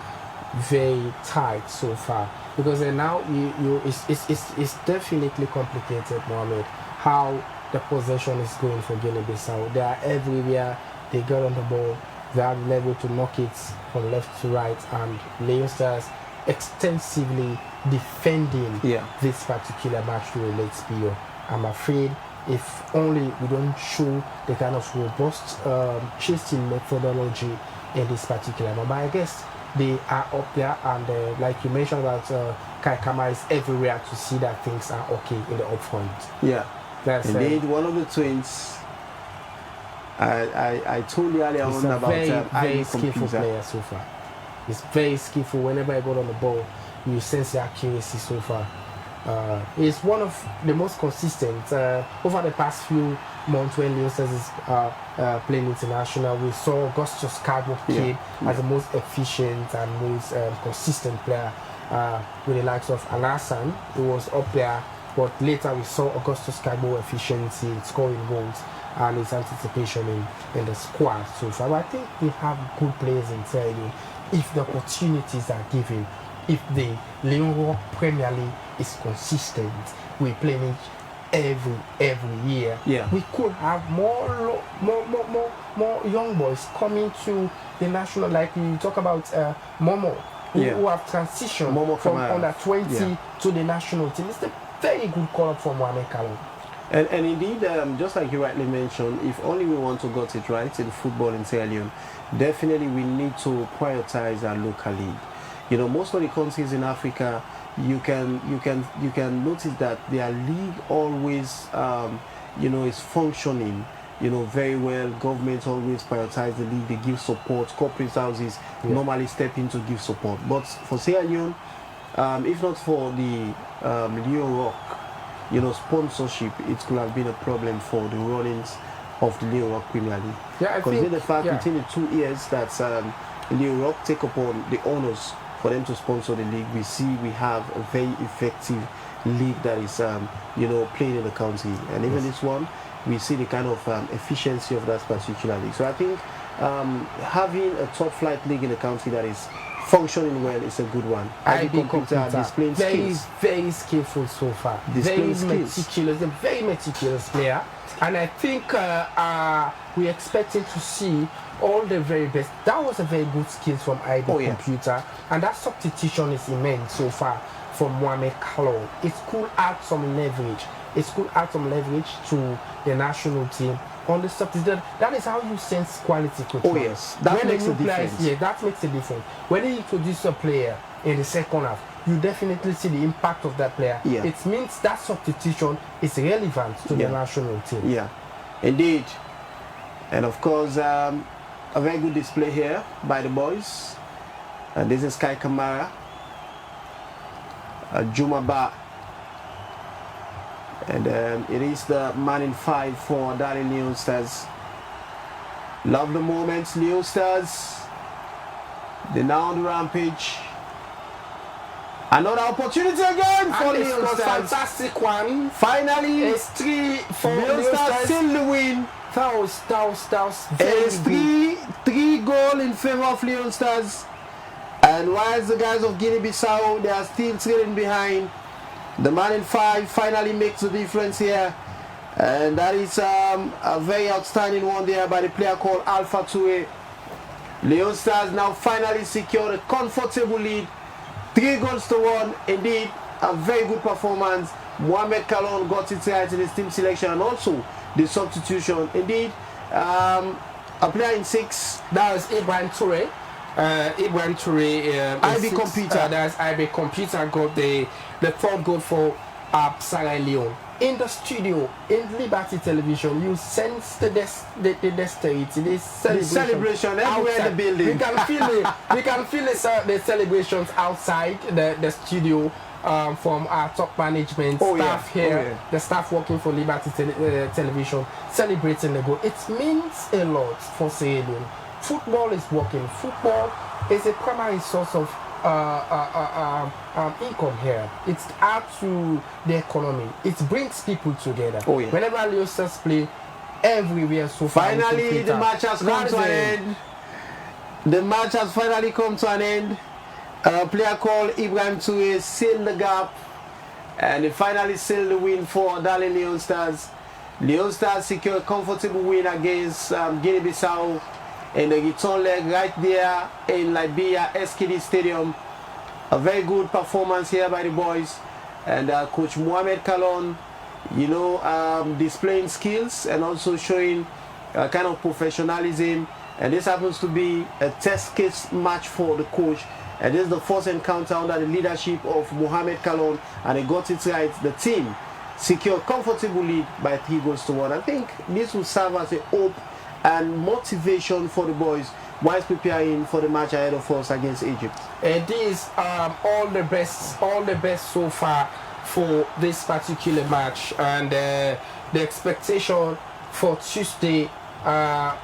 very tight so far. Because now it's definitely complicated, Mohamed, how the possession is going for Guinea-Bissau. They are everywhere. They get on the ball. They have level to knock it from left to right, and Leone Stars extensively defending this particular match to a late period. I'm afraid if only we don't show the kind of robust chasing methodology in this particular moment. But I guess they are up there, and like you mentioned about Kai Kamara is everywhere to see that things are okay in the upfront. Yeah, that's indeed one of the twins. I told you earlier on about very skillful player so far. He's very skillful. Whenever I got on the ball, you sense the accuracy so far. He's one of the most consistent over the past few months when Leone Stars is playing international. We saw Augustus Carbo came as the most efficient and most consistent player with the likes of Alassane, who was up there, but later we saw Augustus Carbo efficiency in scoring goals and his anticipation in the squad so far. But I think we have good players in Sierra Leone if the opportunities are given. If the Leone Premier League is consistent, we're playing every year. We could have more young boys coming to the national, like you talk about Momo, who have transitioned from under 20 to the national team. It's a very good call up for Mohamed Kalon. And indeed, just like you rightly mentioned, if only we want to get it right in football in Sierra Leone, definitely we need to prioritize our local league. Most of the countries in Africa, you can notice that their league always, is functioning, very well. Government always prioritize the league. They give support. Corporate houses normally step in to give support. But for Sierra Leone, if not for the Leone Rock, sponsorship, it could have been a problem for the runnings of the Leone Rock Premier League. Because the fact within the 2 years that in Europe take upon the honors for them to sponsor the league, we see we have a very effective league that is, playing in the country. And even this one, we see the kind of efficiency of that particular league. So I think having a top flight league in the country that is functioning well is a good one. IB Computer displaying skills. Very skillful so far. Meticulous, a very meticulous player. And I think we're expecting to see all the very best. That was a very good skill from IB Computer. And that substitution is immense so far from Mohamed Kalon. It could add some leverage. It could add some leverage to the national team on the substitution. That is how you sense quality, coach. Oh yes, that makes a difference. Yeah, that makes a difference. When you introduce a player in the second half, you definitely see the impact of that player. Yeah. It means that substitution is relevant to the national team. Yeah, indeed. And of course, a very good display here by the boys. And this is Kai Kamara, Jumaba. And it is the man in 5 for Darling Leone Stars. Love the moments, Leone Stars. They're now on the rampage. Another opportunity again for Leone Stars. Fantastic one. Finally, it's 3 for Leone Stars seal the win. That was It's 3 goals in favor of Leone Stars. And whilst the guys of Guinea-Bissau, they are still trailing behind, the man in 5 finally makes the difference here. And that is a very outstanding one there by the player called Alpha Toure. Leone Stars now finally secured a comfortable lead. 3 goals to 1. Indeed, a very good performance. Mohamed Kalon got it right in his team selection and also the substitution. Indeed, a player in 6. That was Ibrahim Toure. Ibrahim Toure. IB Computer. That's IB Computer got the 3rd goal for Sierra Leone. In the studio, in Liberty Television, you sense the dexterity, the celebration everywhere in the building. We can feel the celebrations outside the studio from our top management staff here, the staff working for Liberty Television, celebrating the goal. It means a lot for Sierra Leone. Football is working. Football is a primary source of income here. It's add to the economy. It brings people together. Whenever Leone Stars play, everywhere so far. Finally, the match has come to an end. The match has finally come to an end. A player called Ibrahim Toure sealed the gap, and he finally sealed the win for Darling Leone Stars. Leone Stars secured a comfortable win against Guinea-Bissau in the return leg right there in Liberia SKD Stadium. A very good performance here by the boys, and Coach Mohamed Kalon, displaying skills and also showing kind of professionalism. And this happens to be a test case match for the coach. And this is the first encounter under the leadership of Mohamed Kalon, and he got it right. The team secured comfortable lead by 3 goals to 1. I think this will serve as a hope and motivation for the boys whilst preparing for the match ahead of us against Egypt. It is all the best so far for this particular match, and the expectation for Tuesday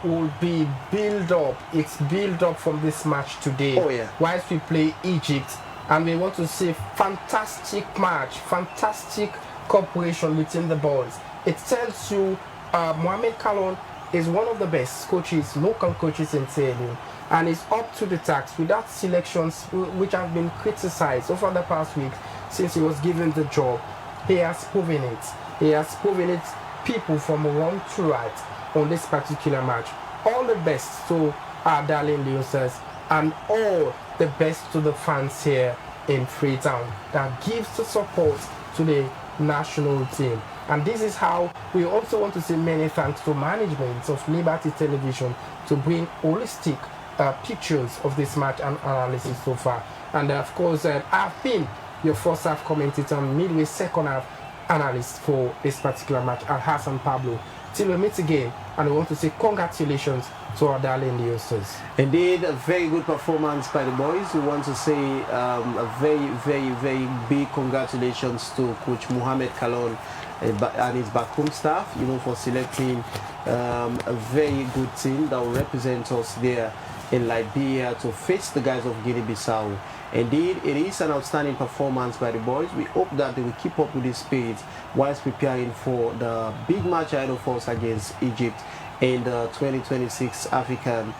will be build up. It's build up from this match today. Whilst we play Egypt, and we want to see fantastic match, fantastic cooperation between the boys. It tells you Mohamed Kalon is one of the best coaches, local coaches in Sierra Leone, and is up to the task without selections which have been criticized over the past week since he was given the job. He has proven it. He has proven it, people from wrong to right on this particular match. All the best to our Darling Leone Stars, and all the best to the fans here in Freetown that gives the support to the national team. And this is how we also want to say many thanks to management of Liberty Television to bring holistic pictures of this match and analysis so far. And of course, I've been your first half commentator, midway second half analyst for this particular match, Al-Hassan Pablo. Till we meet again, and we want to say congratulations to our Darling Leone Stars. Indeed, a very good performance by the boys. We want to say a very, very, very big congratulations to Coach Mohamed Kalon and his backroom staff, for selecting a very good team that will represent us there in Liberia to face the guys of Guinea-Bissau. Indeed, it is an outstanding performance by the boys. We hope that they will keep up with this spirit whilst preparing for the big match ahead of us against Egypt in the 2026 African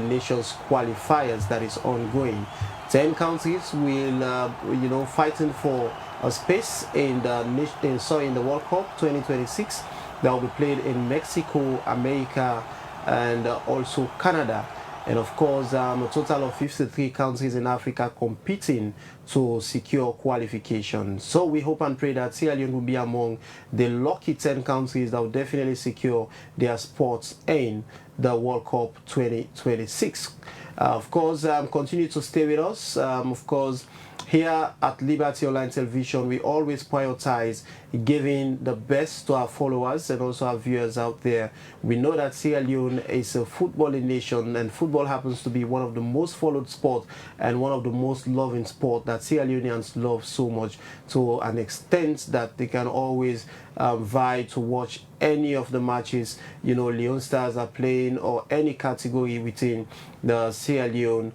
Nations qualifiers that is ongoing. 10 countries will, fighting for a space in the World Cup 2026 that will be played in Mexico, America, and also Canada. And of course, a total of 53 countries in Africa competing to secure qualification. So we hope and pray that Sierra Leone will be among the lucky 10 countries that will definitely secure their spots in the World Cup 2026. Of course, continue to stay with us. Of course, here at Liberty Online Television, we always prioritize giving the best to our followers and also our viewers out there. We know that Sierra Leone is a footballing nation, and football happens to be one of the most followed sports and one of the most loving sport that Sierra Leoneans love so much, to an extent that they can always vie to watch any of the matches Leone Stars are playing, or any category within the Sierra Leone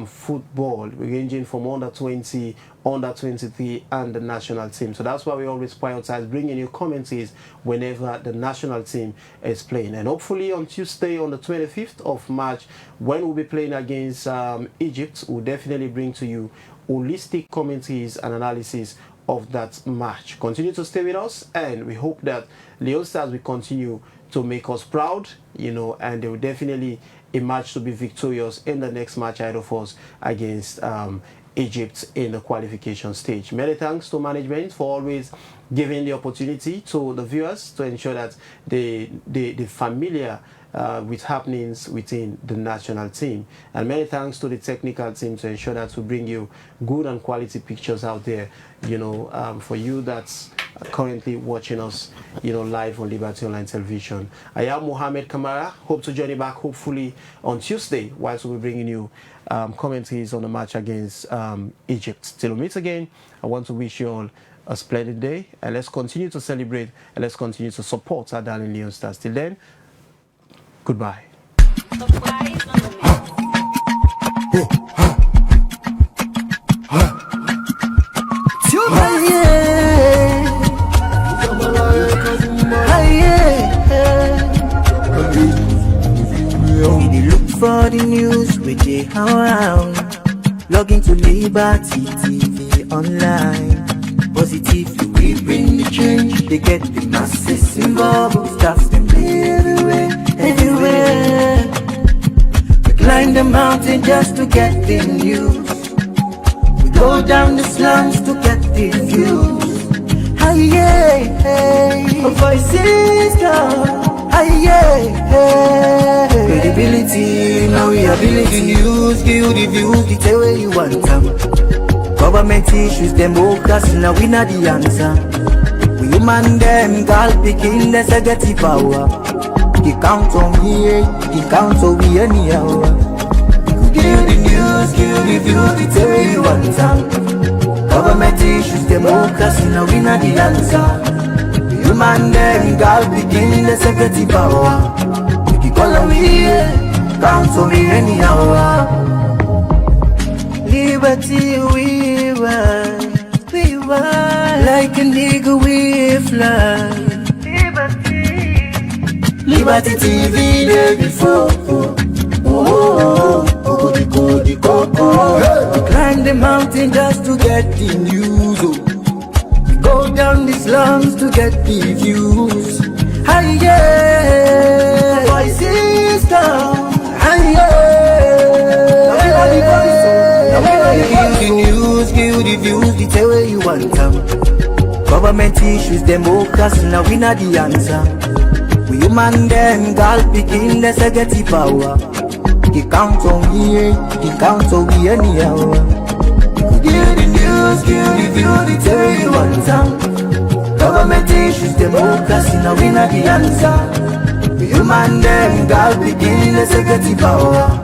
football, ranging from under 20, under 23, and the national team. So that's why we always prioritize bringing you commentaries whenever the national team is playing. And hopefully on Tuesday, on the 25th of March, when we'll be playing against Egypt, we'll definitely bring to you holistic commentaries and analysis of that match. Continue to stay with us, and we hope that Leone Stars will continue to make us proud, and they will definitely emerge to be victorious in the next match ahead of us against Egypt in the qualification stage. Many thanks to management for always giving the opportunity to the viewers to ensure that they familiar with happenings within the national team. And many thanks to the technical team to ensure that we bring you good and quality pictures out there, for you that's currently watching us, live on Liberty Online Television. I am Mohamed Kamara. Hope to join you back hopefully on Tuesday, whilst we'll be bringing you commentaries on the match against Egypt. Till we meet again, I want to wish you all a splendid day, and let's continue to celebrate and let's continue to support our darling Leone Stars. Till then, goodbye. For the news we dey around, log into Liberty TV online. Positively we bring the change, they get the masses involved. Staff them everywhere, everywhere. We climb the mountain just to get the news. We go down the slums to get the views. Hi, yeah, hey, voices come. Credibility, now we ability. News, give you the views, the tell where you want them. Government issues, them focus, now we not the answer. We human them, girl picking, that's a get the power. You count on me, you count on me anyhow. Give you the news, give you the views, the tell where you want them. Government issues, them focus, now we not the answer. Human them, girl begin the security power. You can call on me, count on me anyhow. Liberty we ride, like a nigga we fly. Liberty TV day before. We climb the mountain just to get the news. Go down the slums to get the views. Hi, yeah, voices come. Hi, yeah. Give the news, give the views, the tell where you want them. Government issues, them focus, now we not the answer. We human them, girl picking, let's get the power. You count on me, you count on me anyhow. Give the news, give the view, the tell where you want them. Government issues, them focus, now we not the answer. We human them, God begin, let's get the power.